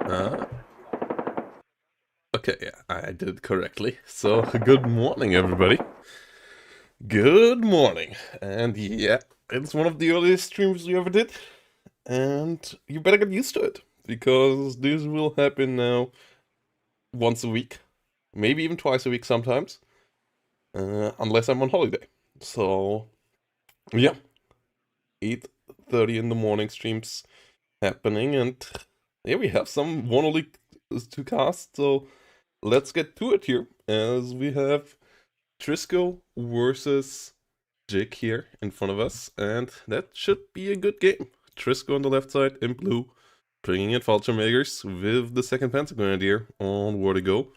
Uh, okay, yeah, I did it correctly. So, good morning, everybody. Good morning. And yeah, it's one of the earliest streams we ever did. And you better get used to it, because this will happen now once a week. Maybe even twice a week sometimes. Unless I'm on holiday. So, yeah, 8:30 in the morning streams happening. And yeah, we have some WARNO League to cast. So, let's get to it here, as we have Trisco versus Jig here in front of us, and that should be a good game. Trisco on the left side in blue, bringing in Fallschirmjägers with the second Panzer Grenadier on where to go.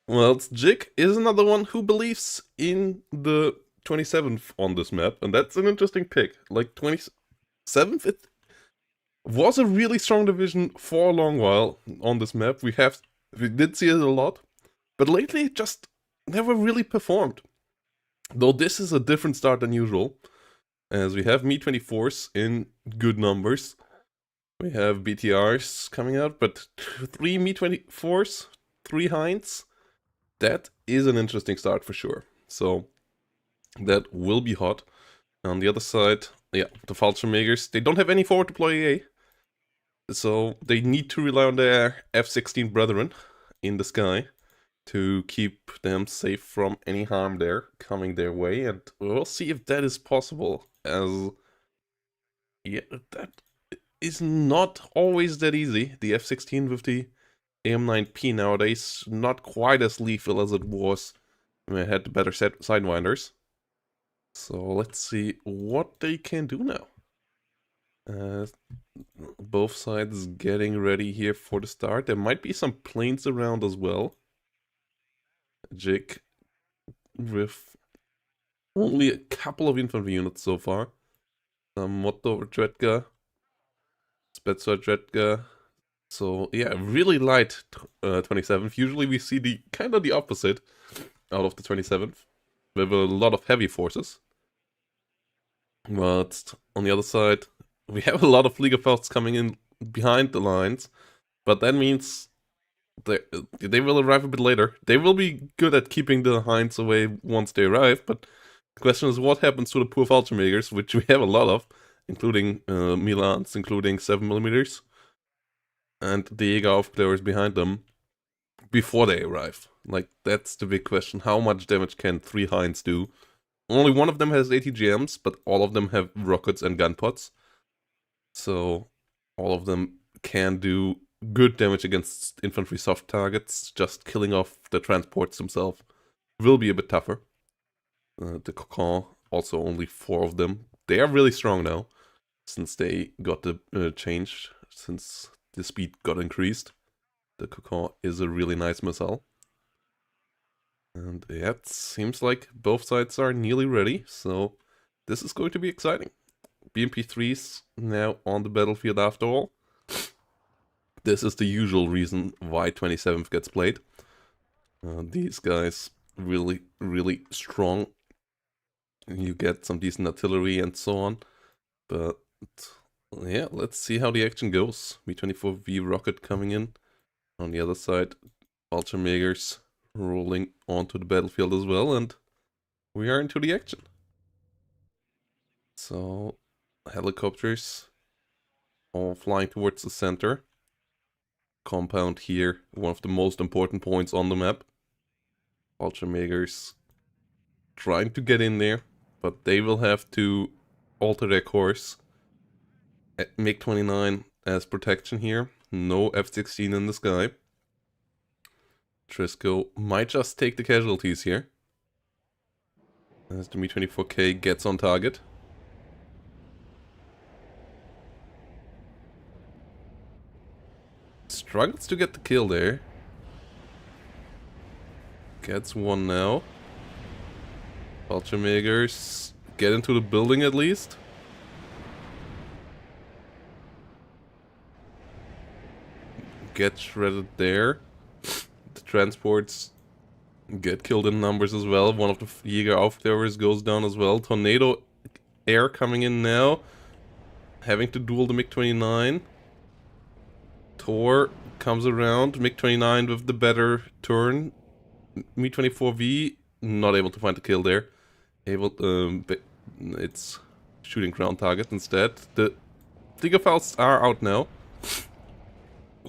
Whilst Jig is another one who believes in the 27th on this map, and that's an interesting pick. Like 27th, it was a really strong division for a long while on this map. We did see it a lot, but lately it just never really performed. Though this is a different start than usual, as we have Mi-24s in good numbers. We have BTRs coming out, but 3 Mi-24s, 3 Heinz, that is an interesting start for sure. So that will be hot. On the other side, yeah, the Fallschirmjägers, they don't have any forward deploy AA, so they need to rely on their F-16 brethren in the sky to keep them safe from any harm there coming their way, and we'll see if that is possible, as yeah, that is not always that easy. The F-16 with the AM-9P nowadays not quite as lethal as it was when it had the better sidewinders. So let's see what they can do now. Both sides getting ready here for the start. There might be some planes around as well. Jig with only a couple of infantry units so far. Some Motto Dredga, Spetsnaz Dredga. So yeah, really light 27th. Usually we see the kind of the opposite out of the 27th, with a lot of heavy forces. But on the other side, we have a lot of Fliegerfaust coming in behind the lines, but that means they will arrive a bit later. They will be good at keeping the Heinz away once they arrive, but the question is what happens to the poor Fallschirmjägers, which we have a lot of, including Milans, including 7mm, and the Jägeraufklärers behind them before they arrive. Like, that's the big question. How much damage can 3 Heinz do? Only one of them has ATGMs, but all of them have rockets and gun pods. So all of them can do good damage against infantry soft targets. Just killing off the transports themselves will be a bit tougher. The Cocon, also only 4 of them. They are really strong now, since they got the change, since the speed got increased. The Cocon is a really nice missile. And yeah, it seems like both sides are nearly ready, so this is going to be exciting. BMP-3s now on the battlefield after all. This is the usual reason why 27th gets played. These guys really, really strong. You get some decent artillery and so on. But yeah, let's see how the action goes. Mi-24V rocket coming in. On the other side, Fallschirmjägers rolling onto the battlefield as well, and we are into the action. So, helicopters all flying towards the center. Compound here, one of the most important points on the map. Fallschirmjägers trying to get in there, but they will have to alter their course. MiG-29 as protection here. No F-16 in the sky. Trisco might just take the casualties here, as the Mi-24K gets on target. Struggles to get the kill there. Gets one now. Fallschirmjägers get into the building at least. Get shredded there. The transports get killed in numbers as well. One of the Jägeraufklärers goes down as well. Tornado air coming in now. Having to duel the MiG-29. Tor comes around. MiG-29 with the better turn. Mi-24V not able to find the kill there. It's shooting ground target instead. The Fliegerfausts are out now.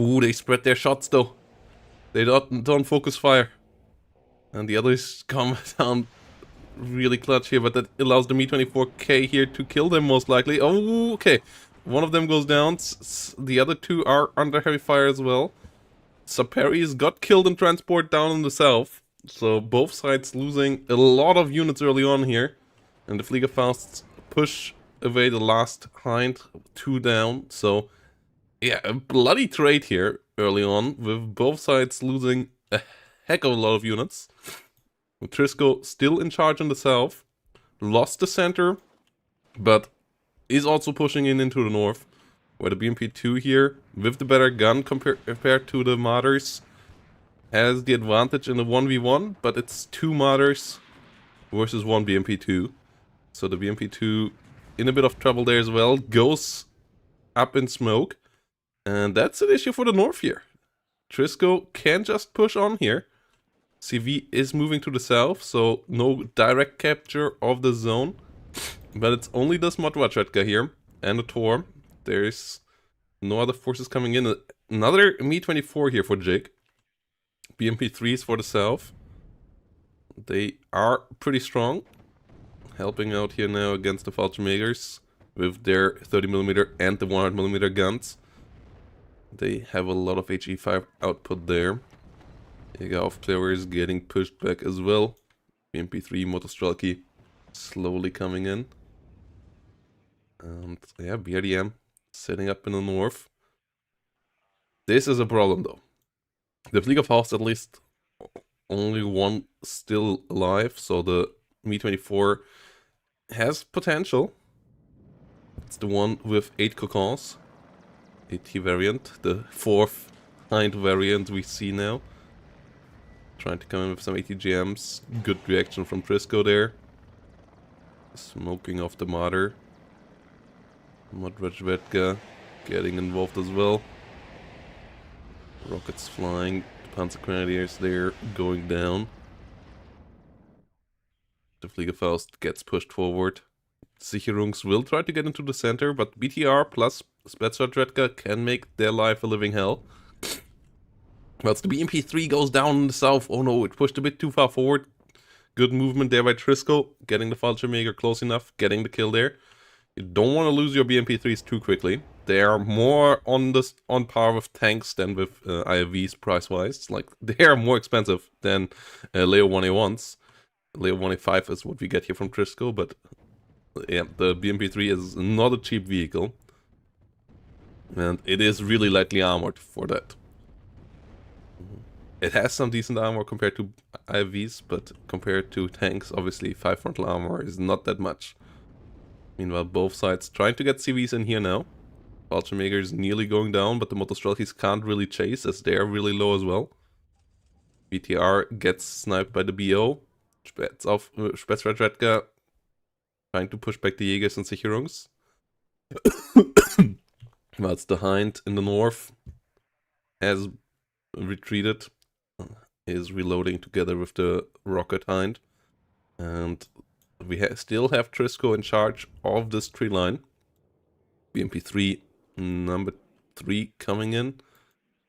Ooh, they spread their shots though. They don't focus fire. And the others come down really clutch here, but that allows the Mi-24K here to kill them most likely. Oh, okay. One of them goes down. The other two are under heavy fire as well. Saperi's got killed in transport down in the south. So both sides losing a lot of units early on here. And the Fliegerfausts push away the last Hind, 2 down. So yeah, a bloody trade here early on, with both sides losing a heck of a lot of units. Trisco still in charge in the south, lost the center, but is also pushing into the north, where the BMP-2 here, with the better gun compared to the Martyrs, has the advantage in the 1v1, but it's 2 Martyrs versus 1 BMP-2. So the BMP-2 in a bit of trouble there as well, goes up in smoke, and that's an issue for the north here. Trisco can just push on here. CV is moving to the south, so no direct capture of the zone. But it's only the Smotwachetka here, and the Tor. There's no other forces coming in. Another Mi-24 here for Jake. BMP-3s for the south. They are pretty strong. Helping out here now against the Fallschirmjägers with their 30mm and the 100mm guns. They have a lot of HE5 output there. Aufklärer is getting pushed back as well. BMP-3 Motostrelki slowly coming in. And yeah, BRDM setting up in the north. This is a problem though. The Fliegerfaust at least only one still alive, so the Mi-24 has potential. It's the one with 8 cocons. AT variant, the 4th Hind variant we see now. Trying to come in with some ATGMs. Good reaction from Trisco there. Smoking off the Martyr. Modrejvetka getting involved as well. Rockets flying. The Panzer Grenadiers there going down. The Fliegerfaust gets pushed forward. Sicherungs will try to get into the center, but BTR plus Spetsnaz can make their life a living hell. Whilst the BMP-3 goes down in the south. Oh no, it pushed a bit too far forward. Good movement there by Trisco, getting the Fallschirmjäger close enough, getting the kill there. You don't want to lose your BMP-3s too quickly. They are more on par with tanks than with IFVs price-wise. Like, they are more expensive than Leo 1A1s. Leo 1A5 is what we get here from Trisco, but yeah, the BMP-3 is not a cheap vehicle. And it is really lightly armored for that. It has some decent armor compared to IVs, but compared to tanks, obviously 5 frontal armor is not that much. Meanwhile, both sides trying to get CVs in here now. Fallschirmjäger is nearly going down, but the Motostrelkis can't really chase as they are really low as well. BTR gets sniped by the BO. Spetsnaz trying to push back the Jägers and Sicherungs. Whilst the Hind in the north has retreated, is reloading together with the Rocket Hind, and we still have Trisco in charge of this tree line. BMP-3 number 3 coming in,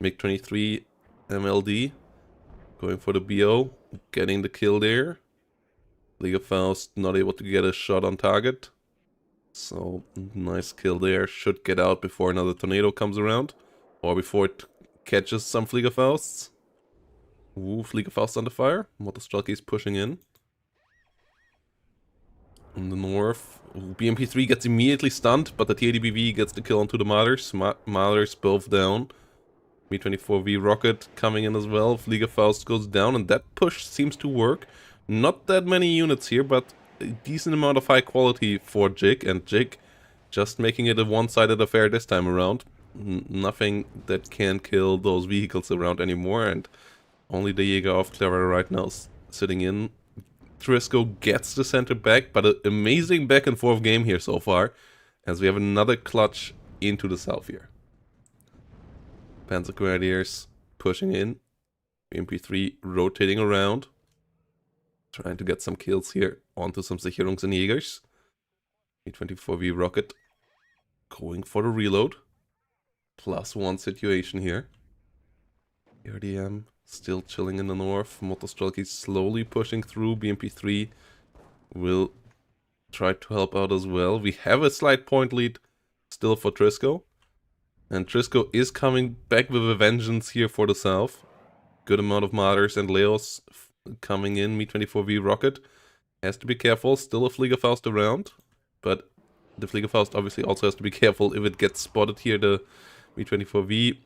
MiG-23 MLD going for the BO, getting the kill there. Fliegerfaust not able to get a shot on target, so nice kill there. Should get out before another tornado comes around, or before it catches some Fliegerfausts. Ooh, Fliegerfaust under fire. Motostrelki is pushing in. In the north, BMP-3 gets immediately stunned, but the TADBV gets the kill onto the Martyrs. Martyrs both down. Mi-24V rocket coming in as well. Fliegerfaust goes down, and that push seems to work. Not that many units here, but a decent amount of high quality for Jig, and Jig just making it a one-sided affair this time around. Nothing that can kill those vehicles around anymore, and only the Jägeraufklärer right now sitting in. Trisco gets the center back, but an amazing back and forth game here so far, as we have another clutch into the south here. Panzer Grenadiers pushing in. BMP3 rotating around. Trying to get some kills here onto some Sicherungs and Jägers. B-24V rocket going for the reload. +1 situation here. RDM still chilling in the north. Motostrelki slowly pushing through. BMP3 will try to help out as well. We have a slight point lead still for Trisco. And Trisco is coming back with a vengeance here for the south. Good amount of Martyrs and Leos coming in. Mi-24V rocket. Has to be careful. Still a Fliegerfaust around. But the Fliegerfaust obviously also has to be careful if it gets spotted here. The Mi-24V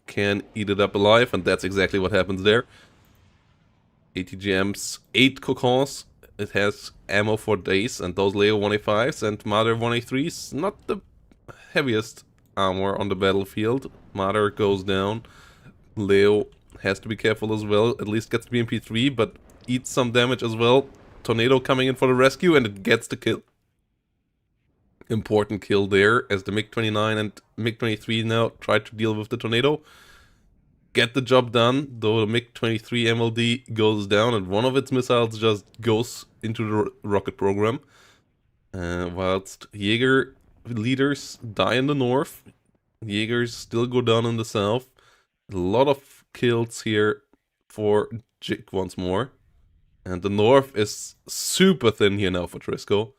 can eat it up alive, and that's exactly what happens there. ATGM's 8 Cocons. It has ammo for days, and those Leo 1A5s and Martyr 1A3s. Not the heaviest armor on the battlefield. Martyr goes down. Leo has to be careful as well. At least gets the BMP3, but eats some damage as well. Tornado coming in for the rescue, and it gets the kill. Important kill there, as the MiG-29 and MiG-23 now try to deal with the Tornado. Get the job done, though the MiG-23 MLD goes down, and one of its missiles just goes into the rocket program. Whilst Jaeger leaders die in the north, Jaegers still go down in the south. A lot of kills here for Jig once more. And the north is super thin here now for Trisco.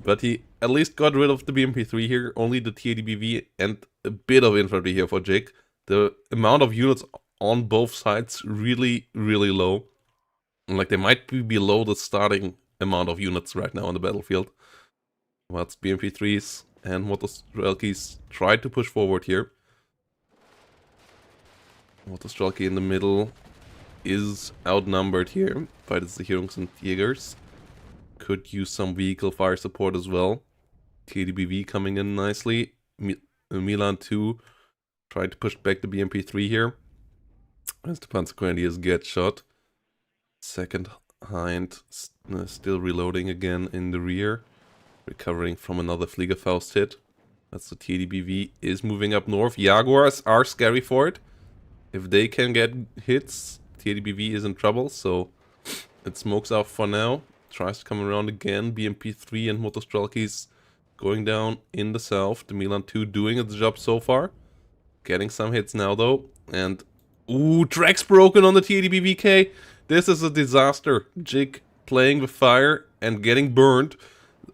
But he at least got rid of the BMP3 here, only the TADBV and a bit of infantry here for Jig. The amount of units on both sides really, really low. Like, they might be below the starting amount of units right now on the battlefield. Whilst BMP3s and Motostrelkis try to push forward here. Motostrelki in the middle is outnumbered here by the Sicherungs and Jägers. Could use some vehicle fire support as well. TDBV coming in nicely. Milan 2 trying to push back the BMP3 here. As the Panzer Grenadiers get shot. Second Hind still reloading again in the rear. Recovering from another Fliegerfaust hit. That's the TDBV is moving up north. Jaguars are scary for it. If they can get hits, TDBV is in trouble, so it smokes out for now. Tries to come around again. BMP3 and Motostrelkis going down in the south. The Milan 2 doing its job so far. Getting some hits now though. And ooh, track's broken on the TDBVK. This is a disaster. Jig playing with fire and getting burned.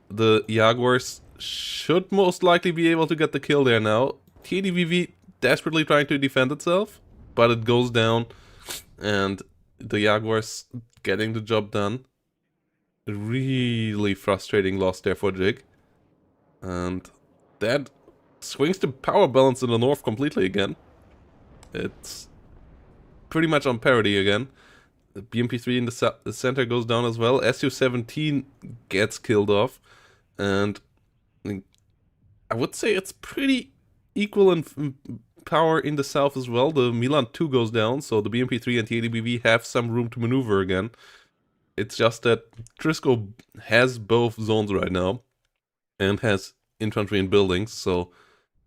The Jaguars should most likely be able to get the kill there now. TDBV desperately trying to defend itself, but it goes down. And the Jaguars getting the job done. Really frustrating loss there for Jig. And that swings the power balance in the north completely again. It's pretty much on parity again. The BMP3 in the center goes down as well. Su-17 gets killed off. And I would say it's pretty equal in power in the south as well. The Milan 2 goes down, so the BMP3 and TADBV have some room to maneuver again. It's just that Trisco has both zones right now and has infantry and buildings, so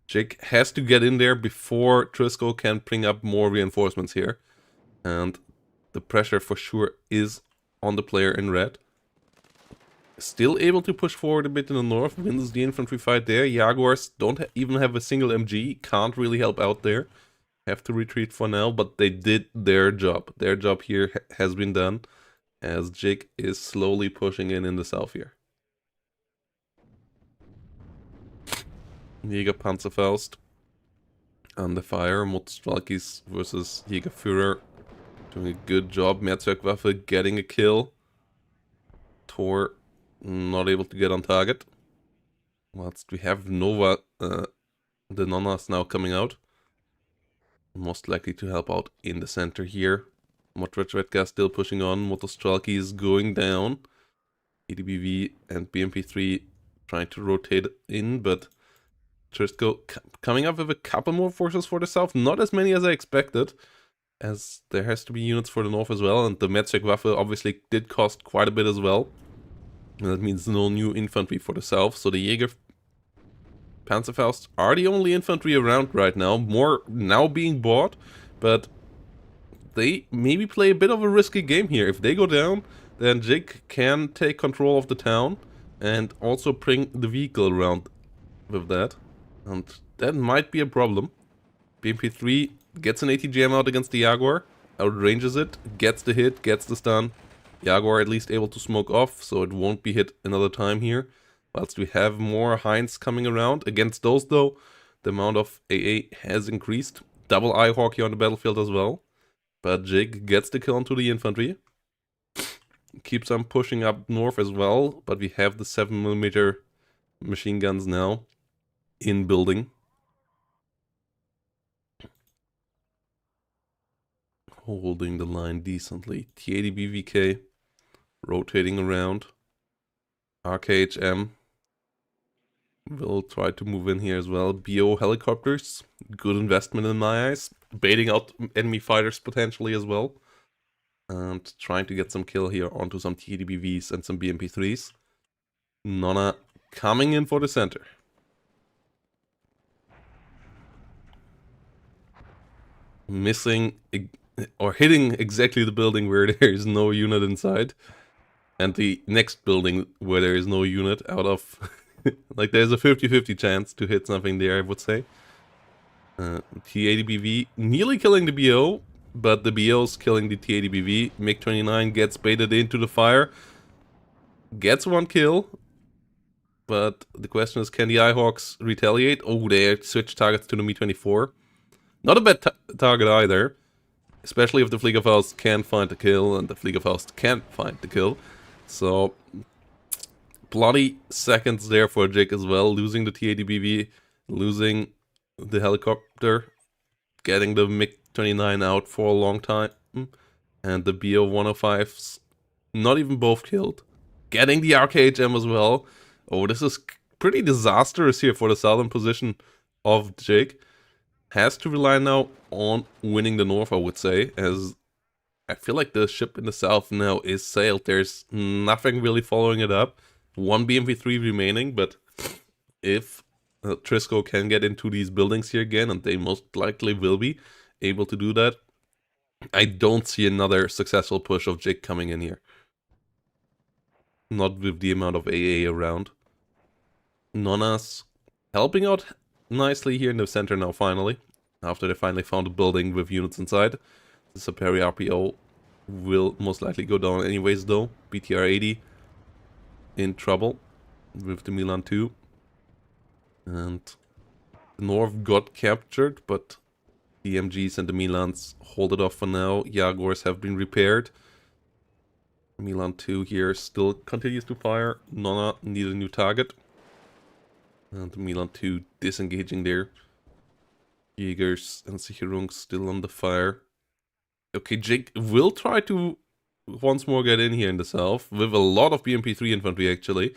Jig has to get in there before Trisco can bring up more reinforcements here. And the pressure for sure is on the player in red. Still able to push forward a bit in the north, wins the infantry fight there. Jaguars don't even have a single MG, can't really help out there. Have to retreat for now, but they did their job. Their job here has been done, as Jig is slowly pushing in the south here. Jäger Panzerfaust under fire. Motostrelkis versus Jägerführer doing a good job. Mehrzweckwaffe getting a kill. Tor not able to get on target. Whilst we have Nova, the Nonnas now coming out. Most likely to help out in the center here. Motrechvetka still pushing on. Motostrelki is going down. EDBV and BMP3 trying to rotate in, but Trisco coming up with a couple more forces for the south. Not as many as I expected, as there has to be units for the north as well. And the Mehrzweckwaffe obviously did cost quite a bit as well. And that means no new infantry for the south. So the Jäger Panzerfaust are the only infantry around right now, more now being bought, but they maybe play a bit of a risky game here. If they go down, then Jig can take control of the town and also bring the vehicle around with that. And that might be a problem. BMP3 gets an ATGM out against the Jaguar, outranges it, gets the hit, gets the stun. Jaguar at least able to smoke off, so it won't be hit another time here. Whilst we have more Heinz coming around. Against those though, the amount of AA has increased. Double Eyehawk here on the battlefield as well. But Jig gets the kill onto the infantry. Keeps on pushing up north as well, but we have the 7mm machine guns now in building. Holding the line decently. T80 BVK rotating around. RKHM will try to move in here as well. BO helicopters, good investment in my eyes. Baiting out enemy fighters potentially as well. And trying to get some kill here onto some TDBVs and some BMP3s. Nonna coming in for the center. Missing or hitting exactly the building where there is no unit inside. And the next building where there is no unit out of... like there's a 50-50 chance to hit something there, I would say. T80BV nearly killing the BO, but the BO's killing the T80BV. MiG-29 gets baited into the fire. Gets one kill. But the question is, can the Eyehawks retaliate? Oh, they switch targets to the Mi-24. Not a bad target either. Especially if the Fliegerfaust can find the kill, and the Fliegerfaust can't find the kill. So, bloody seconds there for Jake as well. Losing the T80BV, losing the helicopter, getting the MiG-29 out for a long time, and the BO-105s, not even both killed. Getting the RKHM as well. Oh, this is pretty disastrous here for the southern position of Jake. Has to rely now on winning the north, I would say, as I feel like the ship in the south now is sailed. There's nothing really following it up. One BMP3 remaining, but if Trisco can get into these buildings here again, and they most likely will be able to do that, I don't see another successful push of Jake coming in here. Not with the amount of AA around. Nonna's helping out nicely here in the center now, finally. After they finally found a building with units inside. The Saperi RPO will most likely go down anyways though. BTR-80 in trouble with the Milan 2. And the North got captured, but the MGs and the Milans hold it off for now. Jaguars have been repaired. Milan 2 here still continues to fire. Nonna need a new target. And the Milan 2 disengaging there. Jägers and Sicherung still on the fire. Okay, Jake will try to once more get in here in the south. With a lot of BMP3 infantry actually.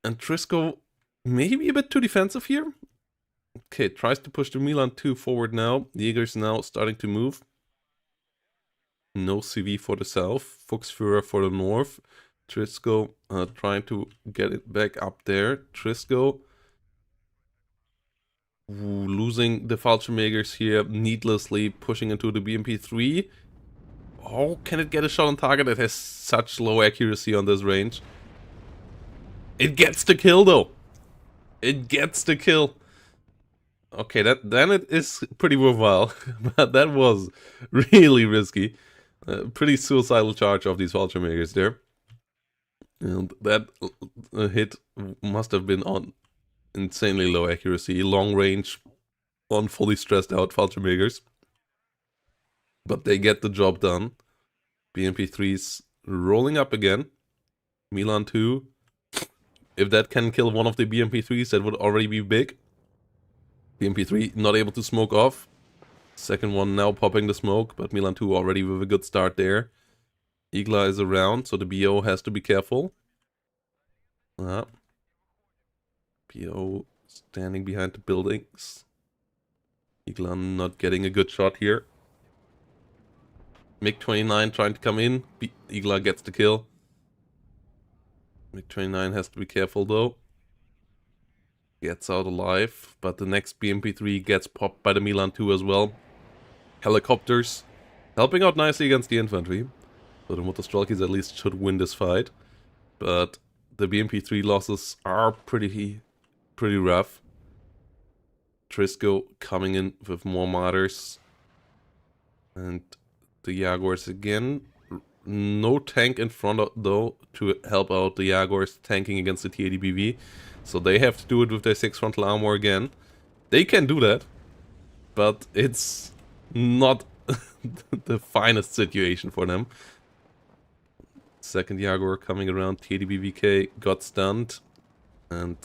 And Trisco maybe a bit too defensive here. Okay, tries to push the Milan 2 forward now. Jägers now starting to move. No CV for the south. Fuchsführer for the north. Trisco trying to get it back up there. Trisco losing the Fallschirmjägers here needlessly, pushing into the BMP3. Oh, can it get a shot on target? It has such low accuracy on this range. It gets the kill though. It gets the kill. Okay, then it is pretty worthwhile. But that was really risky. Pretty suicidal charge of these Fallschirmjägers there. And that hit must have been on insanely low accuracy, long range, on fully stressed out Fallschirmjägers. But they get the job done. BMP3's rolling up again. Milan 2. If that can kill one of the BMP3s, that would already be big. BMP3 not able to smoke off. Second one now popping the smoke, but Milan 2 already with a good start there. Igla is around, so the BO has to be careful. BO standing behind the buildings. Igla not getting a good shot here. MiG-29 trying to come in. Igla gets the kill. MiG-29 has to be careful though. gets out alive, but the next BMP3 gets popped by the Milan 2 as well. Helicopters helping out nicely against the infantry, so the Motostrelkis at least should win this fight. But the BMP3 losses are pretty rough. Trisco coming in with more martyrs. And the Jaguars again. No tank in front of, though, to help out the Jaguars tanking against the TADBV. So they have to do it with their 6 frontal armor again. They can do that, but it's not the finest situation for them. Second Jaguar coming around, TADBVK got stunned and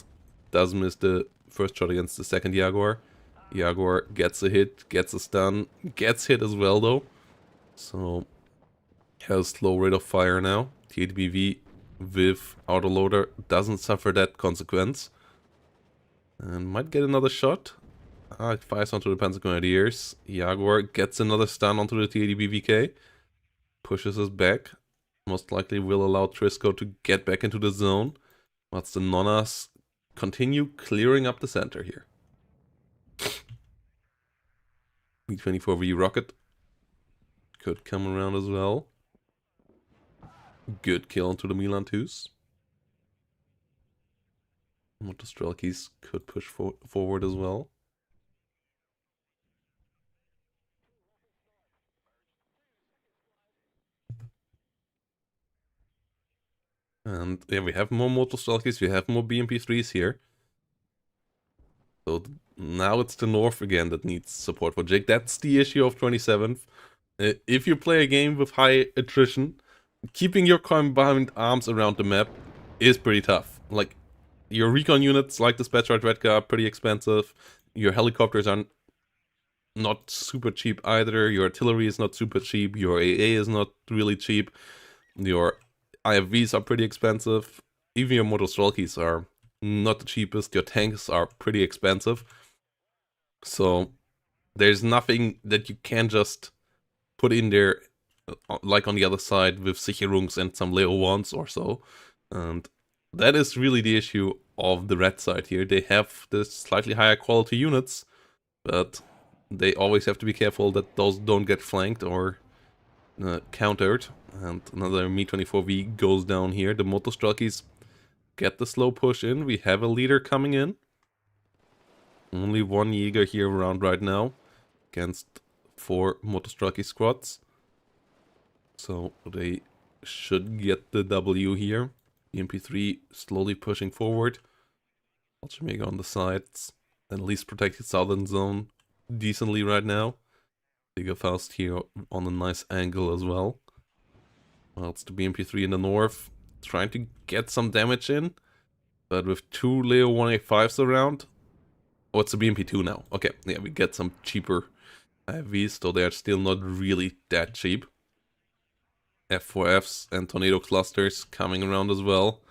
does miss the first shot against the second Jaguar. Jaguar gets a hit, gets a stun, gets hit as well though. So has slow rate of fire now. TADBV with autoloader doesn't suffer that consequence. And might get another shot. It fires onto the Panzer Grenadiers. Jaguar gets another stun onto the TADBVK. Pushes us back. Most likely will allow Trisco to get back into the zone. Whilst the Nonnas continue clearing up the center here. B-24V rocket could come around as well. Good kill onto the Milan 2s. Motostrelkis could push forward as well. And yeah, we have more Motostrelkis, we have more BMP3s here. So now it's the North again that needs support for Jake. That's the issue of 27th. If you play a game with high attrition, keeping your combined arms around the map is pretty tough. Like, your recon units, like the Spetsrite Redka, are pretty expensive. Your helicopters are not super cheap either. Your artillery is not super cheap. Your AA is not really cheap. Your IFVs are pretty expensive. Even your Motostrelkis are not the cheapest. Your tanks are pretty expensive. So there's nothing that you can just put in there, like on the other side, with Sicherungs and some Leo 1s or so. And that is really the issue of the red side here. They have the slightly higher quality units, but they always have to be careful that those don't get flanked or countered. And another Mi-24V goes down here. The Motostrelkis get the slow push in. We have a leader coming in. Only one Jäger here around right now against 4 Motostrelki squads. So they should get the W here. EMP3 slowly pushing forward. Alchemega on the sides. At least protect the southern zone decently right now. Faust here on a nice angle as well. Whilst the BMP3 in the north trying to get some damage in. But with 2 Leo 185s around. Oh, it's a BMP2 now. Okay, yeah, we get some cheaper IVs, though they are still not really that cheap. F4Fs and tornado clusters coming around as well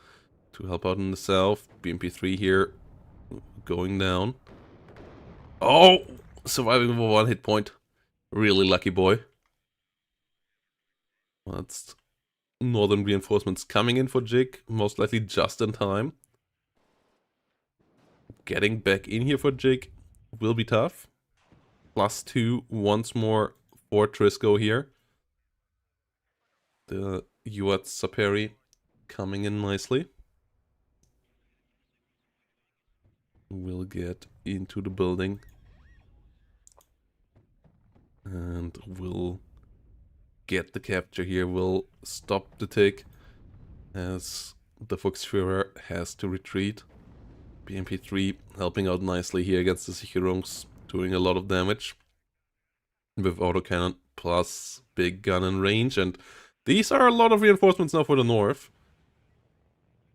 to help out in the south. BMP3 here going down. Oh! Surviving with a 1 hit point. Really lucky boy. That's northern reinforcements coming in for Jig, most likely just in time. Getting back in here for Jig will be tough. +2 once more for Trisco here. The Uat Saperi coming in nicely. We'll get into the building. And we'll get the capture here. We'll stop the tick as the Volksführer has to retreat. BMP3 helping out nicely here against the Sicherungs, doing a lot of damage with autocannon plus big gun and range. And these are a lot of reinforcements now for the north.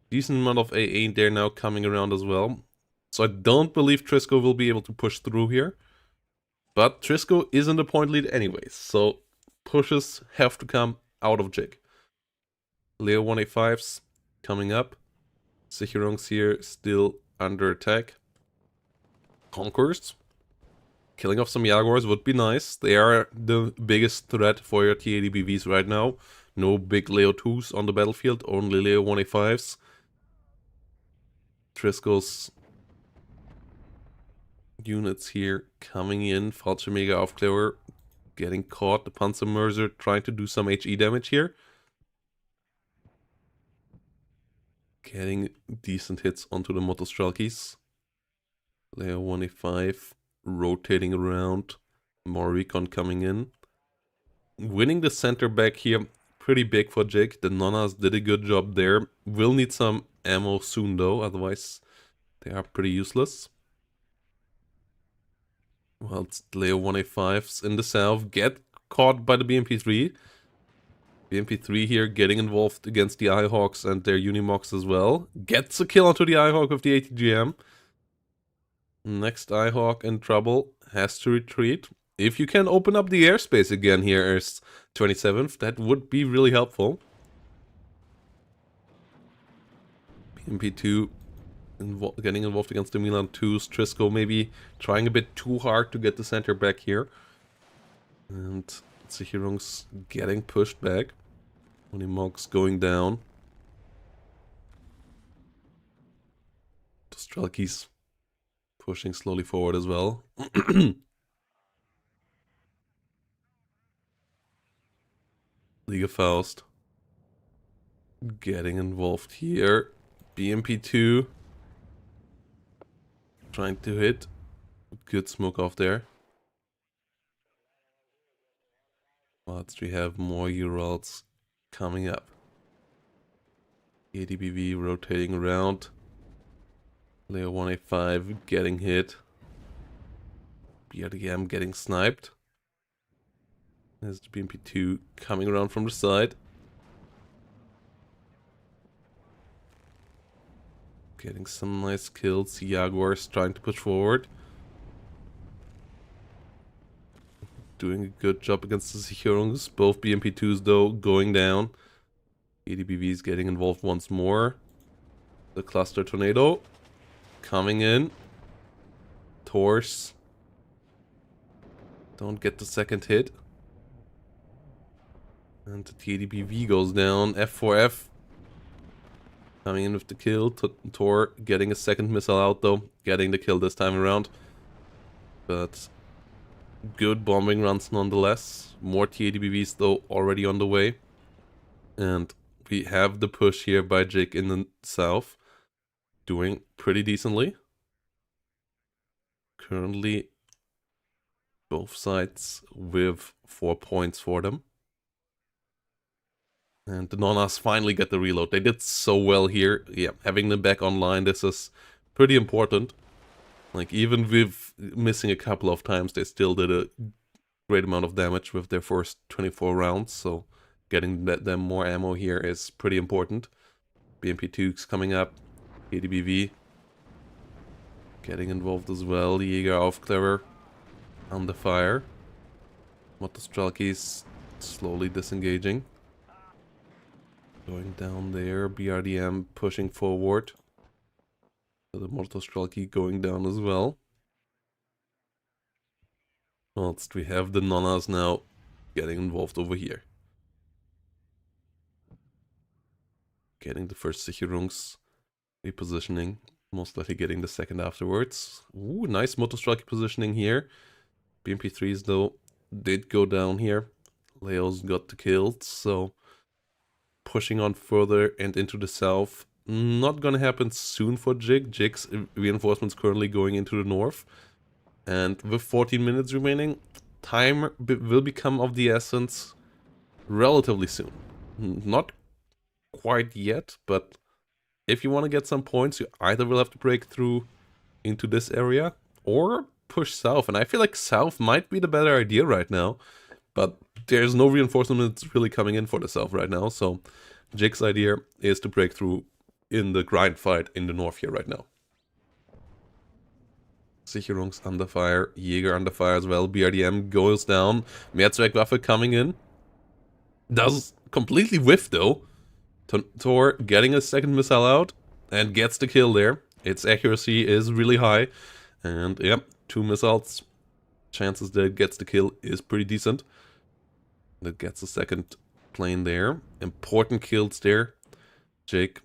Decent amount of AA there now coming around as well. So I don't believe Trisco will be able to push through here. But Trisco is in the point lead anyways, so pushes have to come out of Jig. Leo 185s coming up. Sicherungs here still under attack. Conquerors. Killing off some Jaguars would be nice. They are the biggest threat for your TADBVs right now. No big Leo 2s on the battlefield, only Leo 185s. Trisco's units here coming in. Fallschirmjäger Aufklärer getting caught. The Panzermörser trying to do some HE damage here. Getting decent hits onto the Motostrelkis. Layer 185 rotating around. More recon coming in. Winning the center back here, pretty big for Jake. The Nonnas did a good job there. Will need some ammo soon though, otherwise they are pretty useless. Well, it's Layer 185s in the south get caught by the BMP-3. BMP-3 here getting involved against the Eyehawks and their Unimogs as well. Gets a kill onto the Eyehawk with the ATGM. Next Eyehawk in trouble, has to retreat. If you can open up the airspace again here as 27th, that would be really helpful. BMP-2 getting involved against the Milan 2s. Trisco maybe trying a bit too hard to get the center back here. And Sicherung's getting pushed back. Unimogs going down. The Strelkies pushing slowly forward as well. Liga Faust getting involved here. BMP-2 trying to hit. Good smoke off there. But we have more Urals coming up. ADBV rotating around. Layer 185 getting hit. BRDM getting sniped. There's the BMP-2 coming around from the side. Getting some nice kills. Jaguars trying to push forward. Doing a good job against the Sicherungs. Both BMP-2s though going down. ADBV is getting involved once more. The cluster tornado coming in. Torse. Don't get the second hit. And the TADBV goes down. F4F coming in with the kill. Tor getting a second missile out though. Getting the kill this time around. But good bombing runs nonetheless. More TADBVs though already on the way. And we have the push here by Jake in the south. Doing pretty decently. Currently both sides with 4 points for them. And the Nonnas finally get the reload. They did so well here. Yeah, having them back online, this is pretty important. Like, even with missing a couple of times, they still did a great amount of damage with their first 24 rounds. So getting them more ammo here is pretty important. BMP-2's coming up. ADBV getting involved as well. Jäger Aufklärer under fire. Motostrelkis slowly disengaging. Going down there. BRDM pushing forward. So the Motostrelki going down as well. Whilst we have the Nonnas now getting involved over here. Getting the first Sicherungs repositioning. Most likely getting the second afterwards. Ooh, nice Motostrelki positioning here. BMP-3s though did go down here. Leo's got the kills, so pushing on further and into the south. Not gonna happen soon for Jig. Jig's reinforcements currently going into the north. And with 14 minutes remaining, time will become of the essence relatively soon. Not quite yet, but if you want to get some points, you either will have to break through into this area or push south. And I feel like south might be the better idea right now. But there's no reinforcements really coming in for the south right now. So Jake's idea is to break through in the grind fight in the north here right now. Sicherungs under fire. Jäger under fire as well. BRDM goes down. Mehrzweckwaffe coming in. Does completely whiff though. Tor getting a second missile out and gets the kill there. Its accuracy is really high. And yeah, 2 missiles. Chances that it gets the kill is pretty decent. That gets a second plane there. Important kills there. Jake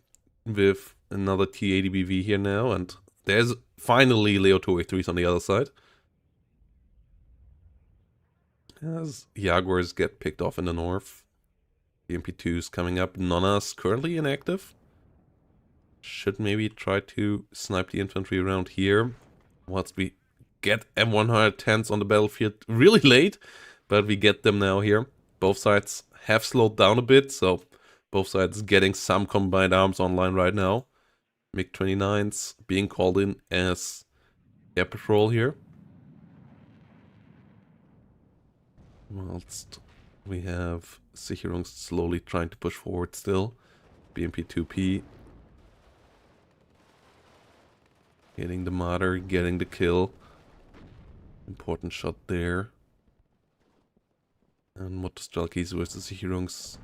with another T-80BV here now. And there's finally Leo 283s on the other side. As Jaguars get picked off in the north. BMP2s coming up. Nona's currently inactive. Should maybe try to snipe the infantry around here. Once we get M110s on the battlefield really late. But we get them now here. Both sides have slowed down a bit. So both sides getting some combined arms online right now. MiG-29s being called in as air patrol here. Whilst we have Sicherung slowly trying to push forward still. BMP-2P hitting the Marder, getting the kill. Important shot there. And Motostrelkis versus Sicherungs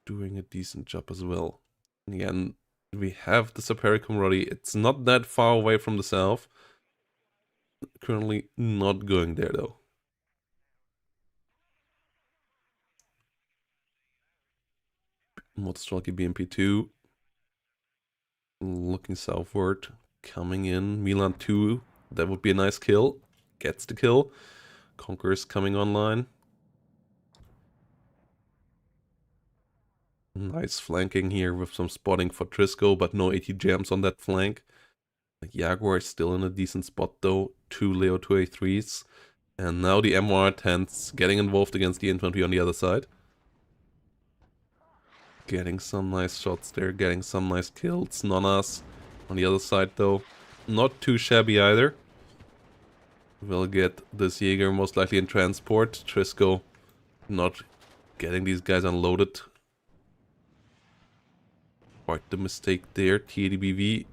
doing a decent job as well. Again, we have the Saperi camaraderie. It's not that far away from the south. Currently not going there though. Motostrelki BMP2 looking southward, coming in. Milan 2, that would be a nice kill. Gets the kill. Conqueror's coming online. Nice flanking here with some spotting for Trisco, but no AT jams on that flank. The Jaguar is still in a decent spot though. 2 Leo 2A3s. And now the M110s getting involved against the infantry on the other side. Getting some nice shots there, getting some nice kills. Nonas on the other side though. Not too shabby either. We'll get this Jaeger most likely in transport. Trisco not getting these guys unloaded. Quite the mistake there. TADBV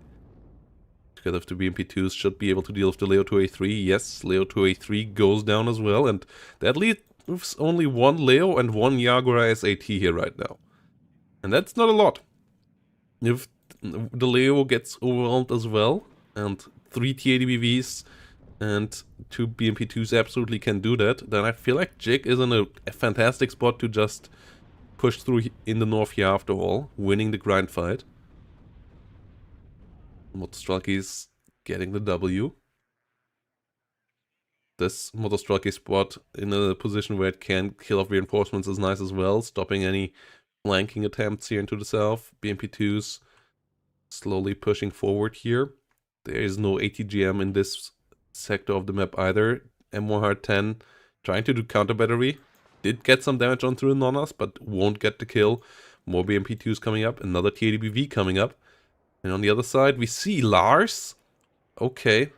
together with the BMP2s should be able to deal with the Leo 2A3. Yes, Leo 2A3 goes down as well. And that leaves only one Leo and one Jaguar SAT here right now. And that's not a lot. If the Leo gets overwhelmed as well, and 3 TADBVs and 2 BMP2s absolutely can do that, then I feel like Jig is in a fantastic spot to just push through in the north here after all, winning the grind fight. Motostrelki is getting the W. This Motostrelki spot in a position where it can kill off reinforcements is nice as well, stopping any flanking attempts here into the south. BMP2s slowly pushing forward here. There is no ATGM in this sector of the map either. M110 trying to do counter battery. Did get some damage on through the Nonas, but won't get the kill. More BMP2s coming up. Another TADBV coming up. And on the other side we see Lars. Okay.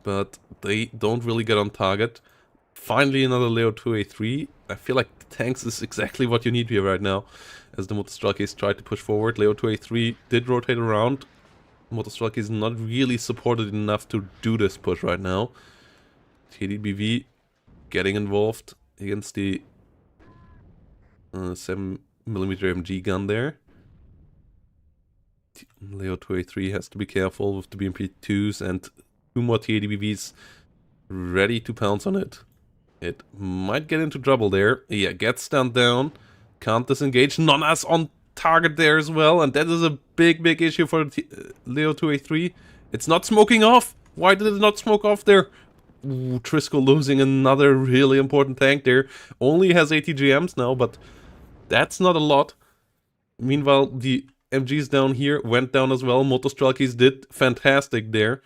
But they don't really get on target. Finally another Leo 2A3. I feel like tanks is exactly what you need here right now. As the Motostrelkis tried to push forward. Leo 2A3 did rotate around. Motostrelki is not really supported enough to do this push right now. TDBV getting involved against the 7mm MG gun there. Leo 2A3 has to be careful with the BMP2s and 2 more TADBVs ready to pounce on it. It might get into trouble there. Yeah, gets stunned down. Can't disengage. Nona's on target there as well. And that is a big issue for Leo 2A3. It's not smoking off. Why did it not smoke off there? Ooh, Trisco losing another really important tank there. Only has ATGMs now, but that's not a lot. Meanwhile, the MGs down here went down as well. Motostrelkis did fantastic there.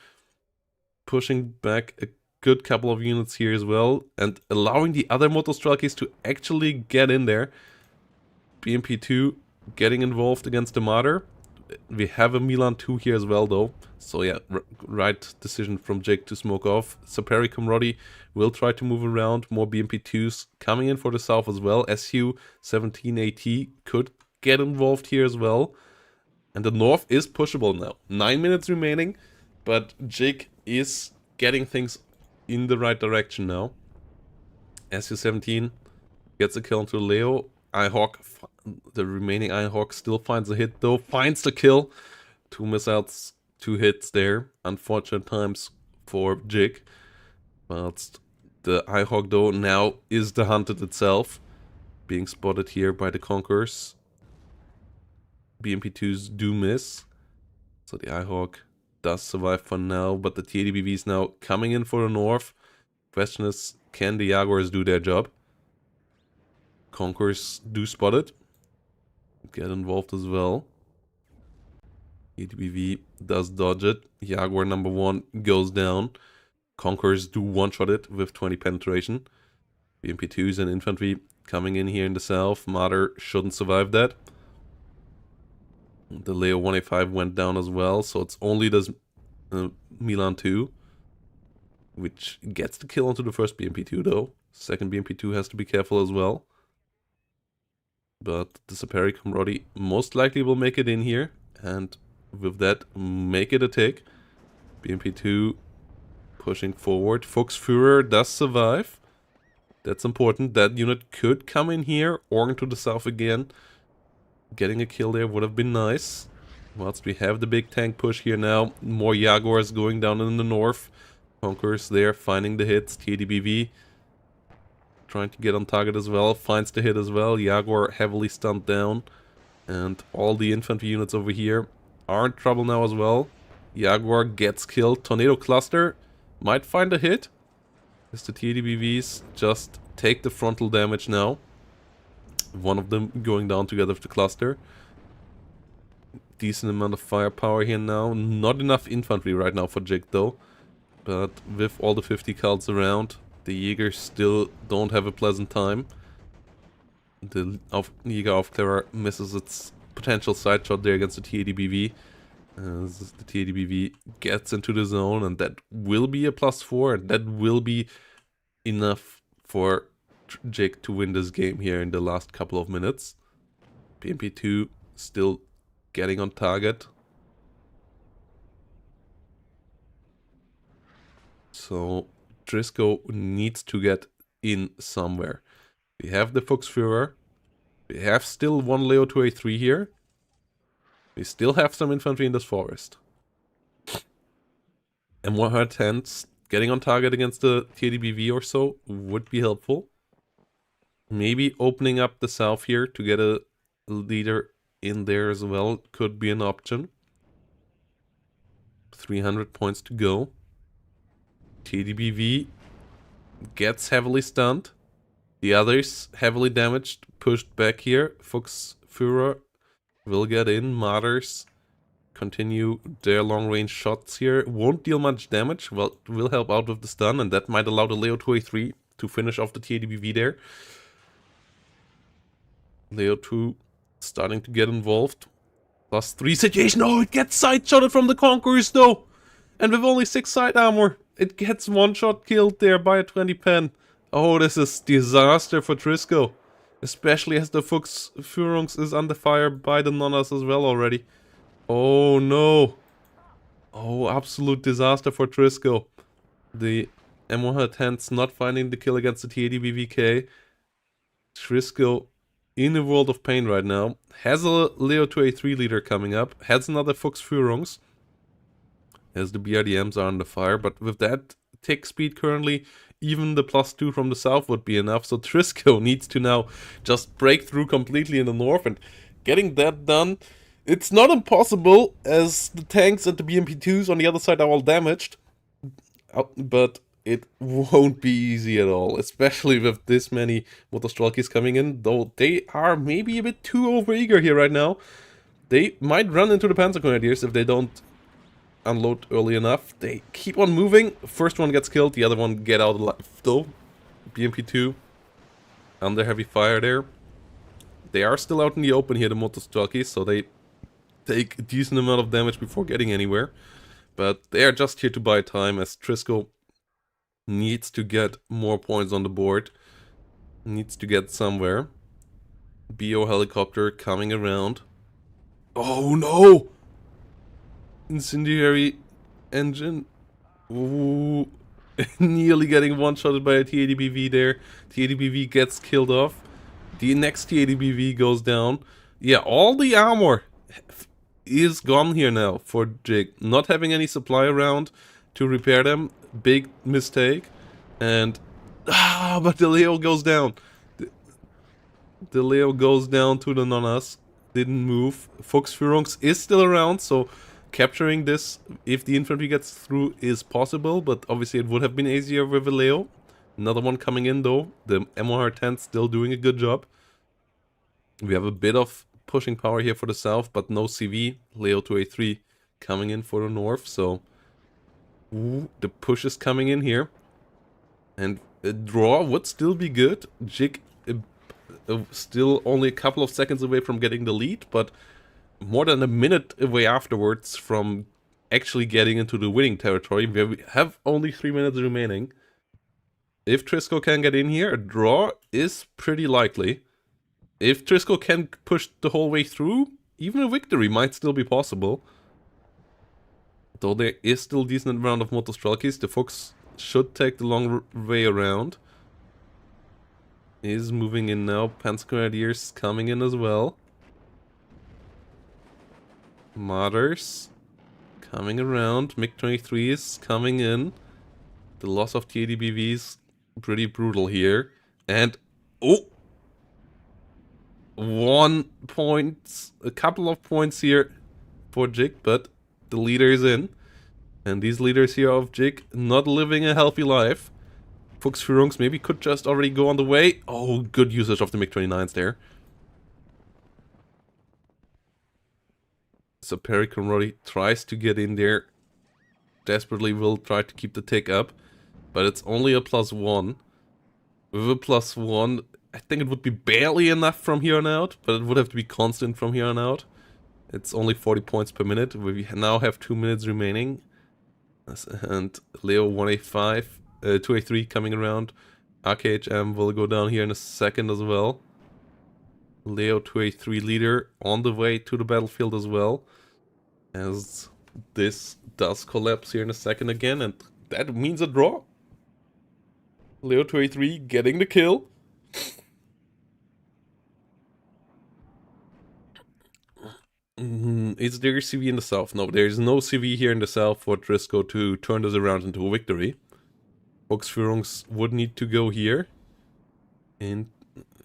Pushing back a good couple of units here as well. And allowing the other Motostrelkis to actually get in there. BMP2 getting involved against the Marder. We have a Milan 2 here as well though. So yeah, right decision from Jake to smoke off. Saperi camaraderie will try to move around. More BMP2s coming in for the south as well. SU-17AT could get involved here as well. And the north is pushable now. 9 minutes remaining. But Jake is getting things in the right direction now. SU-17 gets a kill onto Leo. Ihawk, the remaining Ihawk still finds a hit though. Finds the kill. 2 missiles, 2 hits there. Unfortunate times for Jig. Whilst the Ihawk though now is the hunted itself. Being spotted here by the Conquerors. BMP2s do miss. So the Eyehawk does survive for now, but the TADBV is now coming in for the north. Question is, can the Jaguars do their job? Conquerors do spot it. Get involved as well. TADBV does dodge it. Jaguar number 1 goes down. Conquerors do one-shot it with 20 penetration. BMP2s and infantry coming in here in the south. Marder shouldn't survive that. The Leo 185 went down as well, so it's only this Milan 2, which gets the kill onto the first BMP2 though. Second BMP2 has to be careful as well. But the Saperi Camaraderie most likely will make it in here, and with that, make it a tick. BMP2 pushing forward. Fuchsführer does survive. That's important. That unit could come in here or into the south again. Getting a kill there would have been nice. Whilst we have the big tank push here now. More Jaguars going down in the north. Conquerors there finding the hits. TADBV trying to get on target as well. Finds the hit as well. Jaguar heavily stunned down. And all the infantry units over here are in trouble now as well. Jaguar gets killed. Tornado cluster might find a hit. As the TADBVs just take the frontal damage now. One of them going down together with the cluster. Decent amount of firepower here now. Not enough infantry right now for Jig though. But with all the 50 cults around, the Jäger still don't have a pleasant time. The Jäger Aufklärer misses its potential side shot there against the TADBV. As the TADBV gets into the zone, and that will be a +4, and that will be enough for Jake to win this game here in the last couple of minutes. BMP2 still getting on target. So Driscoll needs to get in somewhere. We have the Fuchsführer. We have still one Leo 2A3 here. We still have some infantry in this forest. M110s getting on target against the TADBV or so would be helpful. Maybe opening up the south here to get a leader in there as well could be an option. 300 points to go. TADBV gets heavily stunned. The others heavily damaged, pushed back here. Fuchsführer will get in. Martyrs continue their long-range shots here. Won't deal much damage. Well, will help out with the stun, and that might allow the Leo 2A3 to finish off the TADBV there. Leo 2 starting to get involved. +3 situation. Oh, it gets side-shotted from the Conquerors though. And with only 6 side armor, it gets one-shot killed there by a 20 pen. Oh, this is disaster for Trisco. Especially as the Fuchsführungs is under fire by the Nonnas as well already. Oh no. Oh, absolute disaster for Trisco. The M110's not finding the kill against the TADBVK. Trisco in a world of pain right now. Has a Leo 2A3 leader coming up. Has another Fuchsführungs. As the BRDMs are under fire. But with that tick speed currently, even the +2 from the south would be enough. So Trisco needs to now just break through completely in the north. And getting that done, it's not impossible as the tanks and the BMP2s on the other side are all damaged. But it won't be easy at all, especially with this many Motostrelkis coming in, though they are maybe a bit too overeager here right now. They might run into the Panzergrenadiers if they don't unload early enough. They keep on moving. First one gets killed, the other one get out alive though. BMP2 under heavy fire there. They are still out in the open here, the Motostrelkis, so they take a decent amount of damage before getting anywhere. But they are just here to buy time as Trisco needs to get more points on the board. Needs to get somewhere. BO helicopter coming around. Oh no! Incendiary engine. Ooh. Nearly getting one-shotted by a TADBV there. TADBV gets killed off. The next TADBV goes down. Yeah, all the armor is gone here now for Jig. Not having any supply around to repair them. Big mistake. And but the Leo goes down. The Leo goes down to the Nonnas. Didn't move. Fuchsführungs is still around, so capturing this, if the infantry gets through, is possible, but obviously it would have been easier with a Leo. Another one coming in though. The MOR-10 still doing a good job. We have a bit of pushing power here for the south, but no CV. Leo to A3 coming in for the north, so the push is coming in here. And a draw would still be good. Jig still only a couple of seconds away from getting the lead, but more than a minute away afterwards from actually getting into the winning territory. We have only 3 minutes remaining. If Trisco can get in here, a draw is pretty likely. If Trisco can push the whole way through, even a victory might still be possible. Though there is still a decent amount of Motostrelkis, the Fox should take the long way around. Is moving in now. Panzer Grenadiers coming in as well. Martyrs coming around. MiG-23s coming in. The loss of the ADBVs pretty brutal here. And oh, 1 point, a couple of points here for Jig, but the leader is in. And these leaders here of Jig not living a healthy life. Fuchsführungs maybe could just already go on the way. Oh, good usage of the MiG-29s there. So Perry Conrody tries to get in there. Desperately will try to keep the tick up. But it's only a +1. With a +1, I think it would be barely enough from here on out. But it would have to be constant from here on out. It's only 40 points per minute. We now have 2 minutes remaining. And Leo 185. 2A3 coming around. RKHM will go down here in a second as well. Leo 2A3 leader on the way to the battlefield as well. As this does collapse here in a second again, and that means a draw. Leo 2A3 getting the kill. Is there a CV in the south? No, there is no CV here in the south for Trisco to turn this around into a victory. Volksführungs would need to go here. And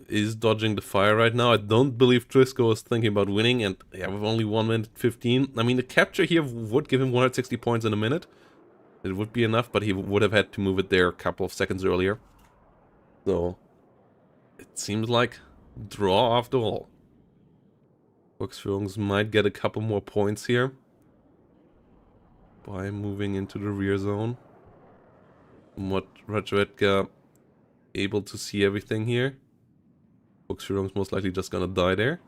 is dodging the fire right now. I don't believe Trisco is thinking about winning. And yeah, with only 1 minute 15. I mean, the capture here would give him 160 points in a minute. It would be enough, but he would have had to move it there a couple of seconds earlier. So, it seems like draw after all. Volksführungs might get a couple more points here. By moving into the rear zone. What Radjoetka able to see everything here. Volksführung's most likely just gonna die there.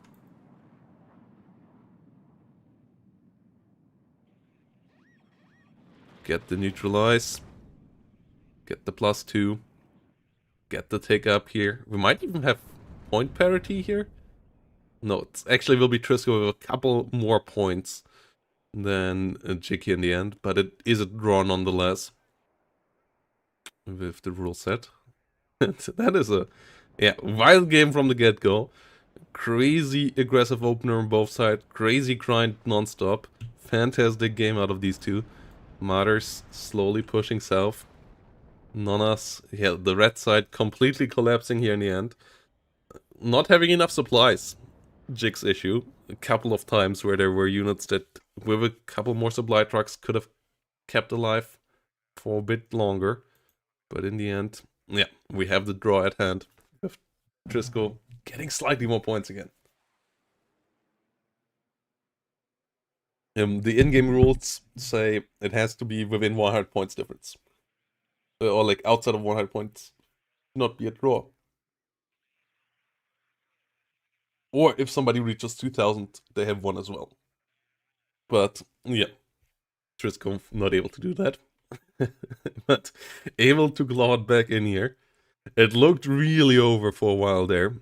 Get the neutralize. Get the +2. Get the take up here. We might even have point parity here. No, it actually will be Trisco with a couple more points than Jig in the end. But it is a draw nonetheless. With the rule set. That is a wild game from the get-go. Crazy aggressive opener on both sides. Crazy grind non-stop. Fantastic game out of these two. Martyrs slowly pushing south. Nonas, yeah, the red side completely collapsing here in the end. Not having enough supplies. Jig's issue. A couple of times where there were units that with a couple more supply trucks could have kept alive for a bit longer. But in the end, yeah, we have the draw at hand. With Trisco getting slightly more points again. The in-game rules say it has to be within 100 points difference. Or like outside of 100 points, not be a draw. Or if somebody reaches 2000, they have won as well. But yeah, Trisco not able to do that. But able to claw it back in here. It looked really over for a while there.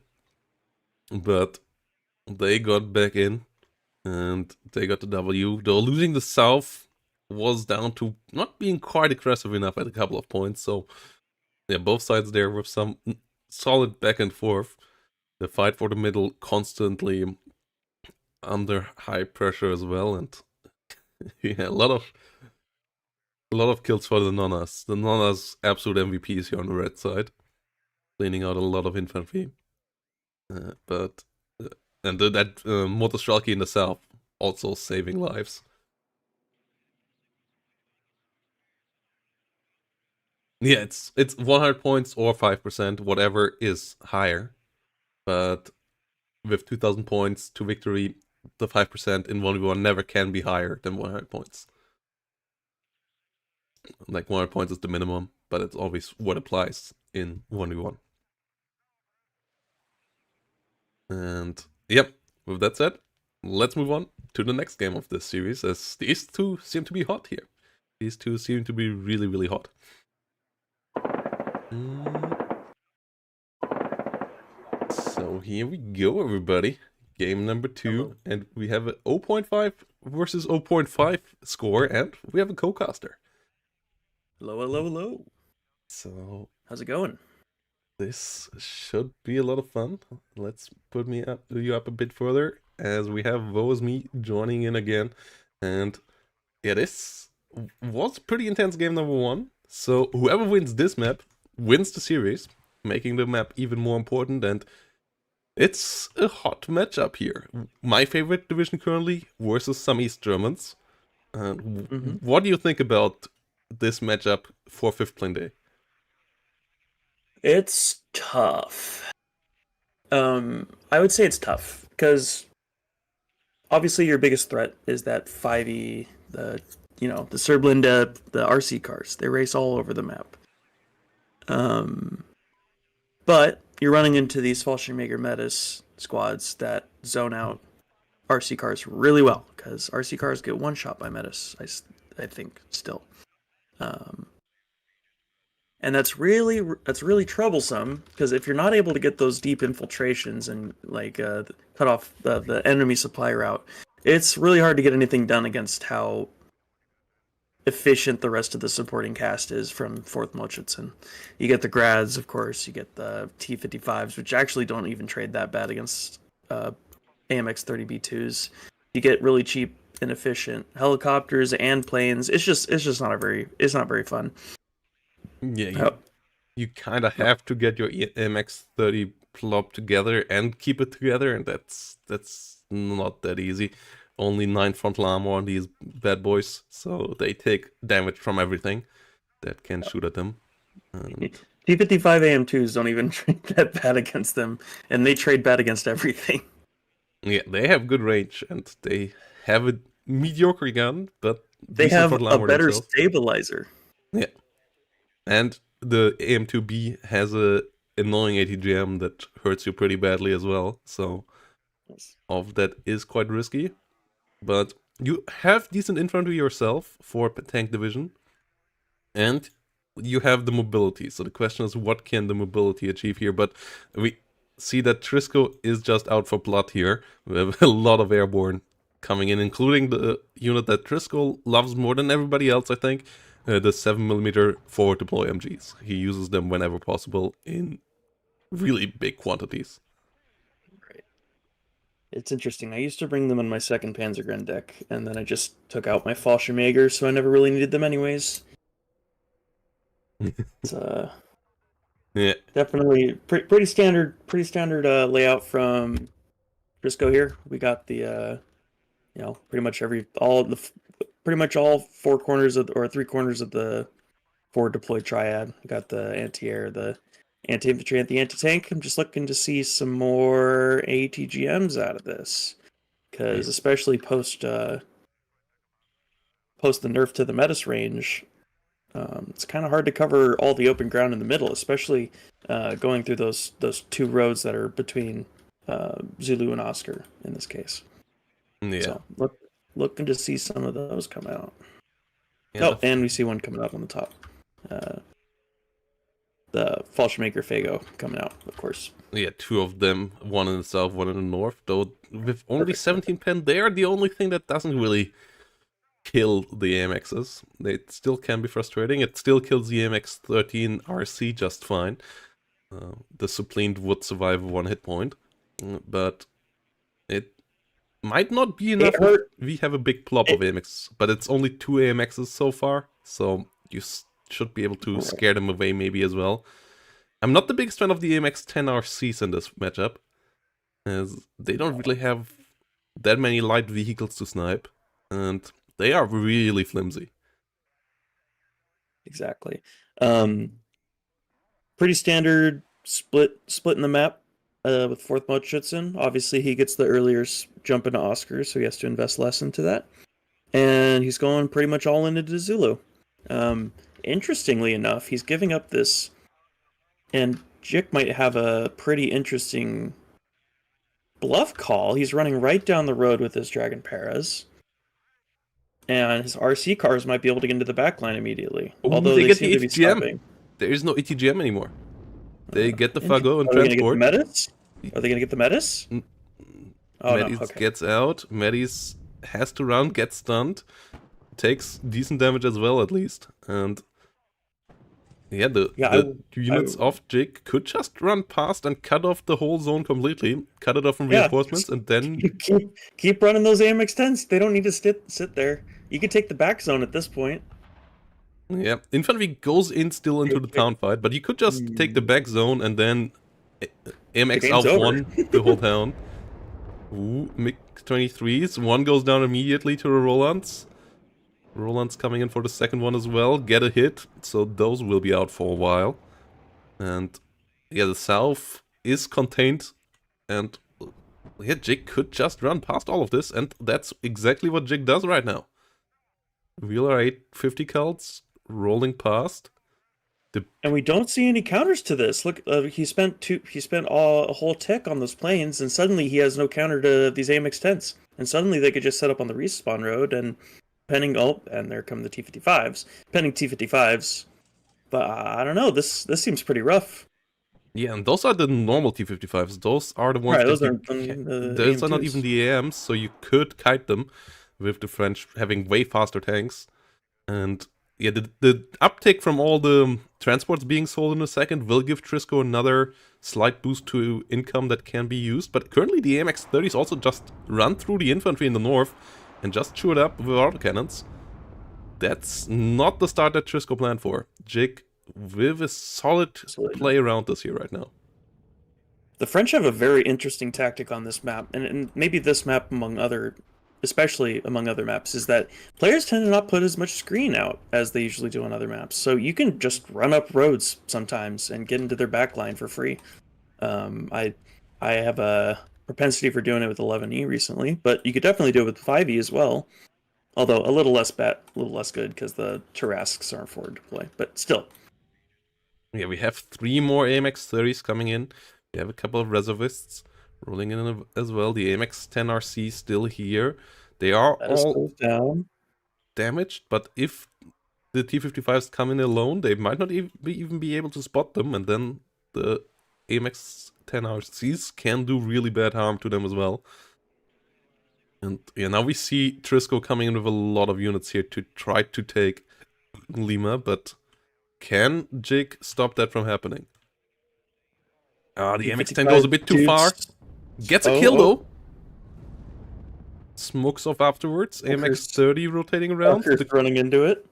But they got back in. And they got the W. Though losing the south was down to not being quite aggressive enough at a couple of points. So yeah, both sides there with some solid back and forth. The fight for the middle constantly under high pressure as well. And yeah, a lot of kills for the Nonas. The Nonas absolute MVPs here on the red side. Cleaning out a lot of infantry. And that Motostrelki in the south also saving lives. Yeah, it's 100 points or 5%, whatever is higher. But with 2000 points to victory, the 5% in 1v1 never can be higher than 100 points. Like 100 points is the minimum, but it's always what applies in 1v1. And yep, with that said, let's move on to the next game of this series, as these two seem to be hot here. These two seem to be really, really hot. So here we go, everybody. Game number 2, hello. And we have a 0.5 versus 0.5 score, and we have a co-caster. Hello, hello, hello. So how's it going? This should be a lot of fun. Let's put you up a bit further, as we have Woe Me joining in again. And yeah, this was a pretty intense game number 1. So whoever wins this map wins the series, making the map even more important. And it's a hot matchup here. My favorite division currently versus some East Germans. What do you think about this matchup for 5th plane day? It's tough. I would say it's tough because obviously your biggest threat is that 5e, the Serblinde, the RC cars. They race all over the map. But you're running into these Fallschirmjäger Metis squads that zone out RC cars really well, because RC cars get one shot by Metis, I think, still. And that's really troublesome, because if you're not able to get those deep infiltrations and cut off the enemy supply route, it's really hard to get anything done against how efficient the rest of the supporting cast is from 4th Mochitzen. You get the Grads, of course, you get the T-55s, which actually don't even trade that bad against AMX 30B2s. You get really cheap and efficient helicopters and planes. It's just not very fun. Yeah, you kind of have to get your MX-30 plop together and keep it together, and that's not that easy. Only 9 frontal armor on these bad boys, so they take damage from everything that can shoot at them. T-55 AM2s don't even trade that bad against them, and they trade bad against everything. Yeah, they have good range, and they have a mediocre gun, but they have a better stabilizer. Yeah. And the AM2B has a annoying ATGM that hurts you pretty badly as well. So all of that is quite risky. But you have decent infantry yourself for tank division. And you have the mobility. So the question is, what can the mobility achieve here? But we see that Trisco is just out for blood here. We have a lot of airborne coming in, including the unit that Trisco loves more than everybody else, I think. The 7mm forward deploy MGs. He uses them whenever possible in really big quantities. Right. It's interesting. I used to bring them on my 2nd Panzergren deck, and then I just took out my Fallschirmjäger, so I never really needed them anyways. It's yeah, definitely pretty standard layout from Briscoe here. We got the pretty much all 4 corners or 3 corners of the forward deployed triad. We got the anti-air, the anti-infantry, and the anti-tank. I'm just looking to see some more ATGMs out of this, because especially post the nerf to the Metis range, it's kind of hard to cover all the open ground in the middle, especially going through those 2 roads that are between Zulu and Oscar in this case. Yeah. So looking to see some of those come out. Yeah, and we see one coming up on the top. The Fallschirmjäger Fago coming out, of course. Yeah, 2 of them, one in the south, one in the north. Though with only 17 pen, they are the only thing that doesn't really kill the AMXs. They still can be frustrating. It still kills the AMX-13 RC just fine. The Supplient would survive 1 hit point, but it might not be enough. We have a big plop of AMX, but it's only 2 AMXs so far, so you should be able to scare them away maybe as well. I'm not the biggest fan of the AMX-10 RCs in this matchup, as they don't really have that many light vehicles to snipe, and they are really flimsy. exactly. Um, Pretty standard split in the map with fourth mode Schützen. Obviously, he gets the earlier jump into Oscars, so he has to invest less into that. And he's going pretty much all into Zulu. Um, Interestingly enough, he's giving up this, and Jik might have a pretty interesting bluff call. He's running right down the road with his Dragon Paras, and his RC cars might be able to get into the backline immediately, Oh, although they they get seem the to be ATGM. stopping. There is no ATGM anymore. They get the Fago and Are they going to get the transport. Metis? Are they going to get the Metis? Oh no, Medis okay. gets out. Medis has to run, gets stunned. Takes decent damage as well, at least. And yeah, Yeah, the units of Jake could just run past and cut off the whole zone completely. Cut it off from yeah. reinforcements and then... Keep running those AMX 10s. They don't need to sit there. You could take the back zone at this point. Yeah, infantry goes in still into the town fight, but you could just take the back zone and then AMX out over. one the whole town. Ooh, MiG-23s. One goes down immediately to the Rolands. Roland's coming in for the second one as well. Get a hit, so those will be out for a while. And yeah, the south is contained. And yeah, Jig could just run past all of this. And that's exactly what Jig does right now. Wheeler 850 cults rolling past. And we don't see any counters to this. Look, he spent a whole tick on those planes, and suddenly he has no counter to these AMX 10s. And suddenly they could just set up on the respawn road and and there come the T-55s. Penning T-55s. But I don't know, this seems pretty rough. Yeah, and those are the normal T-55s. Those are the ones Right, that those are not even the AMs, so you could kite them with the French having way faster tanks. And yeah, the uptick from all the transports being sold in a second will give Trisco another slight boost to income that can be used. But currently the AMX-30s also just run through the infantry in the north and just chew it up with autocannons. That's not the start that Trisco planned for. Jig with a solid play around this here right now. The French have a very interesting tactic on this map, and maybe this map especially among other maps, is that players tend to not put as much screen out as they usually do on other maps. So you can just run up roads sometimes and get into their backline for free. I have a propensity for doing it with 11E recently, but you could definitely do it with 5E as well. Although a little less good because the Tarasques aren't forward deploy, but still. Yeah, we have 3 more AMX-30s coming in. We have a couple of reservists rolling in as well. The AMX-10RC still here. They are all down. damaged, but if the T-55s come in alone, they might not even be able to spot them, and then the AMX-10RCs can do really bad harm to them as well. And yeah, now we see Trisco coming in with a lot of units here to try to take Lima, but can Jig stop that from happening? Ah, the MX-10 goes a bit too far. Gets a kill though. Smokes off afterwards. AMX-30 rotating around. Running into it.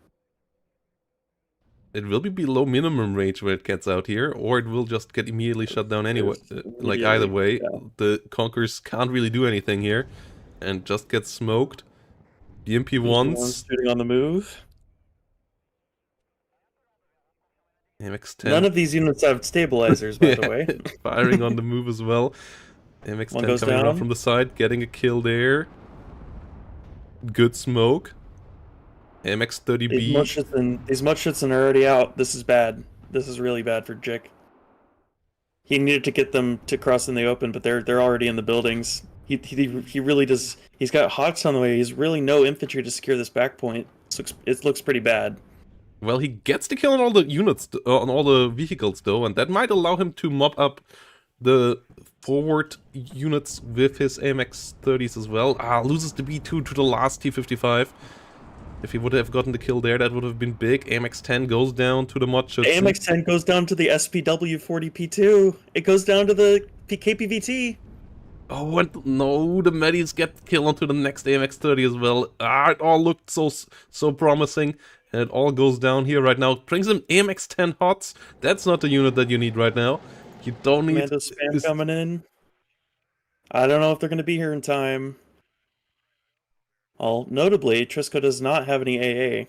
It will be below minimum range when it gets out here, or it will just get immediately shut down anyway. Like either way, the Conquerors can't really do anything here, and just get smoked. The MP1s shooting on the move. MX-10. None of these units have stabilizers, by the way. Firing on the move as well. MX-10 coming around from the side, getting a kill there. Good smoke. MX-30B. These Mudschützen are already out. This is bad. This is really bad for Jik. He needed to get them to cross in the open, but they're already in the buildings. He really does. He's got Hawks on the way. He's really no infantry to secure this back point. It looks pretty bad. Well, he gets to kill on all the units, on all the vehicles though, and that might allow him to mop up the forward units with his AMX-30s as well. Loses the B2 to the last T-55. If he would have gotten the kill there, that would have been big. AMX-10 goes down to the Mudschützen. AMX-10 goes down to the SPW-40P2. It goes down to the KPVT. Oh, and no, the Medis get killed onto the next AMX-30 as well. It all looked so promising. And it all goes down here right now. Brings him AMX-10 HOTS. That's not the unit that you need right now. You don't need... Commando spam coming in. I don't know if they're going to be here in time. Notably, Trisco does not have any AA.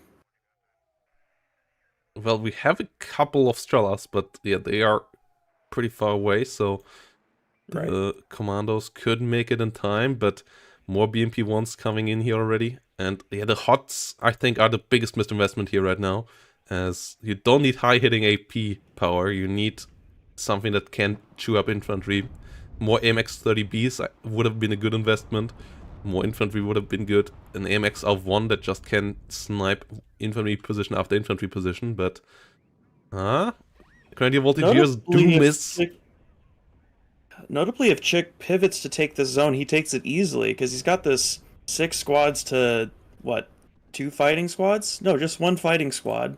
well, we have a couple of Strellas, but yeah, they are pretty far away, so Right. the commandos could make it in time, but more BMP-1s coming in here already. And yeah, the HOTS, I think, are the biggest misinvestment here right now, as you don't need high-hitting AP power, you need something that can chew up infantry. More AMX-30Bs would have been a good investment. More infantry would have been good. An AMX of 1 that just can snipe infantry position after infantry position, but... Grenadier Voltigeurs do Notably, if miss. Chick, notably if Chick pivots to take this zone, he takes it easily because he's got this 6 squads to what, 2 fighting squads? No, just 1 fighting squad.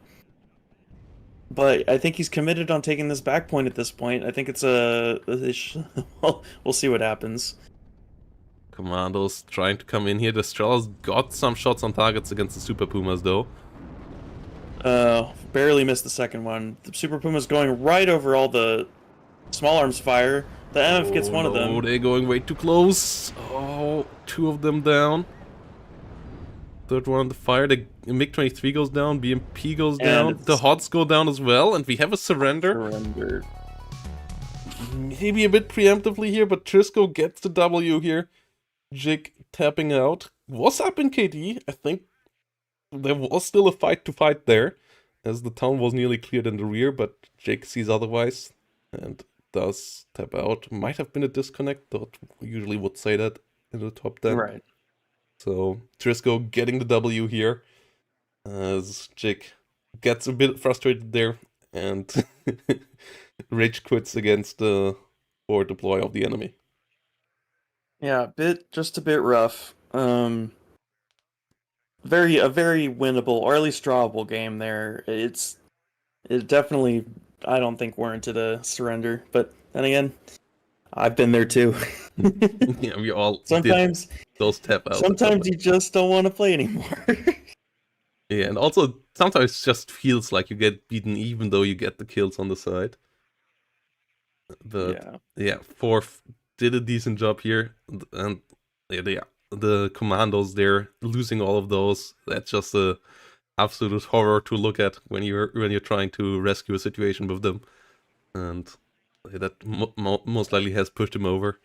But I think he's committed on taking this back point at this point. I think it's well, we'll see what happens. Commandos trying to come in here. The Strellas got some shots on targets against the Super Pumas, though. Barely missed the second one. The Super Puma's going right over all the small arms fire. The MF gets one of them. Oh, they're going way too close. Oh, 2 of them down. Third one on the fire. The MiG-23 goes down. BMP goes down. The HOTS go down as well. And we have a surrender. Maybe a bit preemptively here, but Trisco gets the W here. Jig tapping out. Was up in KD. I think there was still a fight to fight there, as the town was nearly cleared in the rear, but Jake sees otherwise and does tap out. Might have been a disconnect, though usually would say that in the top 10. Right. So Trisco getting the W here, as Jake gets a bit frustrated there and rage quits against the forward deploy of the enemy. Yeah, just a bit rough. A very winnable, or at least drawable game there. It definitely, I don't think, warranted a surrender. But then again, I've been there too. Yeah, we all sometimes did those tap outs. Sometimes you just don't want to play anymore. Yeah, and also sometimes it just feels like you get beaten even though you get the kills on the side. But yeah, Fourth did a decent job here, and yeah, the commandos there losing all of those. That's just a absolute horror to look at when you're trying to rescue a situation with them, and that most likely has pushed him over.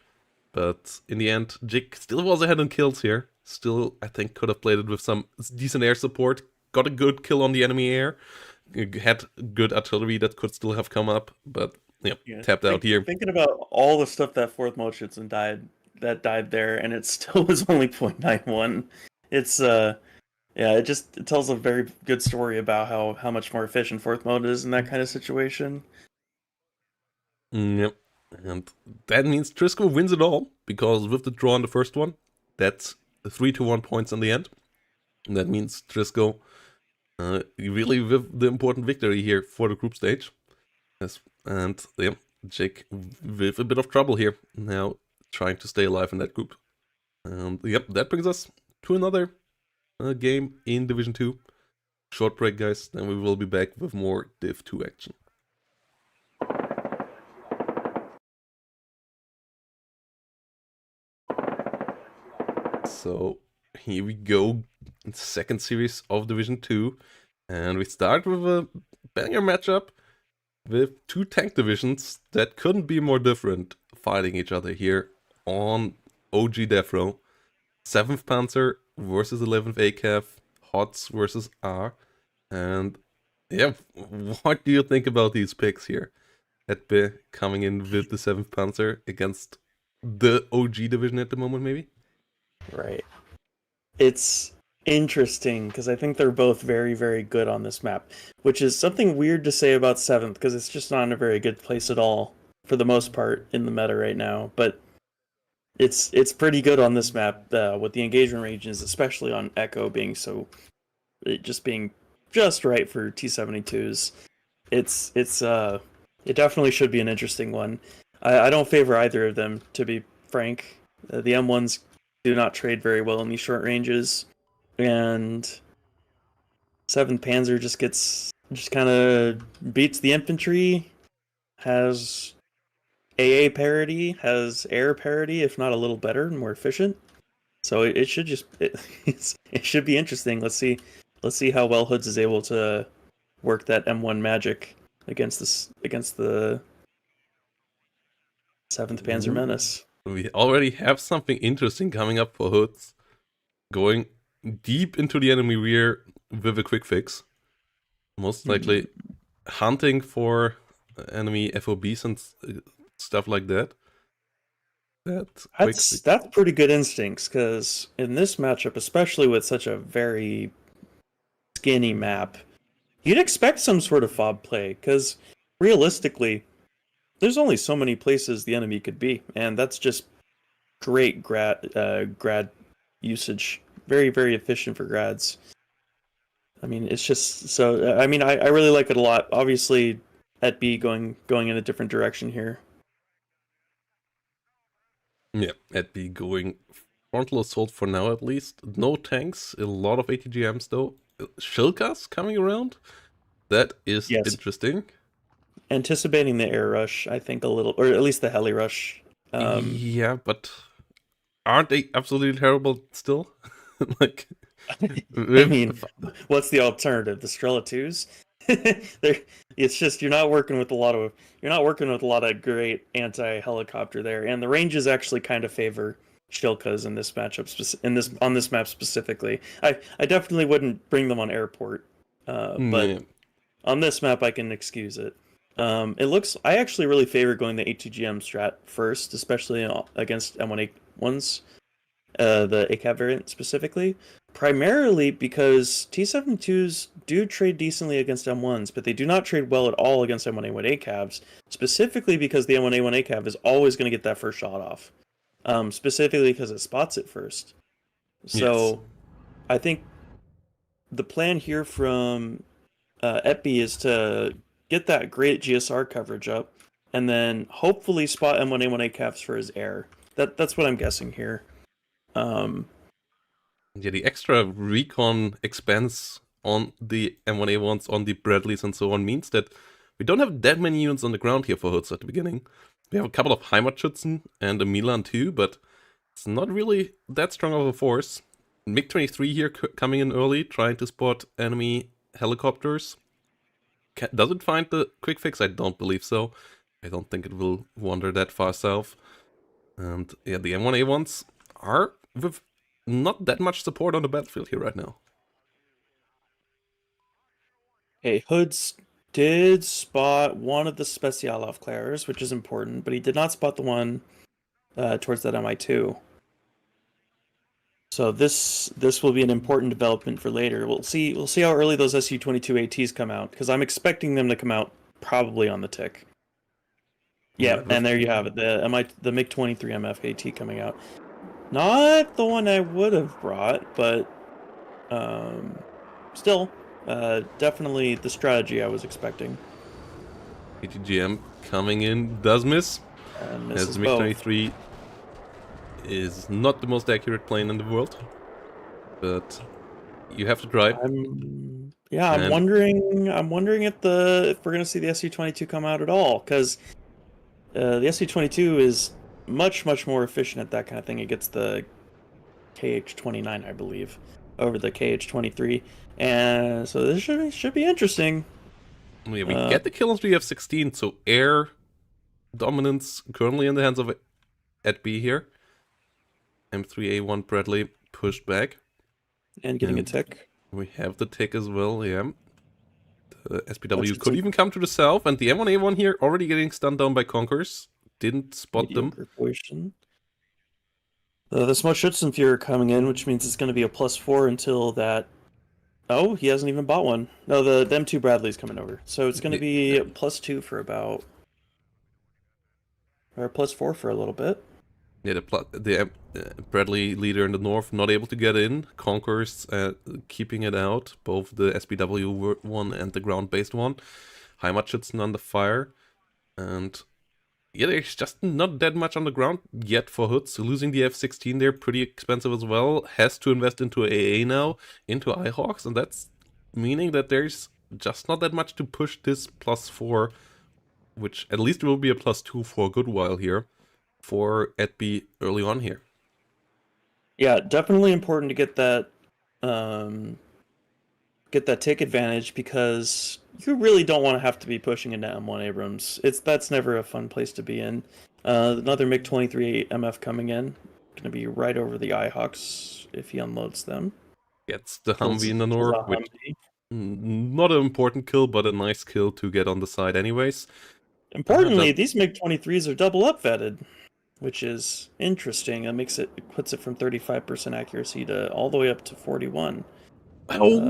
But in the end, Jig still was ahead in kills here. Still, I think could have played it with some decent air support. Got a good kill on the enemy air. Had good artillery that could still have come up, but tapped out here. Thinking about all the stuff that Fourth Moschützen died there, and it still was only 0.91. It's it tells a very good story about how much more efficient Fourth Mode is in that kind of situation. Yep, and that means Trisco wins it all, because with the draw on the first one, that's 3-1 points in the end. And that means Trisco really with the important victory here for the group stage. Yes, and yeah, Jake with a bit of trouble here now, trying to stay alive in that group. And yep, that brings us to another game in Division 2. Short break, guys, then we will be back with more Div 2 action. So here we go, second series of Division 2, and we start with a banger matchup with 2 tank divisions that couldn't be more different fighting each other here on OG Death Row. 7th Panzer versus 11th ACAV, HOTS versus R. And yeah, what do you think about these picks here? Edbe coming in with the 7th Panzer against the OG division at the moment, maybe? Right. It's interesting because I think they're both very, very good on this map, which is something weird to say about 7th because it's just not in a very good place at all for the most part in the meta right now. But it's pretty good on this map with the engagement ranges, especially on Echo being being just right for T-72s. It definitely should be an interesting one. I don't favor either of them, to be frank. The M1s do not trade very well in these short ranges, and 7th Panzer just kind of beats the infantry, has AA parity, has air parity, if not a little better and more efficient. So it should be interesting. Let's see how well Hoods is able to work that M1 magic against the 7th Panzer Ooh. Menace. We already have something interesting coming up for Hoods. Going deep into the enemy rear with a quick fix. Most likely hunting for enemy FOBs and stuff like that. That quick fix. That's pretty good instincts, because in this matchup, especially with such a very skinny map, you'd expect some sort of fob play, because realistically, there's only so many places the enemy could be, and that's just great grad usage. Very, very efficient for grads. I mean, it's just so. I mean, I really like it a lot. Obviously, at B going in a different direction here. Yeah, at B going frontal assault for now at least. No tanks, a lot of ATGMs though. Shilkas coming around. That is Yes, interesting. anticipating the air rush, I think a little, or at least the heli rush. Yeah, but aren't they absolutely terrible still? Like, I mean, what's the alternative? The Strela 2s? It's just you're not working with a lot of great anti-helicopter there, and the ranges actually kind of favor Shilkas in this matchup, on this map specifically. I definitely wouldn't bring them on airport, but yeah. on this map I can excuse it. I actually really favor going the A2GM strat first, especially against M1A1s, the ACAV variant specifically, primarily because T-72s do trade decently against M1s, but they do not trade well at all against M1A1 ACAVs, specifically because the M1A1 ACAV is always going to get that first shot off, specifically because it spots it first. Yes. So I think the plan here from Epi is to get that great GSR coverage up, and then hopefully spot M1A1 ACAVs for his air. That's what I'm guessing here. Yeah, the extra recon expense on the M1A1s, on the Bradleys and so on means that we don't have that many units on the ground here for Hoods at the beginning. We have a couple of Heimatschützen and a Milan too, but it's not really that strong of a force. MiG-23 here coming in early, trying to spot enemy helicopters. Does it find the quick fix? I don't believe so. I don't think it will wander that far south. And yeah, the M1A1s are with not that much support on the battlefield here right now. Okay, Hoods did spot one of the Spezialaufklärers, which is important, but he did not spot the one towards that MI2. So this will be an important development for later. We'll see how early those Su-22 ATs come out, because I'm expecting them to come out probably on the tick. Yeah, and there you have it. The MiG-23 MF AT coming out. Not the one I would have brought, but still, definitely the strategy I was expecting. ATGM coming in does miss, And as misses the both. MiG-23 is not the most accurate plane in the world, but you have to try. I'm And wondering if we're gonna see the Su-22 come out at all, because the Su-22 is much more efficient at that kind of thing. It gets the KH-29, I believe, over the KH-23, and so this should be interesting. yeah, we get the kill on 3F-16, so air dominance currently in the hands of at B here. M3A1 Bradley pushed back. And getting a tick. We have the tick as well, yeah. The SPW could even come to the south, and the M1A1 here already getting stunned down by Conkers. Didn't spot them. Position. The Schützenführer coming in, which means it's going to be a +4 until that. Oh, he hasn't even bought one. No, the M2 Bradley's coming over, so it's going to be +2 for about, or +4 for a little bit. Yeah, the Bradley leader in the north not able to get in. Conkers keeping it out. Both the SPW one and the ground-based one. Heimatschützen under fire. And yeah, there's just not that much on the ground yet for Hoods. Losing the F-16 there, pretty expensive as well. Has to invest into AA now, into iHawks. And that's meaning that there's just not that much to push this +4. Which at least will be a +2 for a good while here. For at B early on here. Yeah, definitely important to get that tick advantage, because you really don't want to have to be pushing into M1 Abrams. That's never a fun place to be in. Another MiG-23 MF coming in, going to be right over the IHawks if he unloads them. Gets the Kills Humvee in the north, a which Humvee. not an important kill, but a nice kill to get on the side anyways. Importantly, these MiG-23s are double up vetted, which is interesting. It puts it from 35% accuracy to all the way up to 41.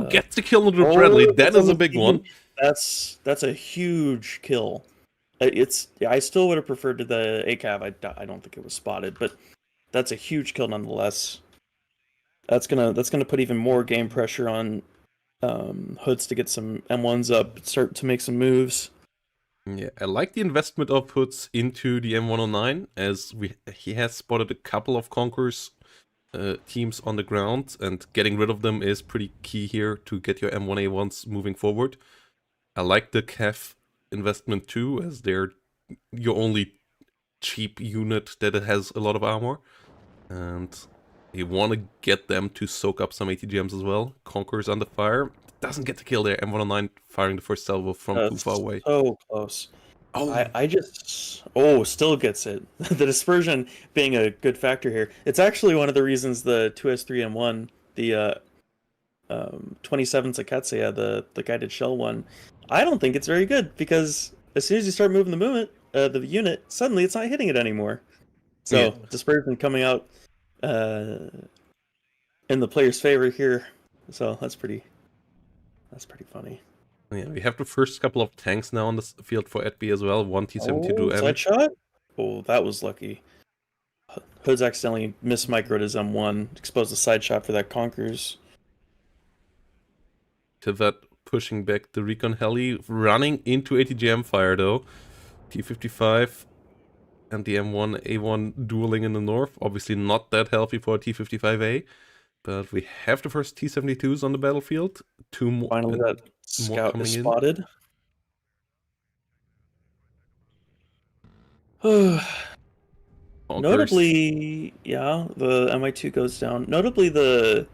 Gets the kill on the Bradley. That is a big one. That's a huge kill. I still would have preferred to the ACAV. I don't think it was spotted, but that's a huge kill nonetheless. That's gonna put even more game pressure on Hoods to get some M1s up, start to make some moves. Yeah, I like the investment of Hoods into the M109, as he has spotted a couple of Conquerors teams on the ground, and getting rid of them is pretty key here to get your M1A1s moving forward. I like the Cav investment too, as they're your only cheap unit that has a lot of armor, and you want to get them to soak up some ATGMs as well. Conqueror's under fire. Doesn't get the kill there. M109 firing the first salvo from too far away. So close. Oh, I just still gets it. The dispersion being a good factor here. It's actually one of the reasons the 2S3M1, the 27 Sakatsuya, the guided shell one, I don't think it's very good, because as soon as you start moving the unit, suddenly it's not hitting it anymore. So yeah. dispersion coming out in the player's favor here. So that's pretty funny. Yeah, we have the first couple of tanks now on the field for EDB as well. One T-72M. Side shot? Oh, that was lucky. Hood's accidentally mismicroed his M1, exposed the side shot for that Conquerors. Tivat pushing back the recon heli, running into ATGM fire though. T-55 and the M1A1 dueling in the north. Obviously not that healthy for a T-55A. But we have the first T-72s on the battlefield. Two more. Finally, that scout is spotted. Notably, yeah, the Mi-2 goes down. Notably, the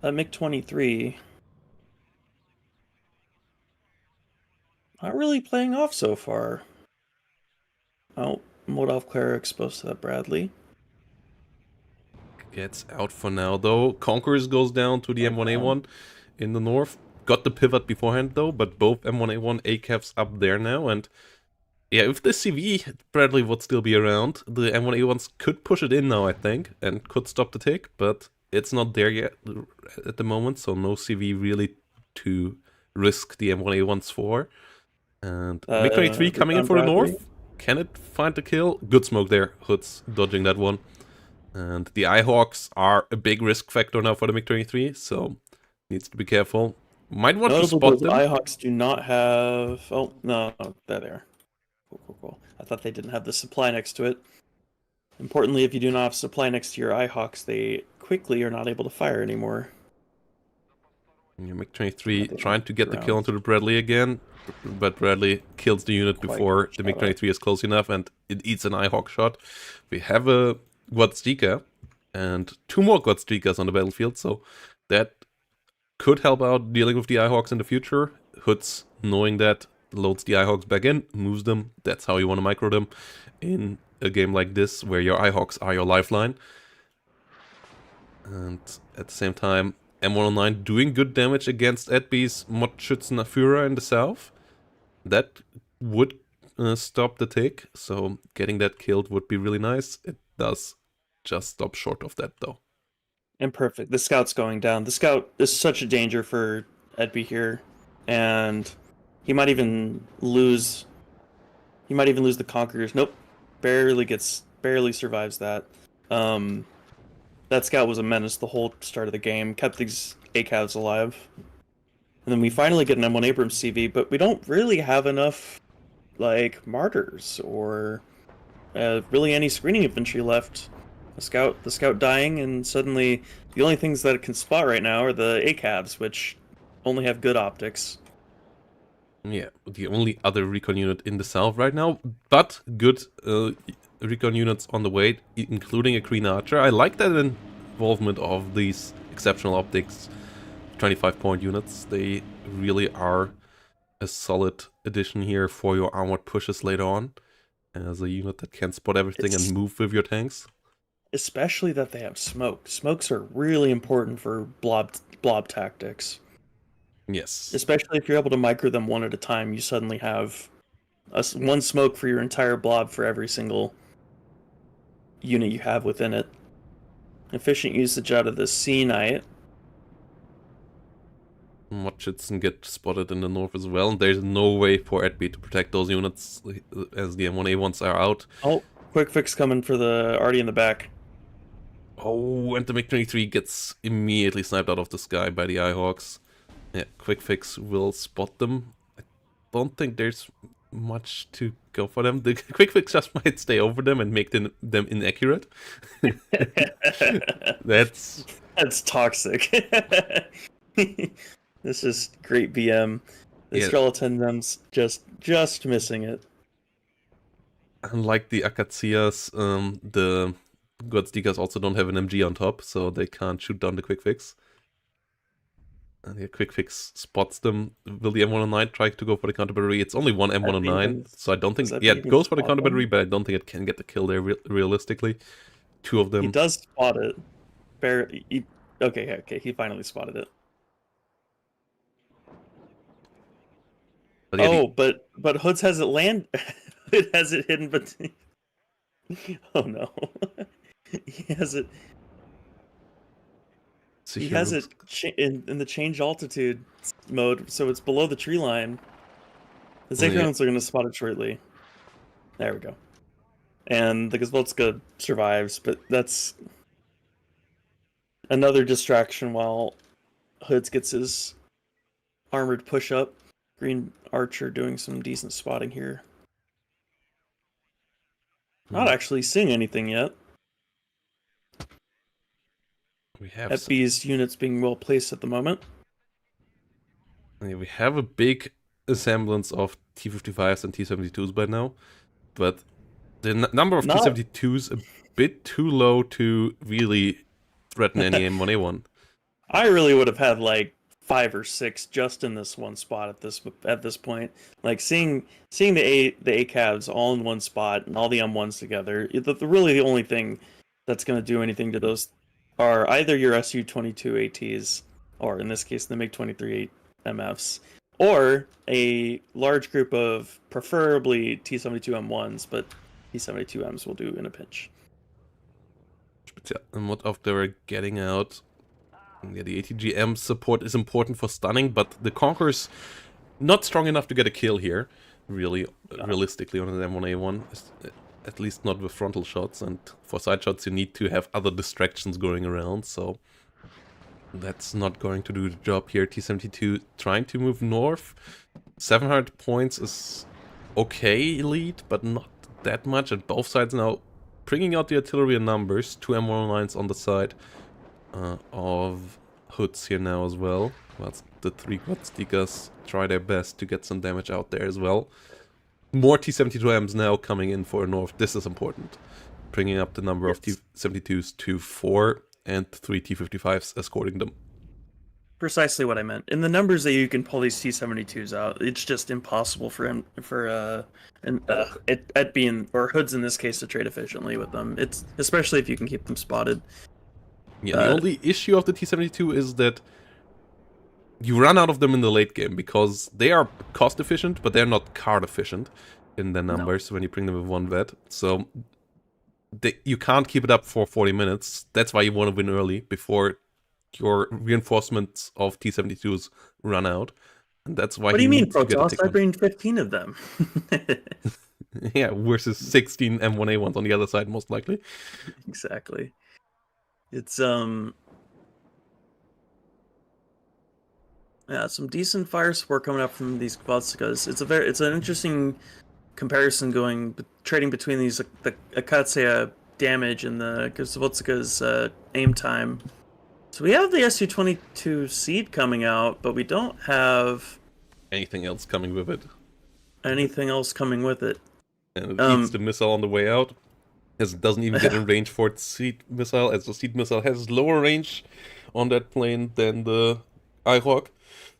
MiG-23 not really playing off so far. Oh, Molotov Clara exposed to that Bradley. Gets out for now, though. Conquerors goes down to the M1A1 in the north. Got the pivot beforehand, though, but both M1A1 ACAVs up there now. And yeah, if the CV Bradley would still be around, the M1A1s could push it in now, I think, and could stop the tick, but it's not there yet at the moment, so no CV really to risk the M1A1s for. And MiG-23 coming in for the north. Can it find the kill? Good smoke there. Hood's dodging that one. And the IHawks are a big risk factor now for the MiG-23, so needs to be careful. Might want to spot them. IHawks do not have... Oh, no, there they are. Cool. I thought they didn't have the supply next to it. Importantly, if you do not have supply next to your IHawks, they quickly are not able to fire anymore. And your MiG-23 trying to get the kill onto the Bradley again, but Bradley kills the unit before the MiG-23 is close enough, and it eats an IHawk shot. We have a Guadstiga and two more Guadstigas on the battlefield, so that could help out dealing with the IHawks in the future. Hoods, knowing that, loads the IHawks back in, moves them. That's how you want to micro them in a game like this, where your IHawks are your lifeline. And at the same time, M109 doing good damage against EDB's Modschützen Führer in the south. That would stop the tick, so getting that killed would be really nice. It does just stop short of that, though. Imperfect. The scout's going down. The scout is such a danger for EDB here, and he might even lose. He might even lose the Conquerors. Nope, barely survives that. That scout was a menace the whole start of the game. Kept these ACAVs alive, and then we finally get an M1 Abrams CV, but we don't really have enough like martyrs or really any screening infantry left. The scout dying, and suddenly the only things that it can spot right now are the ACAVs, which only have good optics. Yeah, the only other recon unit in the south right now, but good recon units on the way, including a Green Archer. I like that involvement of these exceptional optics 25-point units. They really are a solid addition here for your armored pushes later on, as a unit that can spot everything and It's move with your tanks. especially that they have smoke. Smokes are really important for blob tactics. Yes. Especially if you're able to micro them one at a time, you suddenly have one smoke for your entire blob for every single unit you have within it. Efficient usage out of the Sea Knight. Motschützen get spotted in the north as well, and there's no way for Edby to protect those units as the M1A ones are out. Oh, quick fix coming for the Artie in the back. Oh, and the MiG-23 gets immediately sniped out of the sky by the Eyehawks. Yeah, quick fix will spot them. I don't think there's much to go for them. The quick fix just might stay over them and make them inaccurate. That's toxic. This is great BM. The skeleton them's just missing it. Unlike the Akatsias, the Godsdiggers also don't have an MG on top, so they can't shoot down the quick fix. And the quick fix spots them. Will the M109 try to go for the counter battery? It's only one M109, so I don't think. Yeah, it goes for the counter battery, but I don't think it can get the kill there realistically. Two of them. He does spot it. Okay, he finally spotted it. But yeah, but Hoods has it land. It has it hidden, but oh no, he has it. So he has it in the change altitude mode, so it's below the tree line. The Zachrons are going to spot it shortly. There we go. And the Gazvotska survives, but that's another distraction while Hoods gets his armored push-up. Green Archer doing some decent spotting here. Not actually seeing anything yet. We have FB's units being well placed at the moment. Yeah, we have a big semblance of T-55s and T-72s by now, but the number of T-72s a bit too low to really threaten any M1A1. I really would have had like 5 or 6 just in this one spot at this point. Like seeing the ACAVs all in one spot and all the M1s together. Really the only thing that's going to do anything to those are either your Su-22 ATs, or in this case the MiG-23 MFs, or a large group of preferably T-72 M1s, but T-72 Ms will do in a pinch. And what of they were getting out? Yeah, the ATGM support is important for stunning, but the Conqueror's not strong enough to get a kill here, really, realistically, on an M1A1. At least not with frontal shots, and for side shots you need to have other distractions going around, so that's not going to do the job here. T-72 trying to move north. 700 points is okay lead, but not that much, and both sides now bringing out the artillery in numbers. 2 M109s on the side of Hoods here now as well. Whilst the 3 Godsdiggers try their best to get some damage out there as well. More T-72Ms now coming in for north. This is important. Bringing up the number of T-72s to 4 and 3 T-55s escorting them. Precisely what I meant. In the numbers that you can pull these T-72s out, it's just impossible for him at being, or Hoods in this case, to trade efficiently with them. It's especially if you can keep them spotted. Yeah, the only issue of the T-72 is that you run out of them in the late game, because they are cost efficient, but they're not card efficient in their numbers when you bring them with one vet. So you can't keep it up for 40 minutes. That's why you want to win early, before your reinforcements of T-72s run out. And that's why. What do you mean, Protoss? I bring 15 of them. Yeah, versus 16 M1A1s on the other side, most likely. Exactly. It's yeah, some decent fire support coming up from these Gvatskas. It's an interesting comparison trading between these the Akatsiya damage and the Gvatskas aim time. So we have the Su-22 seed coming out, but we don't have anything else coming with it. And it eats the missile on the way out, as it doesn't even get in range for its seed missile, as the seed missile has lower range on that plane than the Eyehawk.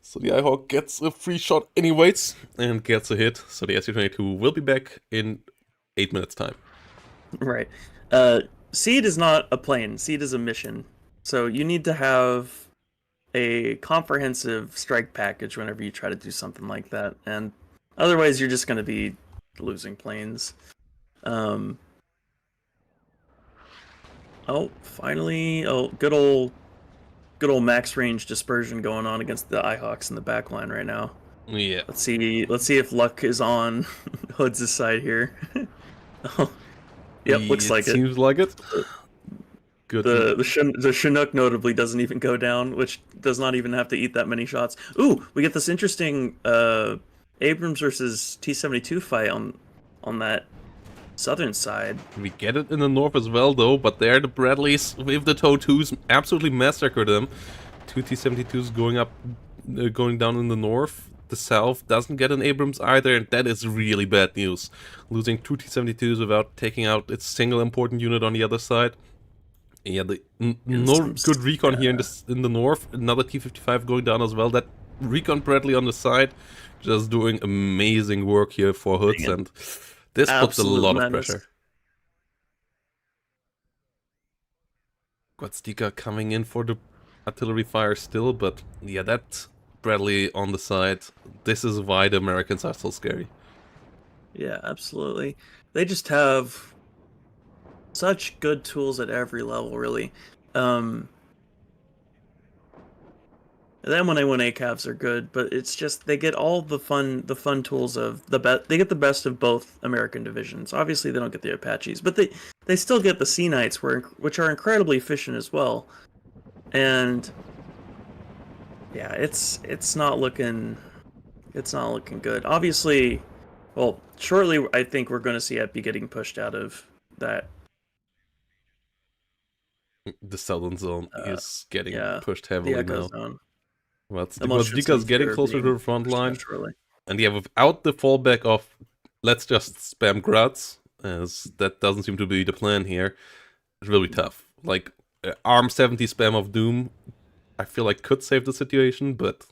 So the Ihawk gets a free shot anyways and gets a hit. So the SU-22 will be back in 8 minutes time. Right. Seed is not a plane. Seed is a mission. So you need to have a comprehensive strike package whenever you try to do something like that, and otherwise you're just going to be losing planes. Oh, finally! Oh, good old max range dispersion going on against the Ihawks in the back line right now. Yeah. Let's see if luck is on Hood's side here. Oh, yep, looks like it. Seems like it. Good. The Chinook notably doesn't even go down, which does not even have to eat that many shots. Ooh, we get this interesting Abrams versus T-72 fight on that southern side. We get it in the north as well, though, but there the Bradleys with the TOW2s absolutely massacre them. Two T-72s going down in the north. The south doesn't get an Abrams either, and that is really bad news. Losing two T-72s without taking out its single important unit on the other side. Yeah, no good recon here in the north. Another T-55 going down as well. That recon Bradley on the side, just doing amazing work here for Hoods, and this puts a lot of pressure. Guatstika coming in for the artillery fire still, but yeah, that Bradley on the side. This is why the Americans are so scary. Yeah, absolutely. They just have such good tools at every level, really. The M1A1A calves are good, but it's just they get all the fun tools of the best. They get the best of both American divisions. Obviously, they don't get the Apaches, but they still get the Sea Knights, which are incredibly efficient as well. And yeah, it's not looking good. Obviously, well, shortly I think we're going to see Epi getting pushed out of that. The southern zone is getting pushed heavily now. Zone. Well, Dika's getting closer to the front line. And yeah, without the fallback of let's just spam Grads, as that doesn't seem to be the plan here, it's really tough. Like, ARM 70 spam of Doom, I feel like could save the situation, but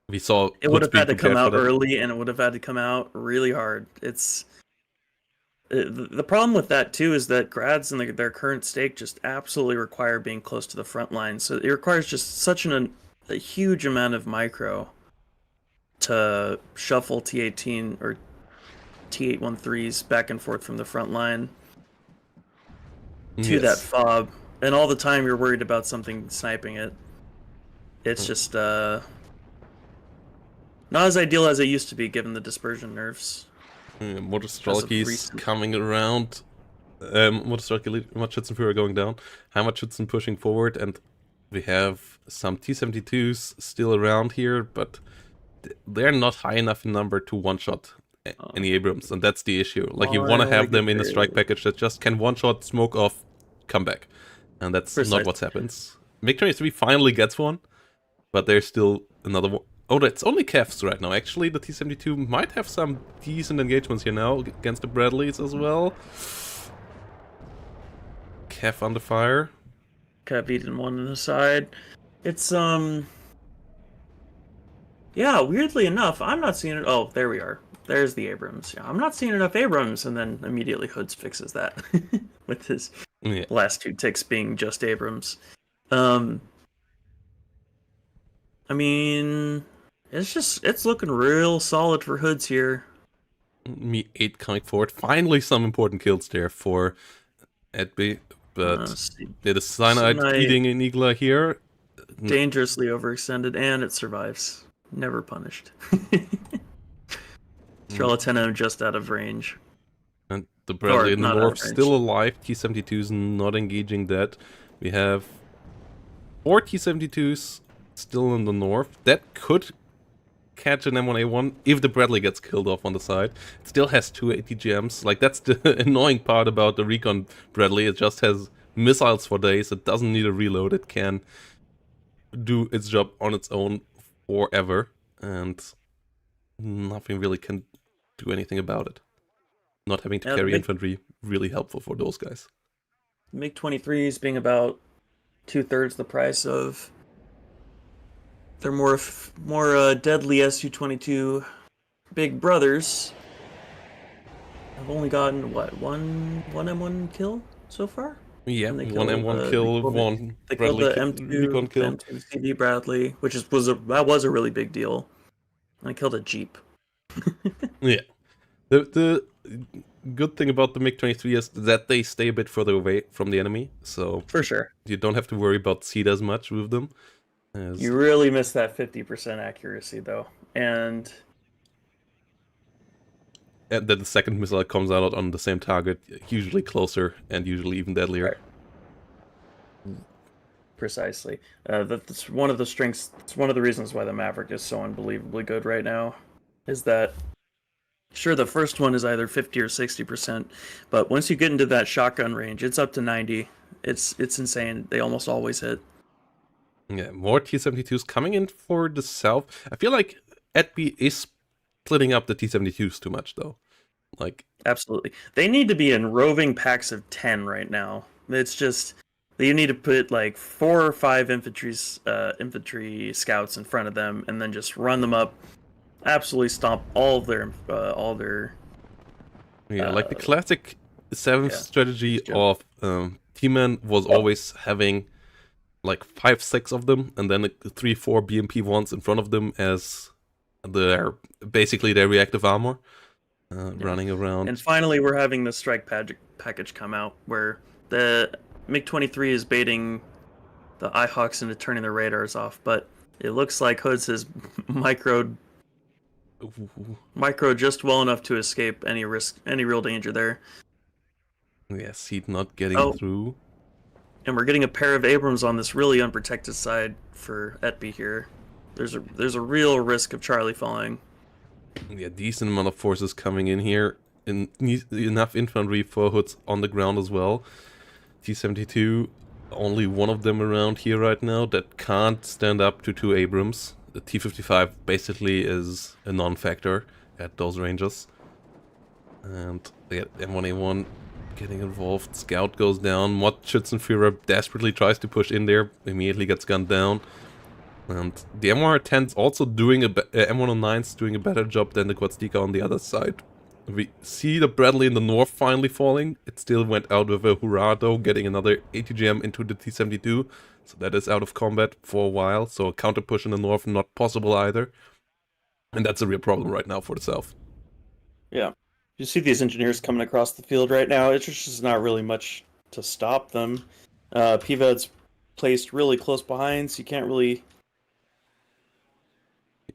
we saw it would have had to come out early, and it would have had to come out really hard. The problem with that too is that Grads in their current state just absolutely require being close to the front line. So it requires just such a huge amount of micro to shuffle T-18 or T-813s back and forth from the front line to that fob, and all the time you're worried about something sniping it. It's just not as ideal as it used to be, given the dispersion nerfs. Motorstrelke's coming around. Motorstrelke, Schützenführer going down. Heimatschützen pushing forward, and we have some T-72s still around here, but they're not high enough in number to one-shot any Abrams, and that's the issue. Like, you want to have them in a strike package that just can one-shot, smoke off, come back. And that's not what happens. MiG-23 finally gets one, but there's still another one. Oh, that's only Kevs right now. Actually, the T-72 might have some decent engagements here now against the Bradleys as well. Kev under fire. Kev eating one on the side. It's, yeah, weirdly enough, I'm not seeing it. Oh, there we are. There's the Abrams. Yeah, I'm not seeing enough Abrams, and then immediately Hoods fixes that with his last two ticks being just Abrams. I mean, it's looking real solid for Hoods here. Me-8 coming forward. Finally, some important kills there for Edby, but the cyanide eating an Igla here. Dangerously overextended, and it survives. Never punished. Strelitano just out of range. And the Bradley in the north still alive. T-72's not engaging that. We have 4 T-72s still in the north. That could catch an M1A1 if the Bradley gets killed off on the side. It still has 2 ATGMs. Like, that's the annoying part about the recon Bradley. It just has missiles for days. It doesn't need a reload. It can do its job on its own forever, and nothing really can do anything about it. Not having to carry infantry, really helpful for those guys. MiG-23s being about 2/3 the price of They're more deadly Su-22 big brothers. I've only gotten what one M1 kill so far. Yeah, And they one killed M1 kill, one they killed Bradley the recon M2 the kill. M2 CD Bradley, which was a really big deal. And I killed a Jeep. Yeah. The good thing about the MiG-23 is that they stay a bit further away from the enemy, so For sure. you don't have to worry about seed as much with them. As, You really miss that 50% accuracy though. And and then the second missile comes out on the same target, usually closer and usually even deadlier. right, precisely. That's one of the strengths. It's one of the reasons why the Maverick is so unbelievably good right now. Is that sure the first one is either 50 or 60%, but once you get into that shotgun range, it's up to 90. It's insane. They almost always hit. Yeah, more T-72s coming in for the south. I feel like ETB is splitting up the T-72s too much, though. Like, Absolutely. They need to be in roving packs of 10 right now. It's just you need to put like 4 or 5 infantry scouts in front of them and then just run them up, absolutely stomp all their yeah, like the uh, classic 7th yeah, strategy joke. of T-Man was always having like 5, 6 of them, and then 3, 4 BMP ones in front of them as basically their reactive armor. Running around. And finally, we're having the strike package come out where the MiG-23 is baiting the IHawks into turning their radars off, but it looks like Hoods has micro just well enough to escape any real danger there. Yes, he's not getting through. And we're getting a pair of Abrams on this really unprotected side for ETB here. There's a real risk of Charlie falling. Yeah, decent amount of forces coming in here. Enough infantry for Hoods on the ground as well. T-72, only one of them around here right now that can't stand up to 2 Abrams. The T-55 basically is a non-factor at those ranges. And yeah, M1A1 getting involved. Scout goes down. Mod Schützenführer desperately tries to push in there. Immediately gets gunned down. And the M110's also doing M109's doing a better job than the Quadzika on the other side. We see the Bradley in the north finally falling. It still went out with a hurrah though, getting another ATGM into the T-72. So that is out of combat for a while. So a counter push in the north not possible either. And that's a real problem right now for the south. Yeah. You see these engineers coming across the field right now. It's just not really much to stop them. PVED's placed really close behind, so you can't really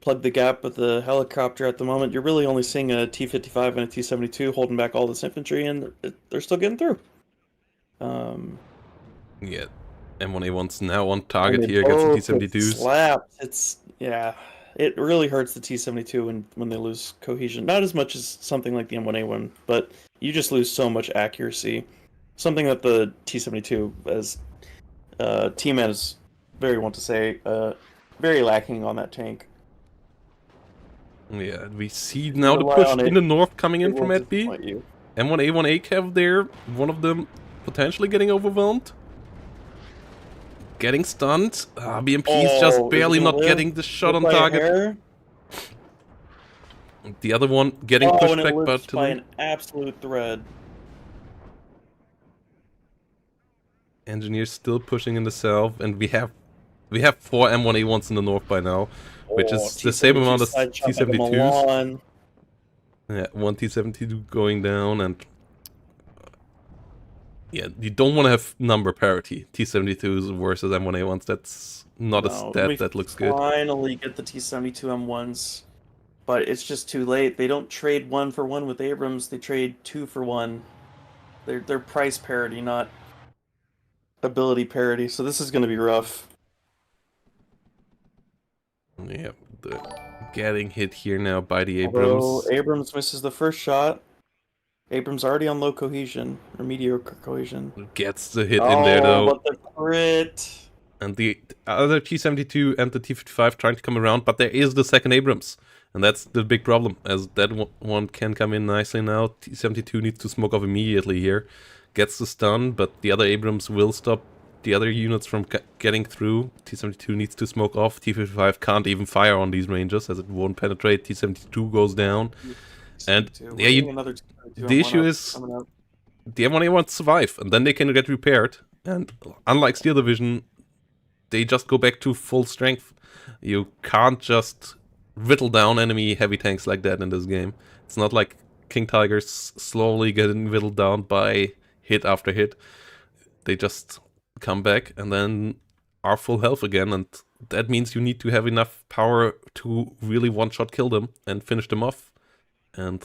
plug the gap with the helicopter at the moment. You're really only seeing a T-55 and a T-72 holding back all this infantry, and they're still getting through. Yeah, M1A1's now on target here against the T-72s. Slapped. It really hurts the T-72 when they lose cohesion. Not as much as something like the M1A1, but you just lose so much accuracy. Something that the T-72, as T-Man is very want to say, very lacking on that tank. Yeah, we see now the push in the north coming in from ETB. M1A1 ACAV there, one of them potentially getting overwhelmed. Getting stunned. BMP's just barely not getting the shot on target. The other one getting pushed back by an absolute thread. Engineers still pushing in the south, and we have 4 M1A1s in the north by now, which is the same amount as T-72s. Yeah, one T-72 going down, and yeah, you don't want to have number parity. T-72s versus M1A1s. That's not a stat that looks good. Finally get the T-72 M1s, but it's just too late. They don't trade 1 for 1 with Abrams. They trade 2 for 1. They're price parity, not ability parity. So this is going to be rough. Yeah, getting hit here now by the Abrams. Although Abrams misses the first shot. Abrams already on low cohesion, or mediocre cohesion. Gets the hit in there though. But the crit. And the other T-72 and the T-55 trying to come around, but there is the second Abrams. And that's the big problem, as that one can come in nicely now. T-72 needs to smoke off immediately here. Gets the stun, but the other Abrams will stop the other units from getting through. T-72 needs to smoke off. T-55 can't even fire on these ranges as it won't penetrate. T-72 goes down. And 72. yeah, We're getting another 2 the and 1 issue up is coming up. the M1A won't survive, and then they can get repaired. And unlike Steel Division, they just go back to full strength. You can't just whittle down enemy heavy tanks like that in this game. It's not like King Tigers slowly getting whittled down by hit after hit. They just come back and then are full health again, and that means you need to have enough power to really one-shot kill them and finish them off. And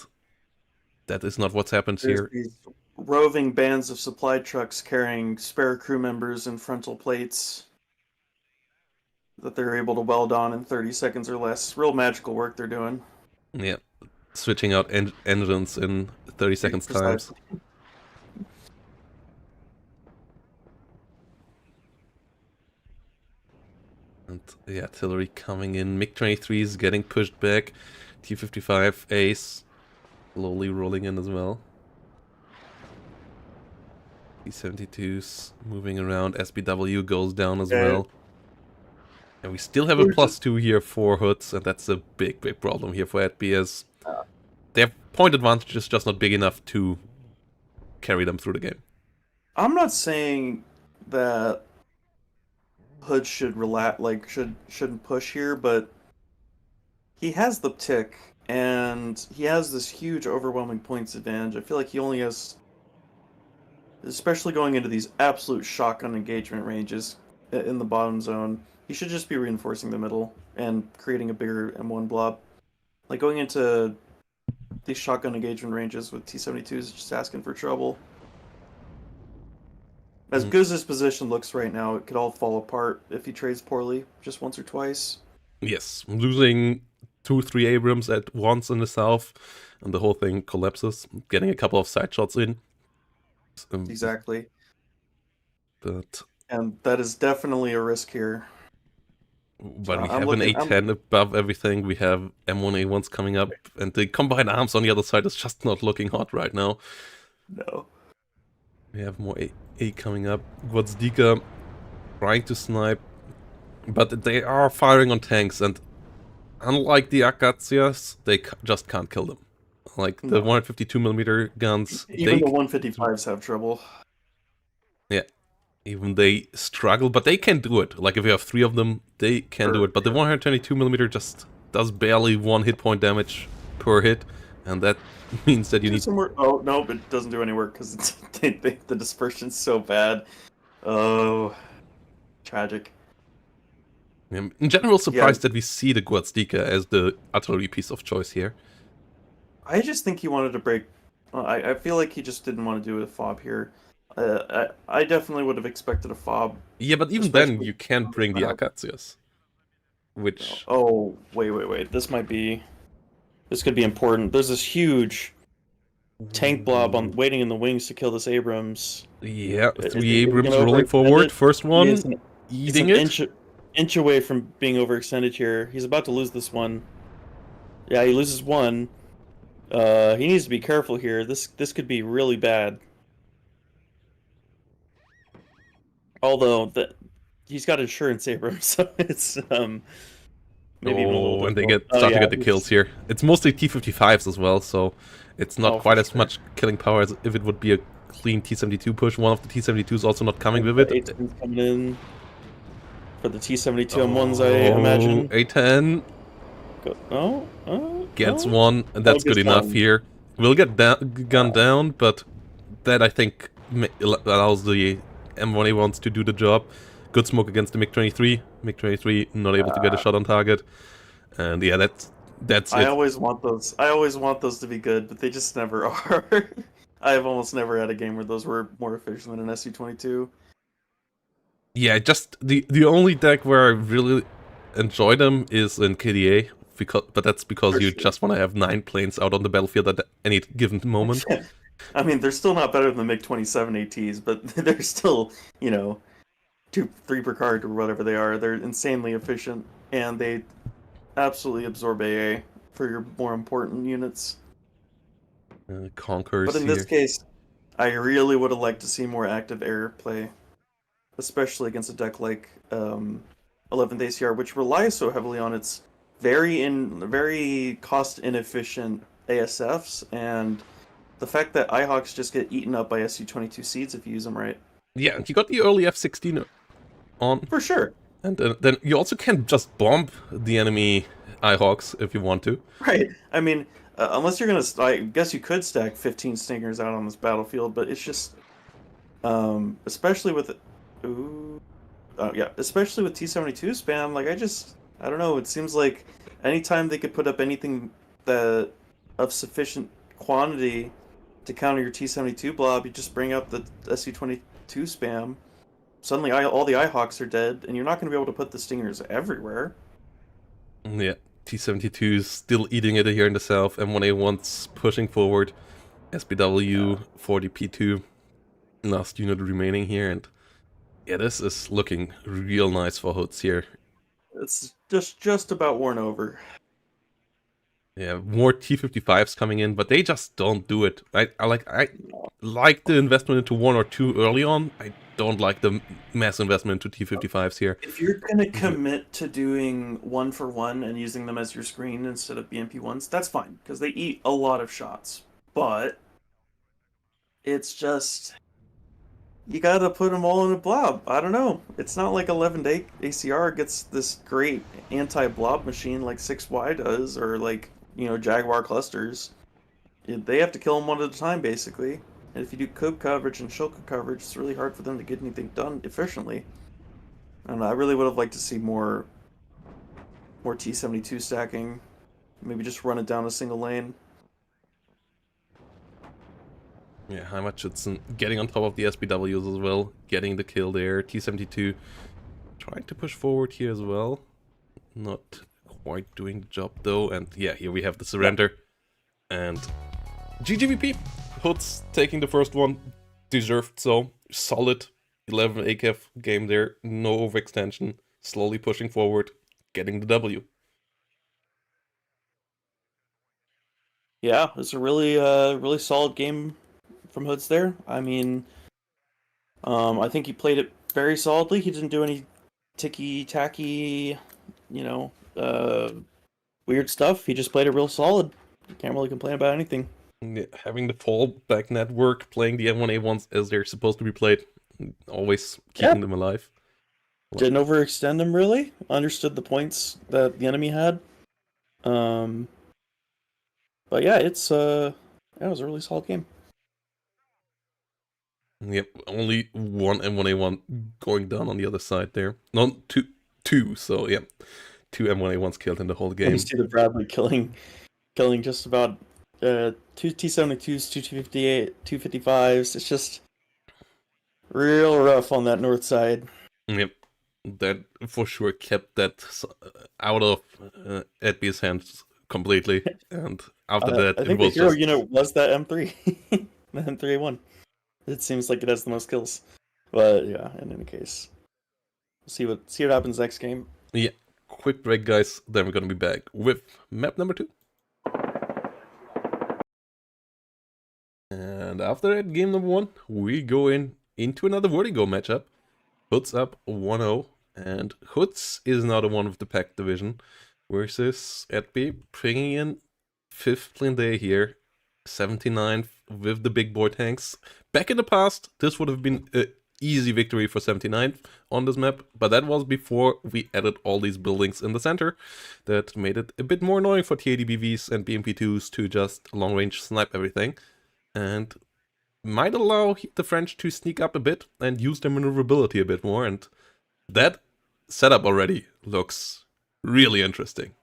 that is not what's happened There's here. these roving bands of supply trucks carrying spare crew members and frontal plates that they're able to weld on in 30 seconds or less. Real magical work they're doing. Yeah, switching out engines in 30 seconds times. Precisely. And the artillery coming in. MiG-23 is getting pushed back. T-55 Ace slowly rolling in as well. T-72's moving around. SBW goes down as well. And we still have a +2 here for Hoods, and that's a big, big problem here for ATBS. Their point advantage is just not big enough to carry them through the game. I'm not saying that Hood should relax, like shouldn't push here, but he has the tick, and he has this huge, overwhelming points advantage. I feel like he only has, especially going into these absolute shotgun engagement ranges in the bottom zone. He should just be reinforcing the middle and creating a bigger M1 blob. Like going into these shotgun engagement ranges with T-72 is just asking for trouble. As good as his position looks right now, it could all fall apart if he trades poorly just once or twice. Yes, losing 2-3 Abrams at once in the south, and the whole thing collapses. Getting a couple of side shots in. Exactly. But and that is definitely a risk here. But we have an A10 above everything. We have M1A1s coming up, and the combined arms on the other side is just not looking hot right now. No. We have more A coming up. Gwozdika trying to snipe, but they are firing on tanks, and unlike the Akatsias, they just can't kill them. Like the 152mm guns, even the 155s have trouble. Yeah. Even they struggle, but they can do it. Like if you have 3 of them, they can do it. But the 122mm just does barely 1 hit point damage per hit, and that means that you need some work. Oh no, but it doesn't do any work because the dispersion's so bad. Oh, tragic. I'm in general surprised that we see the Gwozdika as the artillery piece of choice here. I just think he wanted to break. I feel like he just didn't want to do a fob here. I definitely would have expected a fob. Yeah, but even then, you can't bring the Akatsias. Which... Oh, wait. This could be important. There's this huge tank blob waiting in the wings to kill this Abrams. Yeah, 3 Abrams rolling forward. First one, eating it. Inch away from being overextended here. He's about to lose this one. Yeah, he loses one. He needs to be careful here. This could be really bad. Although he's got insurance, Abrams, so it's maybe even a little bit. And they start to get the kills here. It's mostly T-55s as well, so it's not quite as much killing power as if it would be a clean T-72 push. One of the T-72s also not coming with it. A10's coming in for the T-72 M1s, I imagine. A10 gets one, and that's good enough here. We'll get gunned down, but that I think allows the M1A1s to do the job. Good smoke against the MiG-23. MiG-23 not able to get a shot on target. And yeah, that's it. I always want those to be good, but they just never are. I have almost never had a game where those were more efficient than an SU-22. Yeah, just the only deck where I really enjoy them is in KDA, but that's because you just want to have 9 planes out on the battlefield at any given moment. I mean, they're still not better than the MiG-27 ATs, but they're still, 2-3 per card or whatever they are. They're insanely efficient, and they absolutely absorb AA for your more important units. Conquers. But in this case, I really would have liked to see more active air play. especially against a deck like 11th ACR, which relies so heavily on its very cost inefficient ASFs, and the fact that iHawks just get eaten up by SU-22 seeds if you use them right. Yeah, and you got the early F-16 on, For sure. and then you also can just bomb the enemy iHawks if you want to. Right. I mean, unless you're gonna, I guess you could stack 15 Stingers out on this battlefield, but it's just, especially with, ooh, yeah, especially with T-72 spam. Like I don't know. It seems like anytime they could put up anything that of sufficient quantity to counter your T-72 blob, you just bring out the SU-22 spam. Suddenly, all the iHawks are dead, and you're not going to be able to put the Stingers everywhere. Yeah, T-72 is still eating it here in the south, M1A1's pushing forward, SBW 40P2, last unit remaining here, and yeah, this is looking real nice for Hoods here. It's just about worn over. Yeah, more T-55s coming in, but they just don't do it. I like the investment into one or two early on. I don't like the mass investment into T-55s here. If you're gonna commit to doing 1-for-1 and using them as your screen instead of BMP ones, that's fine because they eat a lot of shots. But it's just you gotta put them all in a blob. I don't know. It's not like 11 ACR gets this great anti-blob machine like 6Y does, or like Jaguar clusters. They have to kill them one at a time basically. And if you do Cube coverage and Shulker coverage, it's really hard for them to get anything done efficiently. I don't know. I really would have liked to see more T-72 stacking. Maybe just run it down a single lane. Yeah, how much it's getting on top of the SBWs as well, getting the kill there. T-72 trying to push forward here as well. Not quite doing the job though, and yeah, here we have the surrender. And GGVP, Hoods taking the first one, deserved so. Solid 11 ACAF game there, no overextension, slowly pushing forward, getting the W. Yeah, it's a really solid game from Hoods there. I mean, I think he played it very solidly. He didn't do any ticky tacky, you know, weird stuff. He just played it real solid. Can't really complain about anything. Yeah, having the fallback network, playing the M1A1s as they're supposed to be played, always keeping them alive. Didn't overextend him really. Understood the points that the enemy had. Um, but yeah, it was a really solid game. Yep, only one M1A1 going down on the other side there. No, two. So yeah, two M1A1s killed in the whole game. You see the Bradley killing just about two T-72s, two T-58, 255s. It's just real rough on that north side. Yep, that for sure kept that out of Edby's hands completely. And after that, I think the hero unit was that M3, the M3A1. It seems like it has the most kills. But yeah, in any case, see what happens next game. Yeah, quick break, guys. Then we're gonna be back with map number 2. And after that, game number 1, we go into another Vertigo matchup. Hoods up 1-0, and Hoods is now the one with the pack division, versus Edby bringing in 5th lane day here, 79th with the big boy tanks. Back in the past, this would have been an easy victory for 79th on this map, but that was before we added all these buildings in the center. That made it a bit more annoying for TADBVs and BMP2s to just long-range snipe everything, and might allow the French to sneak up a bit and use their maneuverability a bit more, and that setup already looks really interesting.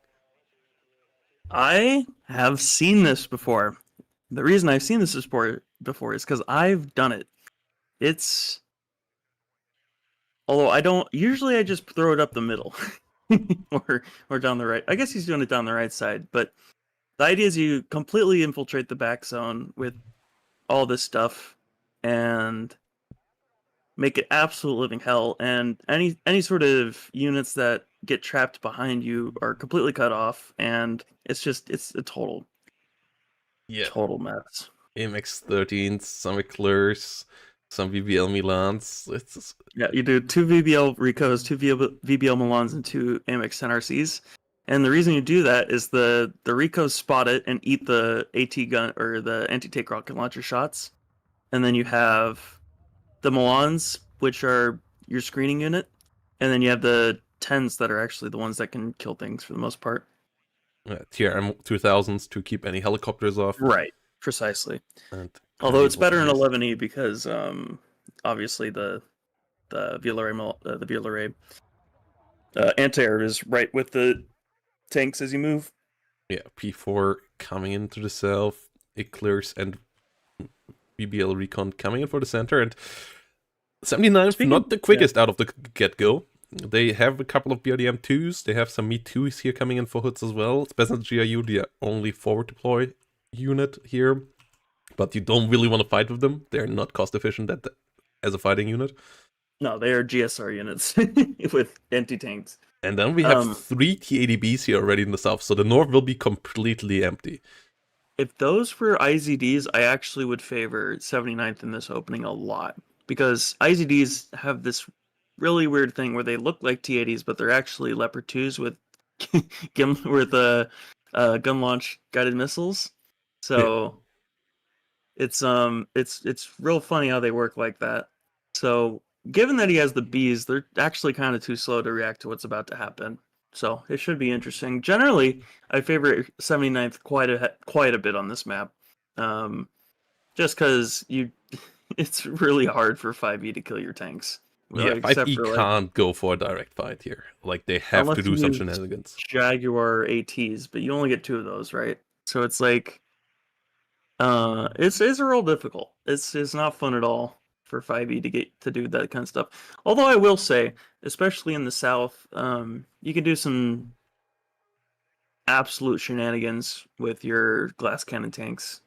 I have seen this before. The reason I've seen this before is because I've done it. It's although I don't usually, I just throw it up the middle or down the right. I guess he's doing it down the right side, but the idea is you completely infiltrate the back zone with all this stuff and make it absolute living hell, and any sort of units that get trapped behind you are completely cut off, and it's a total mess. MX-13, some eclairs, some VBL Milans. It's Yeah, you do 2 VBL Ricos, 2 VBL Milans, and 2 Amex 10RCs. And the reason you do that is the Ricos spot it and eat the AT gun or the anti-tank rocket launcher shots. And then you have the Milans, which are your screening unit. And then you have the 10s that are actually the ones that can kill things for the most part. TRM 2000s to keep any helicopters off. Right. Precisely. And Although it's Carnivals better in released. 11E because obviously the Villeray anti-air is right with the tanks as you move. Yeah, P4 coming into the south, Eclairs and BBL Recon coming in for the center, and 79th not the quickest out of the get-go. They have a couple of BRDM 2s, they have some Me 2s here coming in for hoods as well. Special GIU, the only forward deploy unit here, but you don't really want to fight with them. They're not cost efficient as a fighting unit. No, they are GSR units with anti-tanks. And then we have 3 T80Bs here already in the south, so the north will be completely empty. If those were IZDs, I actually would favor 79th in this opening a lot. Because IZDs have this really weird thing where they look like T80s, but they're actually Leopard 2s with gun launch guided missiles. So it's real funny how they work like that. So given that he has the Bs, they're actually kind of too slow to react to what's about to happen. So it should be interesting. Generally, I favor 79th quite a bit on this map. Just because it's really hard for 5e to kill your tanks. Yeah, 5e can't go for a direct fight here. Like, they have to do some shenanigans. Jaguar ATs, but you only get 2 of those, right? So it's like, it's real difficult. It's not fun at all for 5e to get to do that kind of stuff. Although I will say, especially in the south, you can do some absolute shenanigans with your glass cannon tanks,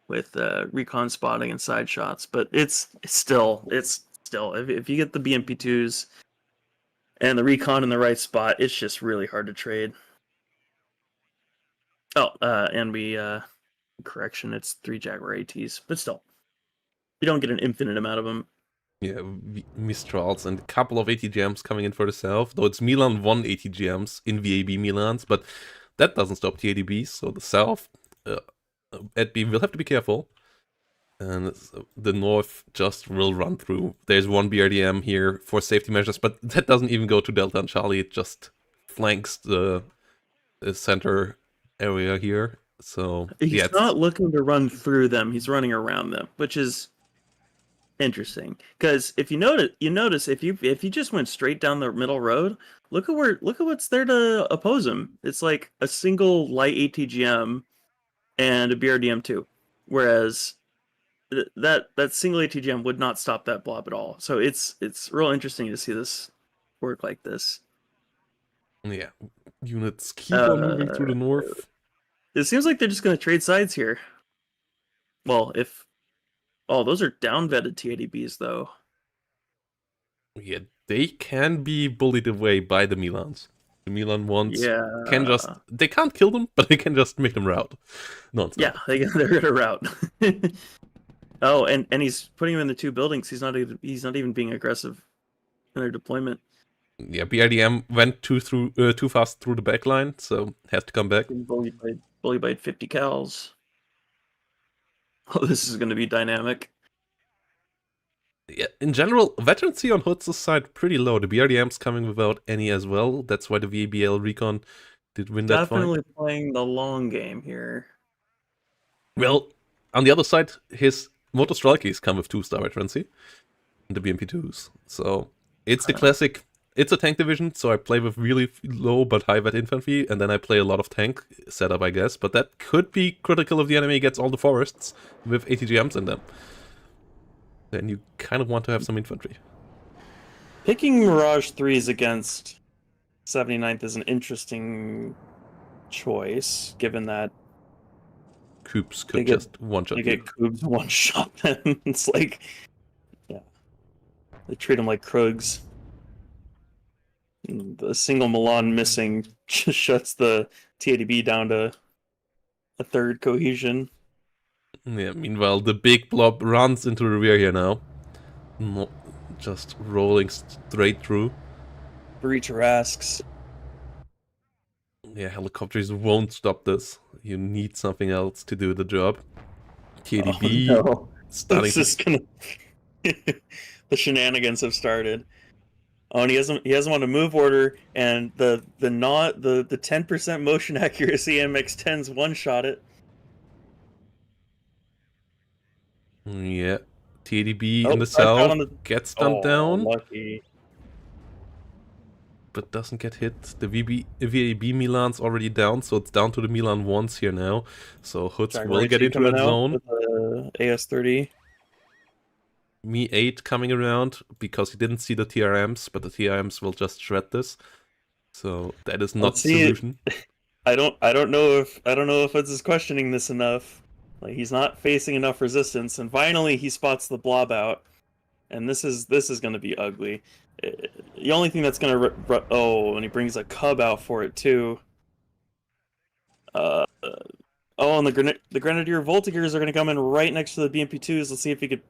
with recon spotting and side shots. But it's still if you get the BMP2s and the recon in the right spot, it's just really hard to trade. Oh, and correction, it's 3 Jaguar ATs, but still, you don't get an infinite amount of them. Yeah, Mistrals and a couple of ATGMs coming in for the south, though it's Milan 1 ATGMs in VAB Milans, but that doesn't stop the ADBs, so the south at B will have to be careful. And the north just will run through. There's 1 BRDM here for safety measures, but that doesn't even go to Delta and Charlie, it just flanks the center area here. So he's not looking to run through them, he's running around them, which is interesting. Because if you notice if you just went straight down the middle road, look at what's there to oppose him. It's like a single light ATGM and a BRDM2. Whereas that single ATGM would not stop that blob at all. So it's real interesting to see this work like this. Yeah, units keep on moving through the north. It seems like they're just going to trade sides here. Well, those are down vetted T80Bs though. Yeah, they can be bullied away by the Milans. The Milan ones they can't kill them, but they can just make them route non-stop. Yeah, they're gonna route. Oh, and he's putting him in the 2 buildings. He's not even being aggressive in their deployment. Yeah, BRDM went too fast through the back line, so has to come back. Bully by 50 cals. Oh, this is going to be dynamic. Yeah, in general, veterancy on Hoods' side pretty low. The BRDM's coming without any as well. That's why the VBL Recon did win that fight. Definitely playing the long game here. Well, on the other side, his Motor Strelkies come with 2-star veterancy. The BMP2s. So, it's the classic... It's a tank division, so I play with really low but high vet infantry, and then I play a lot of tank setup, I guess. But that could be critical if the enemy gets all the forests with ATGMs in them. Then you kind of want to have some infantry. Picking Mirage 3s against 79th is an interesting choice, given that Coops could just one-shot. They get Coops one-shot them. It's like, yeah. They treat them like Krugs. The single Milan missing just shuts the T80B down to a 3rd cohesion. Yeah, meanwhile, the big blob runs into the rear here now. Not just rolling straight through. Breach rasks. Yeah, helicopters won't stop this. You need something else to do the job. Oh TADB no. starting This to... is gonna the shenanigans have started. Oh, and he hasn't won a move order, and the 10% motion accuracy MX-10's one shot it. Yeah. TADB in Oh, the side shot south on the. gets stunned Oh, down, lucky. but doesn't get hit. The VAB Milan's already down, so it's down to the Milan ones here now. So Hoods Dragon will Ray get 2 into coming that out zone. with the AS-30. Me 8 coming around because he didn't see the TRMs, but the TRMs will just shred this. So that is not Let's the see it. solution. I don't know if Fudz is questioning this enough. Like he's not facing enough resistance, and finally he spots the blob out, and this is going to be ugly. The only thing that's going to and he brings a cub out for it too. Uh, and the Grenadier Voltigeurs are going to come in right next to the BMP2s. Let's see if he could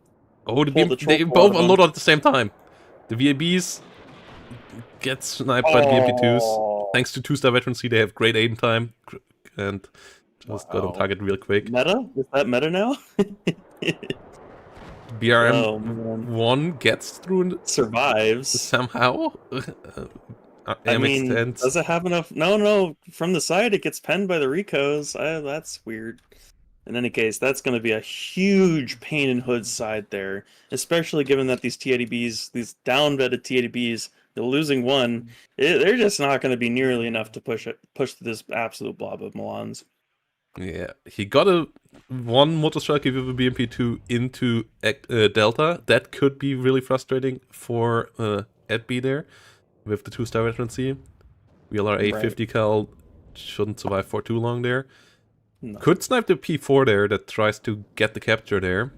Oh, pull the troll they pull out both of unload them. at the same time. The VABs get sniped by the BMP2s. Oh, Thanks to 2-star veterancy, they have great aim time and just got on wow. target real quick. Meta? Is that meta now? BRM Oh man. 1 gets through Survives. somehow. I mean, MX-10s. does it have enough? No, no. From the side, it gets penned by the Ricos. That's weird. In any case, that's going to be a huge pain in Hood's side there, especially given that these TADBs, these down-vetted TADBs, they're losing one. They're just not going to be nearly enough to push this absolute blob of Milans. Yeah, he got a one motor strike with a BMP2 into Delta. That could be really frustrating for Edby there with the 2-star veterancy. VLR Right. A50 cal shouldn't survive for too long there. No. Could snipe the P4 there that tries to get the capture there.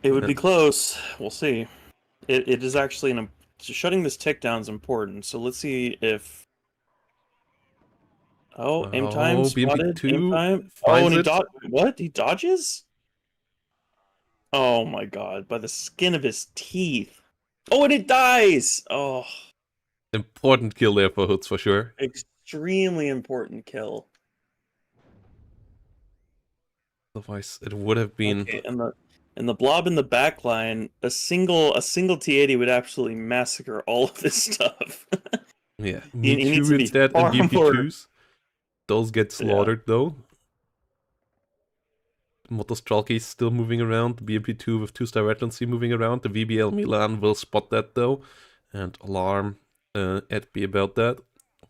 It would be close. We'll see. It is actually shutting this tick down is important. So let's see if. Oh, aim time Oh, spotted. Aim BMP2 time. Oh, finds and he it. What? He dodges? Oh my god! By the skin of his teeth. Oh, and it dies. Oh, Important kill there for Hoods for sure. extremely important kill. Otherwise, it would have been... Okay, and the blob in the back line, a single T80 would absolutely massacre all of this stuff. Yeah, he Me needs Too to be instead and far more. BMP2s. Those get Yeah. slaughtered though. Motostralky still moving around. The BMP2 with 2-star veterancy moving around. The VBL Milan will spot that though and alarm Edby about that.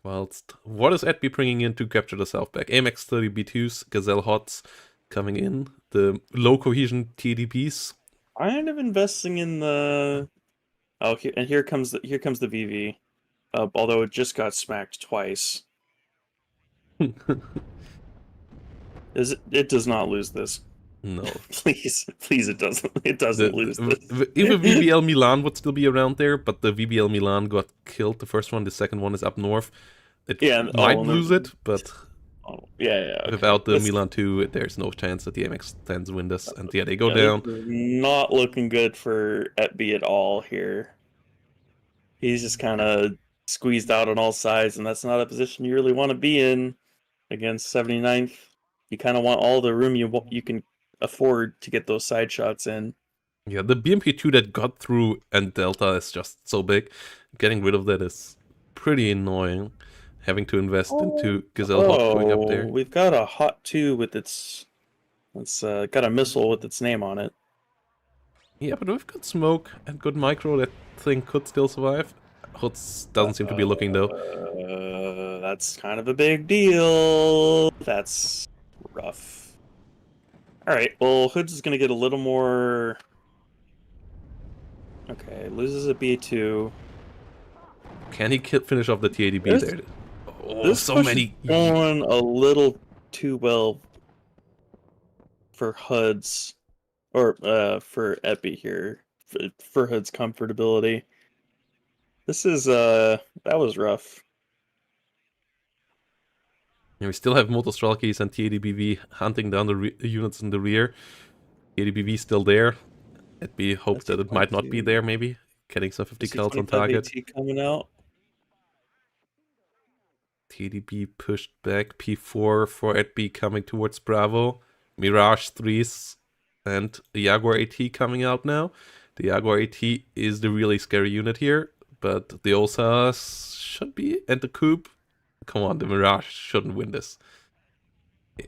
Whilst what is Edby bringing in to capture the south back? AMX-30 B2s, Gazelle Hots coming in. The low cohesion TDPs. Kind of investing in the. Oh, and here comes the VV. Although it just got smacked twice. It does not lose this. No. Please, it doesn't lose this. If a VBL Milan would still be around there, but the VBL Milan got killed. The first one, the second one is up north. It Yeah, might lose it, but yeah, okay. without the Milan 2, there's no chance that the MX-10s win this. And yeah, they go Yeah, down. this is not looking good for Etby at all here. He's just kind of squeezed out on all sides, and that's not a position you really want to be in against 79th. You kind of want all the room you can afford to get those side shots in. Yeah, the BMP2 that got through and Delta is just so big. Getting rid of that is pretty annoying. Having to invest into Gazelle Hot going up there. We've got a Hot 2 with it's got a missile with its name on it. Yeah, but we've got smoke and good micro. That thing could still survive. Hoods doesn't seem to be looking though. That's kind of a big deal. That's rough. All right. Well, Hoods is going to get a little more. Okay, loses a B2. Can he finish off the TADB there? Oh, This so push many. is going a little too well for Hoods, or for Epi here, for Hood's comfortability. This is that was rough. Yeah, we still have Motostralkies and TADBV hunting down the units in the rear. TADBV still there. We hope that it might not be SC-22. there, maybe. Getting some 50 kills on target. SC-25 AT coming out. TDB pushed back. P4 for ATB coming towards Bravo. Mirage 3s and Jaguar AT coming out now. The Jaguar AT is the really scary unit here, but the OSAs should be, and the Coupe. Come on, the Mirage shouldn't win this.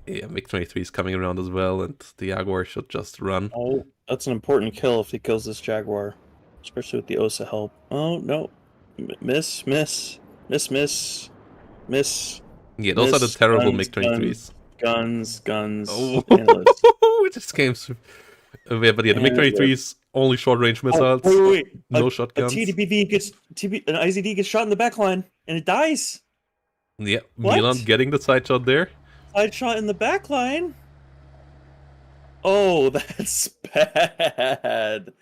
Yeah, MiG-23 is coming around as well, and the Jaguar should just run. Oh, that's an important kill if he kills this Jaguar, especially with the OSA help. Oh no, miss. Yeah, those are the terrible MiG-23s. Guns. Oh, Antlers. it just came. Yeah, but yeah, the Antler. MiG-23s only short-range Oh, missiles, wait. no A shotguns. TDBV gets an IZD gets shot in the back line and it dies. Yeah, What? Milan getting the side shot there. Side shot in the back line. Oh, that's bad.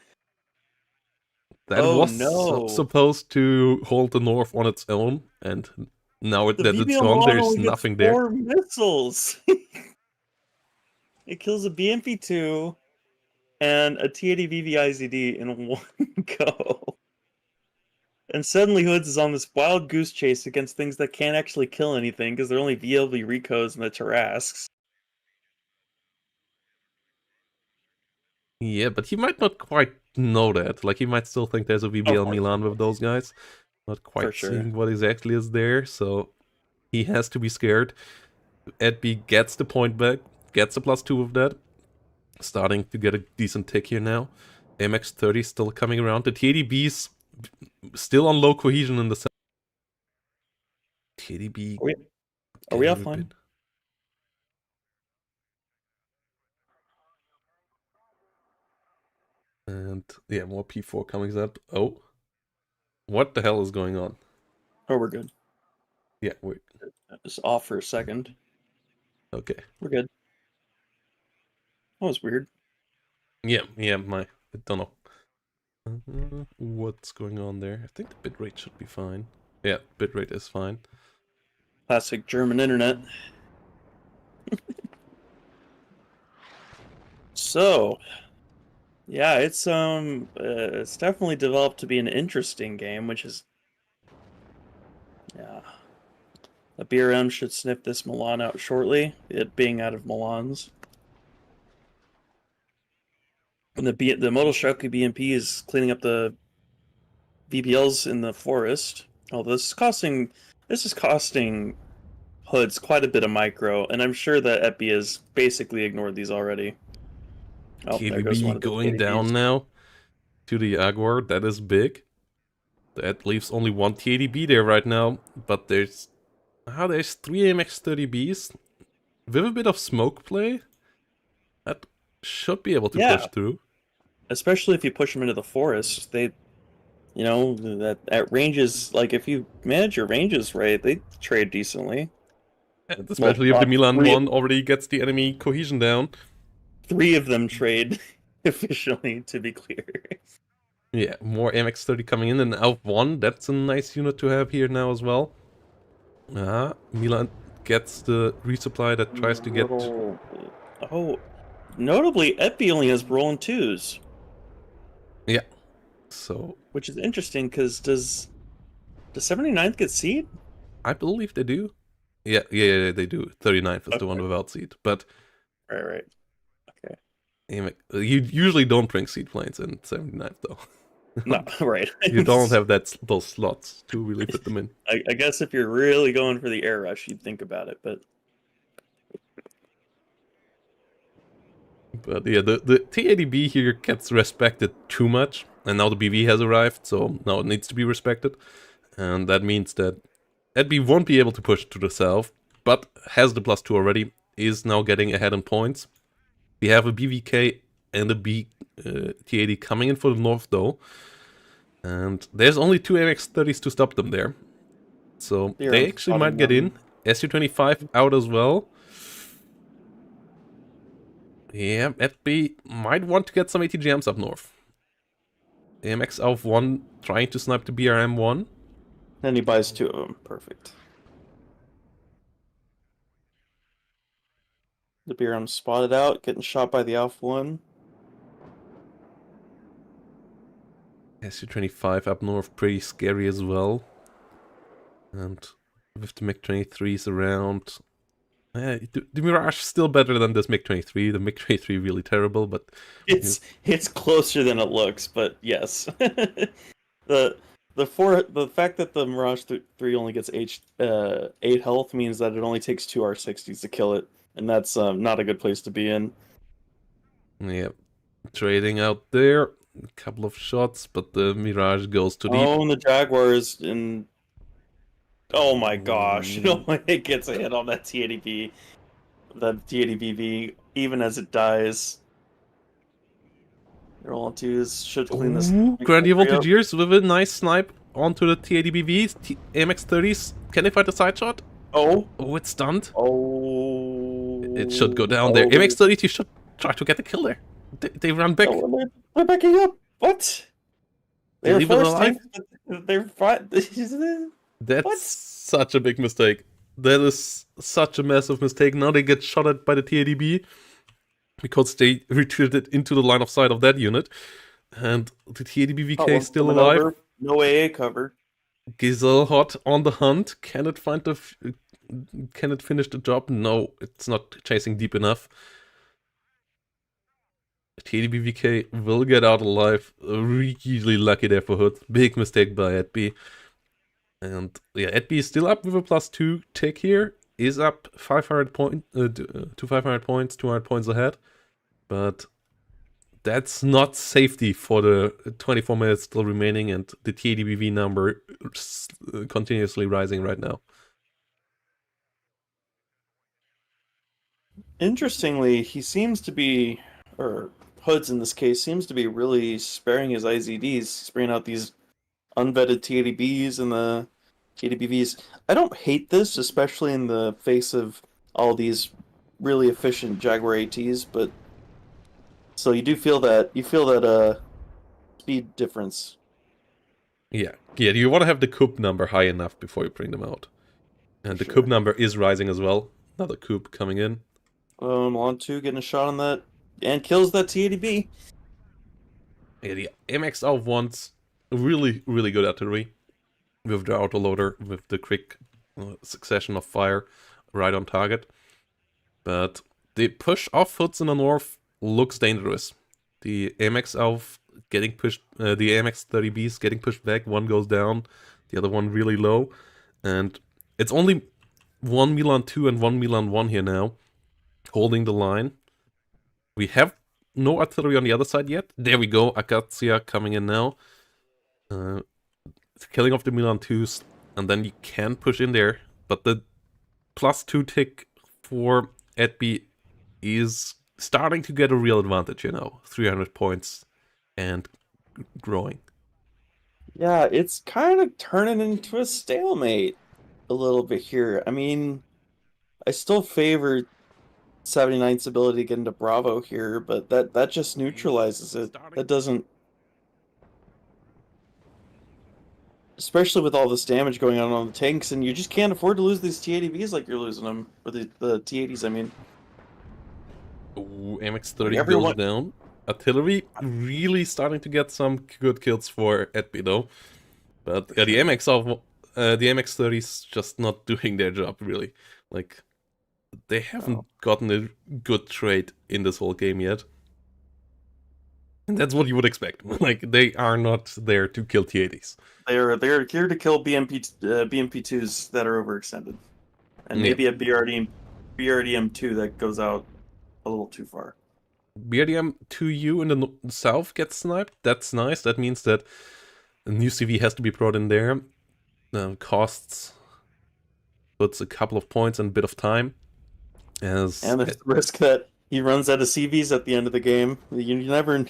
That Oh was no. supposed to hold the north on its own, and now The that it's BBL gone, Milan there's only gets nothing there. 4 missiles. It kills a BMP2 and a T80 VVIZD in one go. And suddenly Hoods is on this wild goose chase against things that can't actually kill anything because they're only VLV Ricos and the Tarasques. Yeah, but he might not quite know that. Like, he might still think there's a VBL Milan with those guys. Not quite seeing what exactly is there, so he has to be scared. Edby gets the point back, gets a +2 with that. Starting to get a decent tick here now. MX-30 still coming around. The TADB's still on low cohesion in the center. TADB... Are we offline? And yeah, more P4 coming up. Oh. What the hell is going on? Oh, we're good. Yeah, we're... It's off for a second. Okay. We're good. That was weird. Yeah, I don't know. What's going on there? I think the bitrate should be fine. Yeah, bitrate is fine. Classic German internet. So, yeah, it's definitely developed to be an interesting game, which is, yeah. The BRM should sniff this Milan out shortly, it being out of Milans. And the Modal Shoku BMP is cleaning up the VPLs in the forest. Oh, this is costing Hoods quite a bit of micro, and I'm sure that Epi has basically ignored these already. Oh, there goes one TDB of the going down TDBs. now to the Jaguar. That is big. That leaves only one TADB there right now, but there's 3 MX-30Bs with a bit of smoke play. That should be able to push through. Especially if you push them into the forest, that at ranges, like if you manage your ranges right, they trade decently. And especially if the Milan one already gets the enemy cohesion down. 3 of them trade efficiently, to be clear. Yeah, more MX-30 coming in, and Alf 1, that's a nice unit to have here now as well. Milan gets the resupply that tries to get... Oh, notably, Epi only has rolling 2s. Yeah, so... Which is interesting, because does 79th get seed? I believe they do. Yeah, they do. 39th is the one without seed, but... Right. Okay. You usually don't bring seed planes in 79th, though. No, right. You don't have those slots to really fit them in. I guess if you're really going for the air rush, you'd think about it, but... But yeah, the T80B here gets respected too much, and now the BV has arrived, so now it needs to be respected. And that means that Edby won't be able to push to the south, but has the +2 already, is now getting ahead in points. We have a BVK and a T80 coming in for the north, though. And there's only 2 MX-30s to stop them there. So they actually might get in. SU-25 out as well. Yeah, Edby might want to get some ATGMs up north. AMX Alf 1 trying to snipe the BRM 1. And he buys 2 of them. Perfect. The BRM spotted out, getting shot by the Alf 1. SU-25 up north, pretty scary as well. And with the MiG-23s around, the Mirage is still better than this MiG-23. The MiG-23 really terrible, but It's closer than it looks, but yes. the the fact that the Mirage 3 only gets 8 health means that it only takes 2 R60s to kill it, and that's not a good place to be in. yeah, trading out there. A couple of shots, but the Mirage goes too deep. Oh, and the Jaguars and oh my gosh, Ooh. it gets a hit on that T80B, that T80BV, even as it dies. Roll on twos should clean this Ooh, Grandier victory up. Voltigeurs with a nice snipe onto the T80BVs, MX-30s. Can they find a side shot? Oh, Oh, it's stunned. oh, It should go down there. MX-30s, you should try to get the kill there. They run back. Oh, they're backing up. What? They They're leave it alive? They're fine. That's What? such a big mistake. That is such a massive mistake. Now they get shot at by the TADB because they retreated into the line of sight of that unit. And the TADB VK is still alive. Over. No AA cover. Giselle hot on the hunt. Can it find the... Can it finish the job? No, it's not chasing deep enough. TADB VK will get out alive. Really lucky there for Hood. Big mistake by Edby. And yeah, Edby is still up with a +2 tick here. Is up 500 to 500 points, 200 points ahead. But that's not safety for the 24 minutes still remaining, and the TADBV number continuously rising right now. Interestingly, he seems to be, or Hoods in this case, seems to be really sparing his IZDs, spraying out these unvetted TADBs and the TADBVs. I don't hate this, especially in the face of all these really efficient Jaguar ATs, but so you feel that speed difference. Yeah, you want to have the coup number high enough before you bring them out. And the Sure. coup number is rising as well. Another coup coming in. On two, getting a shot on that, and kills that T80B. Yeah, the MX Alf wants really, really good artillery. With the autoloader, with the quick succession of fire right on target. But the push off Hoods in the north looks dangerous. The MX Alf getting pushed, the MX-30Bs getting pushed back. One goes down, the other one really low. And it's only one Milan 2 and one Milan 1 here now, holding the line. We have no artillery on the other side yet. There we go, Akacia coming in now. Killing off the Milan 2s, and then you can push in there. But the +2 tick for Edby is starting to get a real advantage, 300 points and growing. Yeah, it's kind of turning into a stalemate a little bit here. I mean, I still favor 79's ability to get into Bravo here, but that just neutralizes it. That doesn't, especially with all this damage going on the tanks, and you just can't afford to lose these T80Bs like you're losing them, or the T80s, I mean. Ooh, MX-30 goes down. Artillery really starting to get some good kills for Edby though. But yeah, the MX-30 is just not doing their job really. Like, they haven't gotten a good trade in this whole game yet. And that's what you would expect. Like, they are not there to kill T80s. They're here to kill BMP2s that are overextended. And maybe a BRDM2 that goes out a little too far. BRDM2U in the south gets sniped. That's nice. That means that a new CV has to be brought in there. Costs puts a couple of points and a bit of time. And there's the risk that he runs out of CVs at the end of the game. You never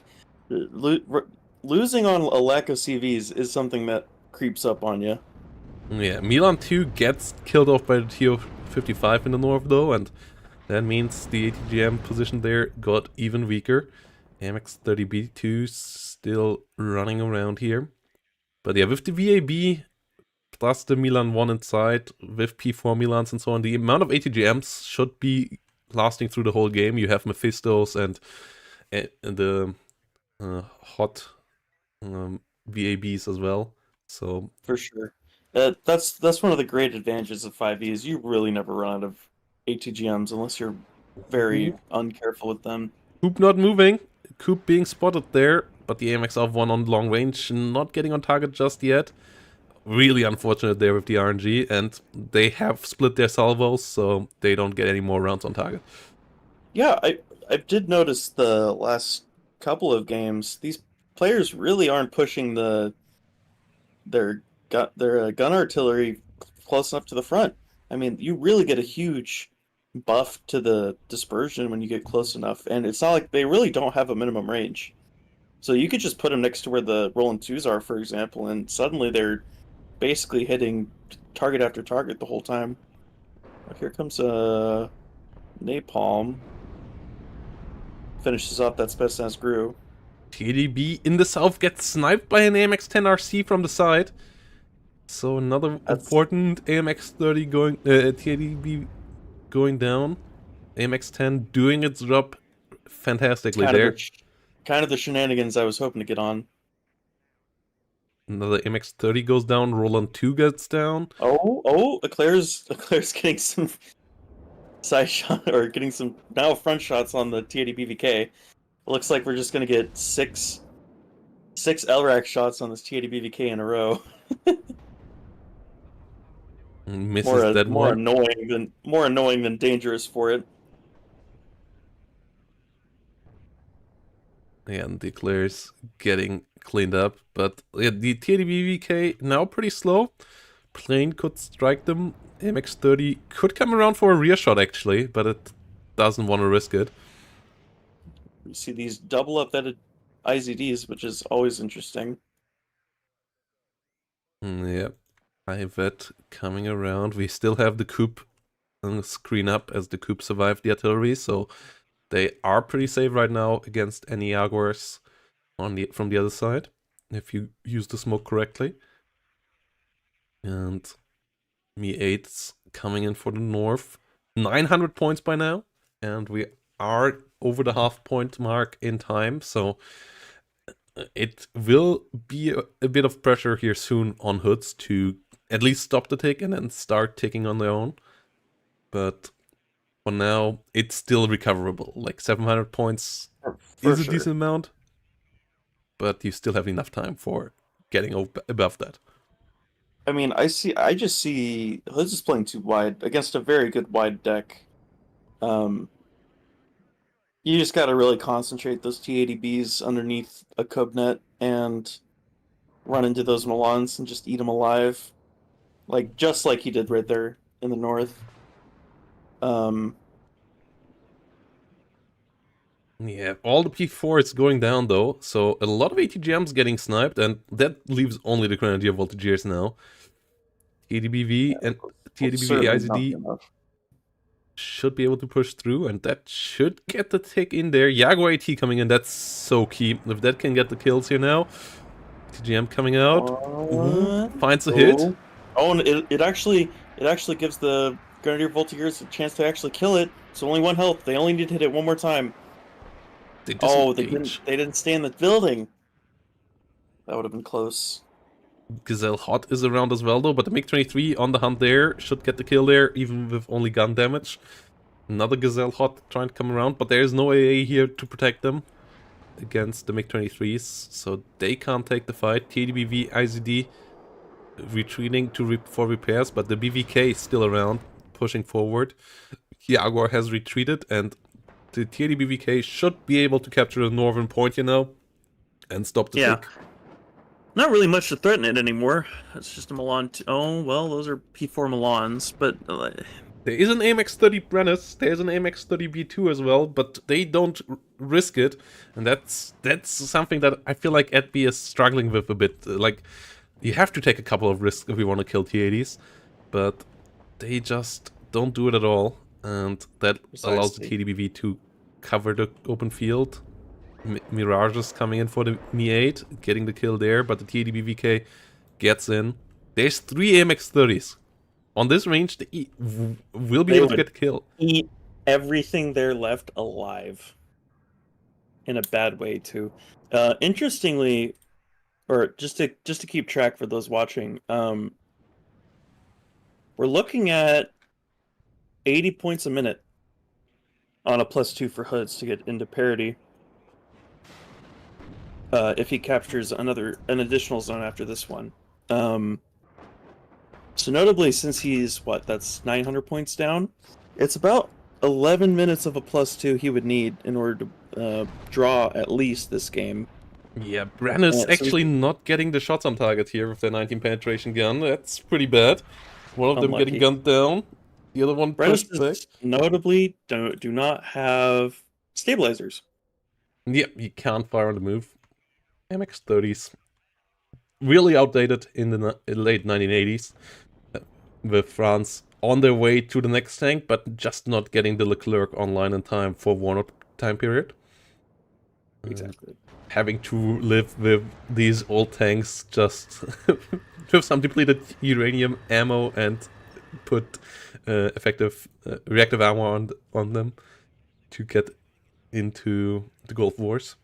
losing on a lack of CVs is something that creeps up on you. Yeah, Milan 2 gets killed off by the TO-55 in the north though, and that means the ATGM position there got even weaker. MX-30B2 still running around here. But yeah, with the VAB plus the Milan 1 inside, with P4 Milans and so on, the amount of ATGMs should be lasting through the whole game. You have Mephistos and the hot VABs as well. So For sure. That's one of the great advantages of 5e is you really never run out of ATGMs unless you're very uncareful with them. Coop not moving. Coop being spotted there, but the AMX of one on long range, not getting on target just yet. Really unfortunate there with the RNG, and they have split their salvos, so they don't get any more rounds on target. Yeah, I did notice the last couple of games, these players really aren't pushing their gun artillery close enough to the front. I mean, you really get a huge buff to the dispersion when you get close enough, and it's not like they really don't have a minimum range. So you could just put them next to where the rolling twos are, for example, and suddenly they're basically hitting target after target the whole time. Oh, here comes a napalm. Finishes off that Spetsnaz Gru. TDB in the south gets sniped by an AMX-10 RC from the side. So another important AMX-30 going, TDB going down. AMX-10 doing its job fantastically there. Kind of the shenanigans I was hoping to get on. Another MX-30 goes down. Roland 2 gets down. Oh, Eclair's getting some side shot or getting some now front shots on the TAD BVK. Looks like we're just gonna get six LRAC shots on this TAD BVK in a row. Misses that one. More annoying than dangerous for it. Yeah, and Eclair's getting cleaned up, but yeah, the TAD BVK now pretty slow. Plane could strike them. MX-30 could come around for a rear shot actually, but it doesn't want to risk it. You see these double up-vetted IZDs, which is always interesting. Yep, IVET coming around. We still have the Coop screen up as the Coop survived the artillery, so they are pretty safe right now against any Jaguars from the other side, if you use the smoke correctly. And Mi-8's coming in for the north. 900 points by now, and we are over the half-point mark in time, so it will be a bit of pressure here soon on Hoods to at least stop the tick and then start ticking on their own. But for now, it's still recoverable. Like 700 points is a decent amount, but you still have enough time for getting above that. I mean, I just see Hoods is playing too wide against a very good wide deck. You just got to really concentrate those T80Bs underneath a Cubnet and run into those Milans and just eat them alive, just like he did right there in the north. Yeah, all the P4 is going down though, so a lot of ATGMs getting sniped, and that leaves only the Grenadier Voltigeurs now. TADBV and TADBV IZD should be able to push through, and that should get the tick in there. Jaguar AT coming in, that's so key. If that can get the kills here now. TGM coming out. Ooh, finds a hit. Oh, and it actually gives the Grenadier Voltigeurs a chance to actually kill it. It's only one health. They only need to hit it one more time. They didn't stay in the building. That would have been close. Gazelle Hot is around as well though, but the MiG-23 on the hunt there should get the kill there, even with only gun damage. Another Gazelle Hot trying to come around, but there's no AA here to protect them against the MiG-23s, so they can't take the fight. TDBV IZD retreating for repairs, but the BVK is still around, pushing forward. Jaguar has retreated, and the TDBVK should be able to capture the northern point, you know, and stop the tick. Not really much to threaten it anymore. It's just a Milan. Oh, well, those are P4 Milans, but... There is an AMX-30 Brennus, there's an AMX-30 B2 as well, but they don't risk it, and that's something that I feel like EDB is struggling with a bit. Like, you have to take a couple of risks if you want to kill T80s, but they just don't do it at all, and that allows the TDBV to cover the open field. Mirage is coming in for the Mi-8, getting the kill there, but the TDBVK gets in. There's 3 AMX-30s. On this range, they will be able to get the kill. Eat everything there left alive. In a bad way, too. Interestingly, or just to keep track for those watching, we're looking at 80 points a minute on a +2 for Hoods to get into parity. If he captures an additional zone after this one. So notably, since he's that's 900 points down, it's about 11 minutes of a +2 he would need in order to draw at least this game. Yeah, Bran is actually not getting the shots on target here with the 19 penetration gun. That's pretty bad. One of them getting gunned down, the other one pushed back. Notably, do not have stabilizers. Yeah, he can't fire on the move. MX-30s. Really outdated in the late 1980s. With France on their way to the next tank, but just not getting the Leclerc online in time for WARNO time period. Exactly. Having to live with these old tanks just with some depleted uranium ammo and put effective reactive armor on them to get into the Gulf Wars.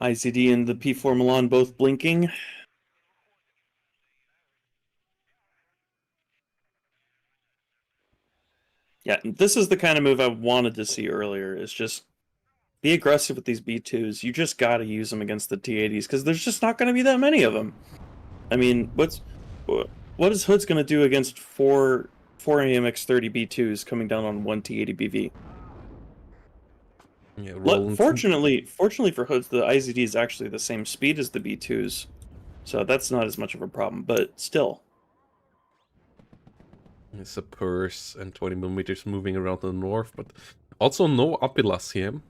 ICD and the P4 Milan both blinking. Yeah, this is the kind of move I wanted to see earlier. Is just be aggressive with these B2s. You just got to use them against the T80s because there's just not going to be that many of them. I mean, what is Hood's going to do against four AMX-30 B2s coming down on one T80 BV? Yeah, fortunately for Hoods, the IZD is actually the same speed as the B2s, so that's not as much of a problem. But still, it's a purse and 20 millimeters moving around the north, but also no Apilas here,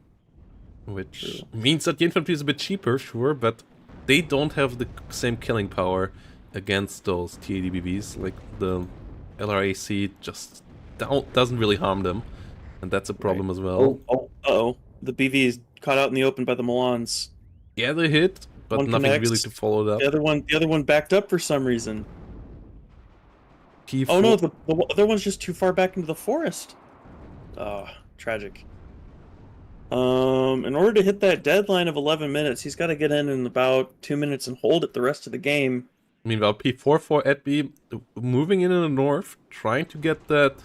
which means that the infantry is a bit cheaper, sure, but they don't have the same killing power against those T80BVs. Like the LRAC just doesn't really harm them, and that's a problem as well. Oh, the BV is caught out in the open by the Milans. Yeah, they hit, but one nothing connects, really to follow it up. The other one backed up for some reason. P4. Oh no, the other one's just too far back into the forest. Oh, tragic. In order to hit that deadline of 11 minutes, he's got to get in about 2 minutes and hold it the rest of the game. Meanwhile, P4 for Edby moving in the north, trying to get that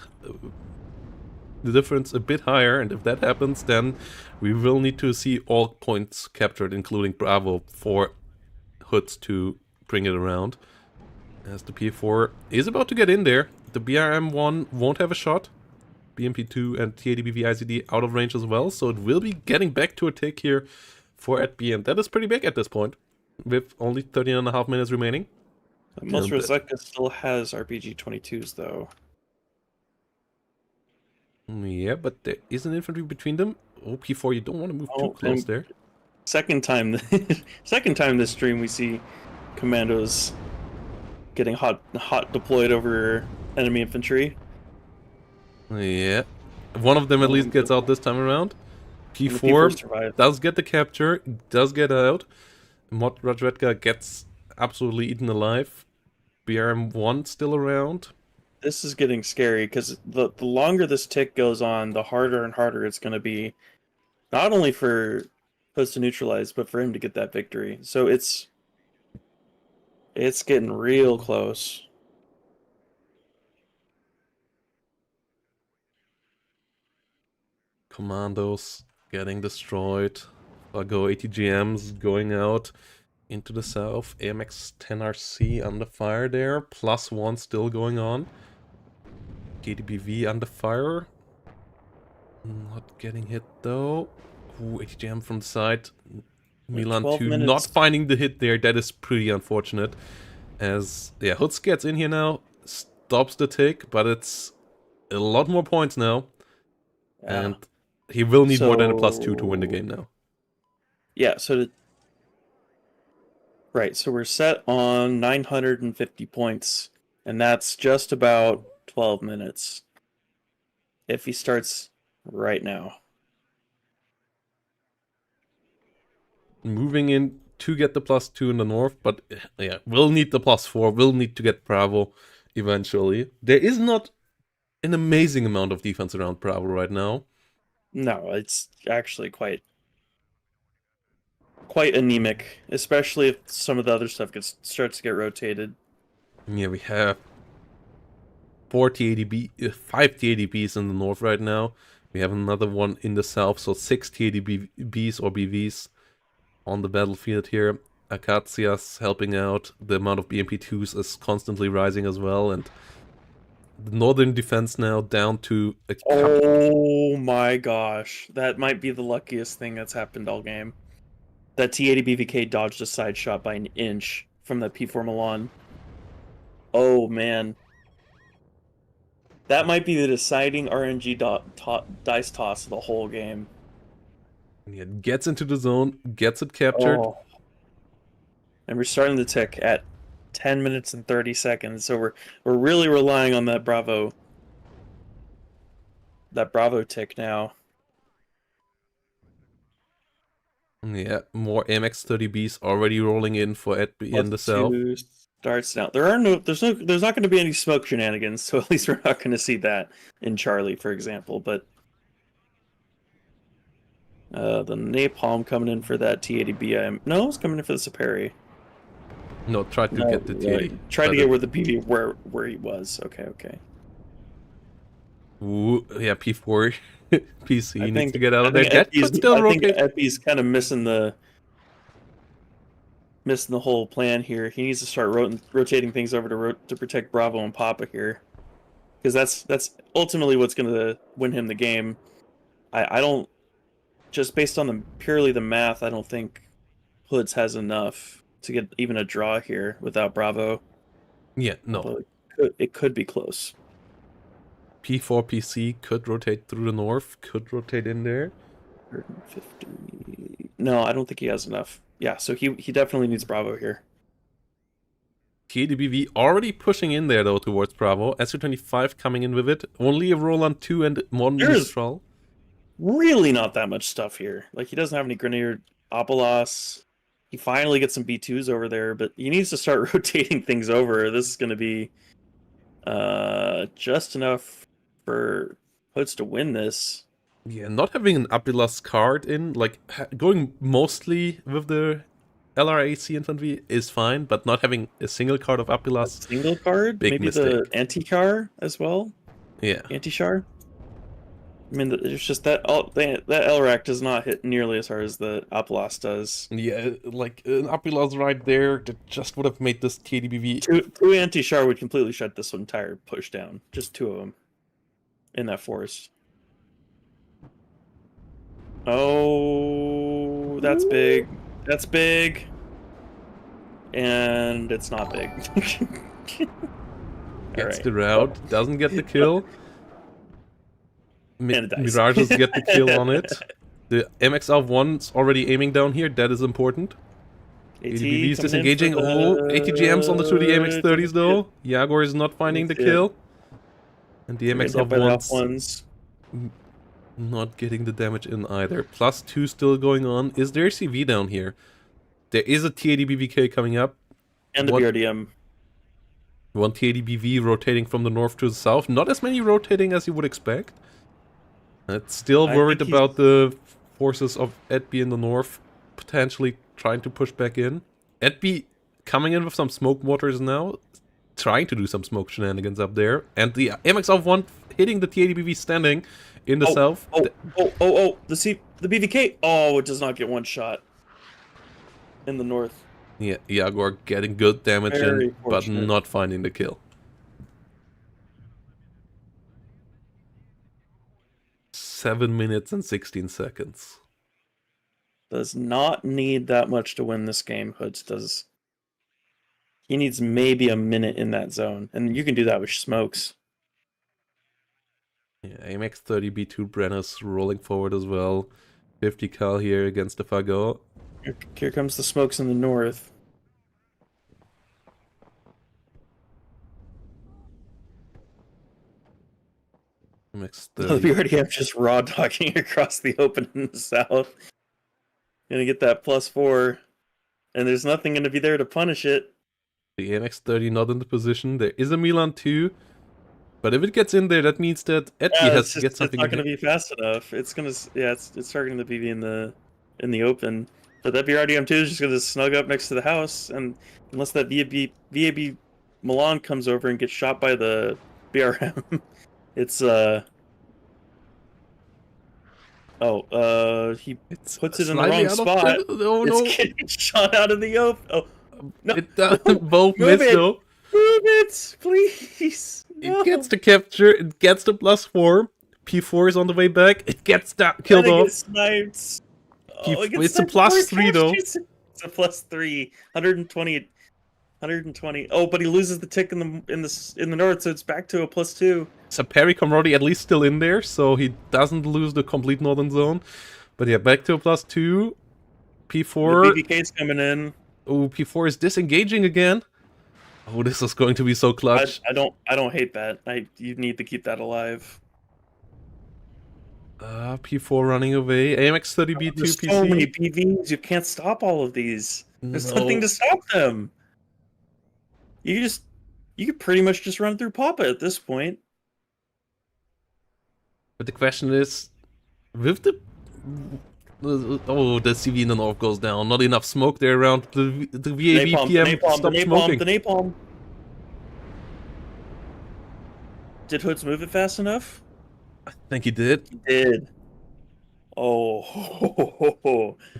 the difference a bit higher, and if that happens, then we will need to see all points captured, including Bravo, for Hoods to bring it around. As the P4 is about to get in there, the BRM-1 won't have a shot. BMP-2 and T80BV ICD out of range as well, so it will be getting back to a tick here for Edby, and that is pretty big at this point, with only 13.5 minutes remaining. Most Rosetta still has RPG-22s, though. Yeah, but there is an infantry between them. Oh, P4, you don't want to move too close there. Second time this stream we see commandos getting hot deployed over enemy infantry. Yeah. One of them at least gets out this time around. P4 does get the capture, does get out. Mod Rajvetka gets absolutely eaten alive. BRM-1 still around. This is getting scary because the longer this tick goes on, the harder and harder it's going to be, not only for Hoods to neutralize, but for him to get that victory. So it's getting real close. Commandos getting destroyed. Fargo ATGMs going out into the south. AMX 10RC under fire there. +1 still going on. KDBV under fire. Not getting hit though. Ooh, ATGM from the side. Milan 2 not finding the hit there. That is pretty unfortunate. As, yeah, Hoods gets in here now. Stops the tick, but it's a lot more points now. Yeah. And he will need more than a +2 to win the game now. Yeah, so right, so we're set on 950 points, and that's just about 12 minutes. If he starts right now. Moving in to get the +2 in the north, but yeah, we'll need the +4. We'll need to get Bravo eventually. There is not an amazing amount of defense around Bravo right now. No, it's actually quite quite anemic, especially if some of the other stuff starts to get rotated. Yeah, we have 5 TADBs in the north right now. We have another one in the south, so 6 TADBs or BVs on the battlefield here. Acacia's helping out. The amount of BMP2s is constantly rising as well, and the northern defense now down to a couple. Oh my gosh, that might be the luckiest thing that's happened all game. That T80 BVK dodged a side shot by an inch from the P4 Milan. Oh man. That might be the deciding RNG dice toss of the whole game. It gets into the zone, gets it captured. Oh. And we're starting the tick at 10 minutes and 30 seconds, so we're really relying on that Bravo tick now. Yeah, more MX-30Bs already rolling in for Edby in the south. +2 starts now. There's not going to be any smoke shenanigans, so at least we're not going to see that in Charlie, for example. But the napalm coming in for that T80B. No, it's coming in for the Saperi. No, tried to get the T80. Tried to get where the BV where he was. Okay. Ooh, yeah, P4 PC needs to get out of I there. That could still rotate. I think Epi's kind of missing the whole plan here. He needs to start rotating things over to protect Bravo and Papa here, because that's ultimately what's going to win him the game. I don't, just based on purely the math, I don't think Hoods has enough to get even a draw here without Bravo. Yeah, no. But it could be close. P4 PC could rotate through the north, could rotate in there. 150. No, I don't think he has enough. Yeah, so he definitely needs Bravo here. TADBV already pushing in there though towards Bravo. SU-25 coming in with it. Only a Roland 2 and one Mistral. Really not that much stuff here. Like, he doesn't have any Grenadier Apolos. He finally gets some B2s over there, but he needs to start rotating things over. This is going to be just enough for Hoods to win this. Yeah, not having an Apilas card in, like, going mostly with the LRAC infantry is fine, but not having a single card of Apilas. A single card? Big Maybe mistake. the anti-car as well? Yeah. Anti-char? I mean, it's just that that LRAC does not hit nearly as hard as the Apilas does. Yeah, like, an Apilas right there that just would have made this TADBV. Two anti-char would completely shut this entire push down. Just two of them in that forest. Oh, that's big. That's big. And it's not big. Gets the route, doesn't get the kill. Mirages get the kill on it. The MX-1's already aiming down here, that is important. ATBV is disengaging. Oh, ATGM's on the 2D MX-30s though. Jaguar is not finding the kill. And the MX-1's not getting the damage in either. +2 still going on. Is there a CV down here? There is a TADBVK coming up. And the BRDM. One TADBV rotating from the north to the south. Not as many rotating as you would expect. It's still worried about the forces of Edby in the north potentially trying to push back in. Edby coming in with some smoke waters now. Trying to do some smoke shenanigans up there. And the MX-1 hitting the TADBV standing in the south. The BVK. Oh, it does not get one shot in the north. Yeah, Jaguar getting good damage in, but not finding the kill. 7 minutes and 16 seconds. Does not need that much to win this game. Hoods does. He needs maybe a minute in that zone, and you can do that with smokes. Yeah, MX-30B2 Brenner's rolling forward as well. 50 cal here against the Fagot. Here comes the smokes in the north. MX-30. We already have just raw dogging across the open in the south. Gonna get that +4, and there's nothing gonna be there to punish it. The MX-30 not in the position. There is a Milan 2. But if it gets in there, that means that Edby has to get something. It's not going to be fast enough. It's going to, it's targeting the BB in the open. But that BRDM2 is just going to snug up next to the house, and unless that VAB Milan comes over and gets shot by the BRM, it's he puts it in the slightly wrong out of spot. oh It's no! getting shot out of the open. Oh no! It No. both Move miss it. though. Move it, please. No. It gets the capture. It gets the +4. P4 is on the way back. It gets that killed off. Sniped. Oh, it gets It's a sniped before it +3 though. catches. It's a +3, 120. Oh, but he loses the tick in the north, so it's back to a +2. So Perry Comrade at least still in there, so he doesn't lose the complete northern zone. But yeah, back to a +2. P4. The BBK's coming in. Oh, P4 is disengaging again. Oh, this is going to be so clutch. I don't hate that. You need to keep that alive. P4 running away. AMX30B2 There's PC. so many BVs. You can't stop all of these. There's nothing to stop them. You could pretty much just run through Papa at this point. But the question is, with the the CV in the north goes down. Not enough smoke there around. The VAB PM stopped smoking. The napalm. Did Hoods move it fast enough? I think he did. He did. Oh.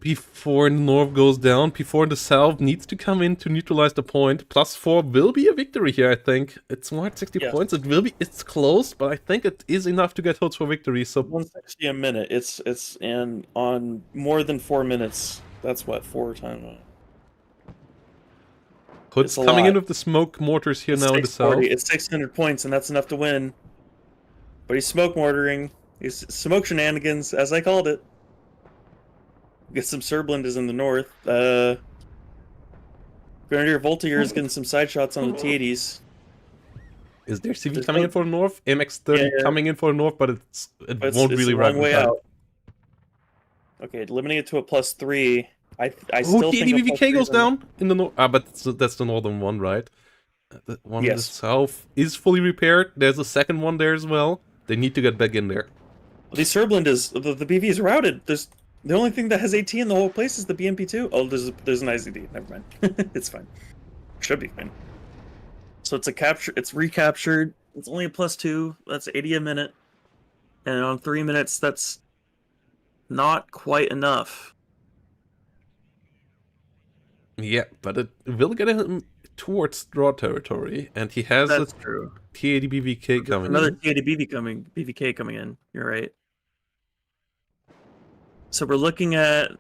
P4 in the north goes down. P4 in the south needs to come in to neutralize the point. +4 will be a victory here, I think. It's 160 points. It will be. It's close, but I think it is enough to get Hoods for victory. So 160 a minute. It's and on more than 4 minutes. That's what 4 times. Hoods coming in with the smoke mortars here now in the south. It's 600 points, and that's enough to win. But he's smoke mortaring. He's smoke shenanigans, as I called it. Get some Serblend is in the north. Grenadier Voltier is getting some side shots on the T80s. Is there CV coming in for the north? MX30 coming in for the north, but it won't really run way out. Okay, limiting it to a +3. I still think TDBVK goes down in the north. But that's the northern one, right? The one in the south is fully repaired. There's a second one there as well. They need to get back in there. The Serblend is the BV is routed. There's the only thing that has AT in the whole place is the BMP2. Oh, there's an IZD. Never mind. It's fine. Should be fine. So it's a capture. It's recaptured. It's only a +2. That's 80 a minute, and on 3 minutes, that's not quite enough. Yeah, but it will get him towards draw territory, and he has That's true. TADBVK coming Another in. BVK coming in. You're right. So we're looking at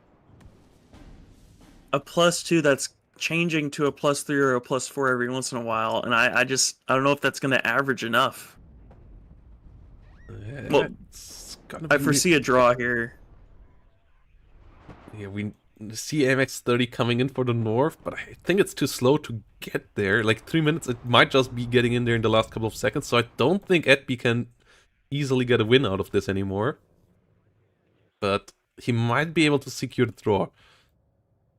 a +2 that's changing to a +3 or a +4 every once in a while, and I don't know if that's going to average enough. Yeah, well, I foresee a draw here. Yeah, we see MX30 coming in for the north, but I think it's too slow to get there. Like 3 minutes, it might just be getting in there in the last couple of seconds, so I don't think Edby can easily get a win out of this anymore. But he might be able to secure the draw.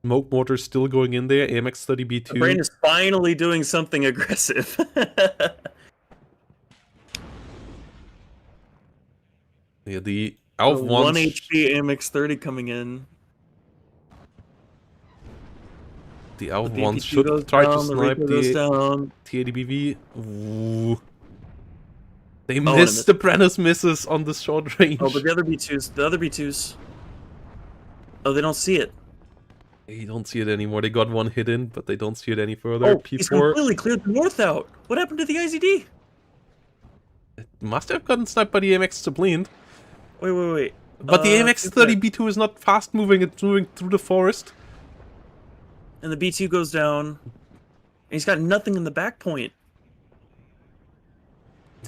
Smoke mortar still going in there, AMX30B2. The brain is finally doing something aggressive. Yeah, the Alf 1 HP AMX30 coming in. The Alf 1 should try to snipe the TADBV. Ooh. They miss. The Brenner's misses on the short range. Oh, but the other B2s. Oh, they don't see it. You don't see it anymore. They got one hit in, but they don't see it any further. Oh, he's completely cleared the north out. What happened to the IZD? It must have gotten sniped by the AMX Sublimed. Wait. But the AMX30B2 is not fast moving. It's moving through the forest. And the B2 goes down. And he's got nothing in the back point.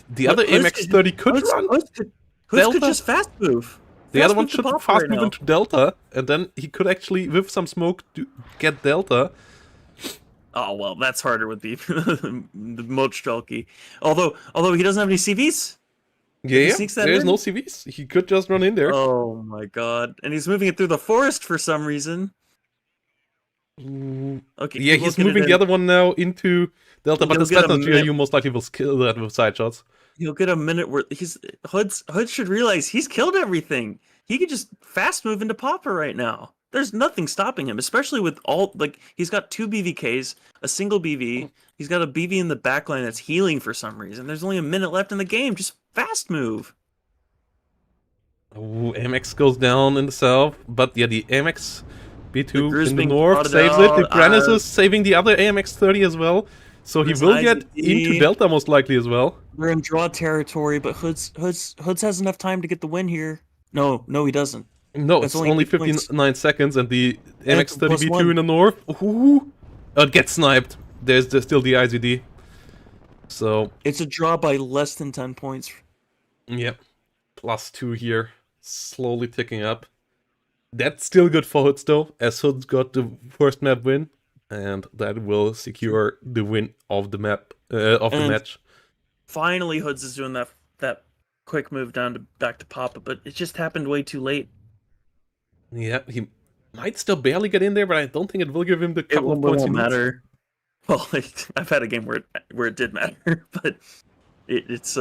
The other AMX30 could run. Hoods could just fast move. The other one should fast move into Delta, and then he could actually, with some smoke, get Delta. Oh, well, that's harder with the Mochjalki. Although he doesn't have any CVs. Yeah, there's no CVs. He could just run in there. Oh my god. And he's moving it through the forest for some reason. Okay. Yeah, he's moving the other one now into Delta, but the Slatna GRU most likely will kill that with side shots. He'll get a minute where Hood should realize he's killed everything. He could just fast move into Popper right now. There's nothing stopping him, especially with all like he's got 2 BVKs, a single BV. He's got a BV in the backline that's healing for some reason. There's only a minute left in the game. Just fast move. Ooh, Amex goes down in the south, but yeah, the Amex The B2 Gru's in the being north spotted saves it. The out. Granis is saving the other AMX 30 as well, so he There's an will get into IZD. Delta most likely as well. We're in draw territory, but Hoods has enough time to get the win here. No, he doesn't. No, That's it's only only 8 points. 59 seconds, and the And MX 30 plus B2 one. in the north. Ooh, it gets sniped. There's still the IZD. So, It's a draw by less than 10 points. yeah, +2 here, slowly ticking up. That's still good for Hoods though, as Hoods got the first map win, and that will secure the win of the map of the And match. finally, Hoods is doing that quick move down to back to Papa, but it just happened way too late. Yeah, he might still barely get in there, but I don't think it will give him the It couple of points he won't needs. matter. Well, I've had a game where it did matter, but it's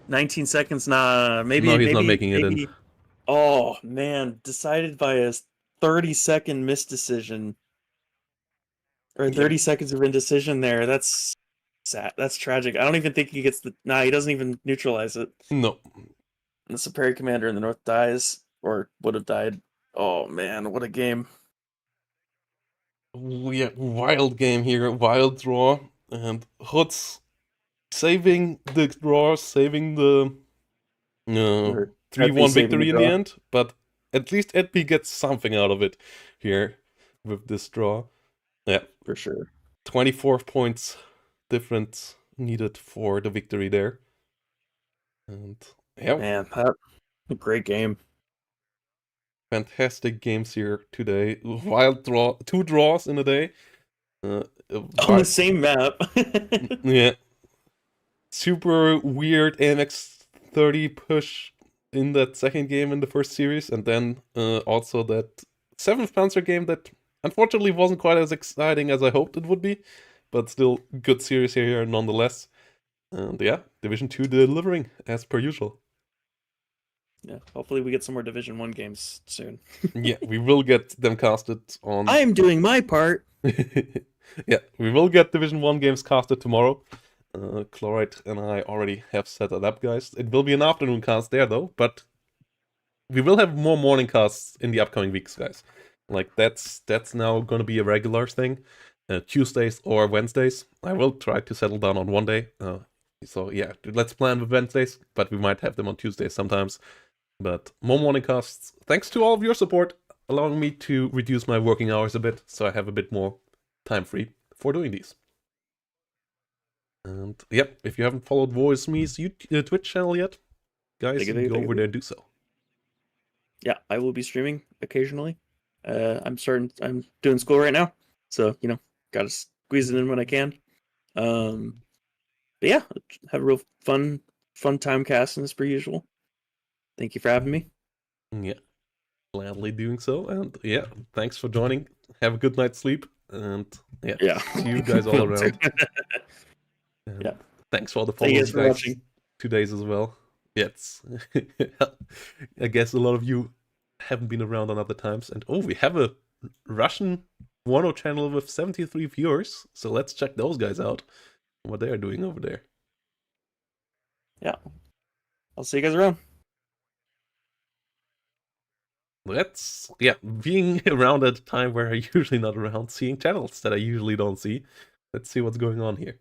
19 seconds. Nah, maybe No, he's maybe not making it in. Oh man, decided by a 30-second misdecision or 30 seconds of indecision there. That's sad. That's tragic. I don't even think he gets the. Nah, he doesn't even neutralize it. No. And the superior commander in the north dies or would have died. Oh man, what a game! Yeah, wild game here, wild draw, and Hoods saving the draw, saving the Or 3-1 saving the victory in the draw. end, but at least Edby gets something out of it here with this draw. Yeah, For sure. 24 points difference needed for the victory there. And yeah, Man, that a great game. fantastic games here today. Wild draw, 2 draws in a day. Uh, On the same map. yeah. Super weird AMX 30 push in that second game in the first series, and then also that 7th Panzer game that unfortunately wasn't quite as exciting as I hoped it would be, but still good series here nonetheless. And yeah, Division 2 delivering as per usual. Yeah, hopefully we get some more Division 1 games soon. Yeah, we will get them casted on. I am doing my part. Yeah, we will get Division 1 games casted tomorrow. Chloride and I already have set that up, guys. It will be an afternoon cast there, though, but we will have more morning casts in the upcoming weeks, guys. Like, that's now gonna be a regular thing. Tuesdays or Wednesdays. I will try to settle down on one day. So yeah, let's plan with Wednesdays, but we might have them on Tuesdays sometimes. But more morning casts. Thanks to all of your support, allowing me to reduce my working hours a bit, so I have a bit more time free for doing these. And yep, if you haven't followed Voice Me's Twitch channel yet, guys, go over there and do so. Yeah, I will be streaming occasionally. I'm doing school right now, so gotta squeeze it in when I can. But yeah, have a real fun time casting as per usual. Thank you for having me. Yeah, gladly doing so. And yeah, thanks for joining. Have a good night's sleep. And yeah, see you guys all around. Yeah. Thanks for all the follows, for guys. watching. 2 days as well. Yes. I guess a lot of you haven't been around on other times. And oh, we have a Russian WARNO channel with 73 viewers. So let's check those guys out. What they are doing over there. Yeah. I'll see you guys around. Being around at a time where I'm usually not around, seeing channels that I usually don't see. Let's see what's going on here.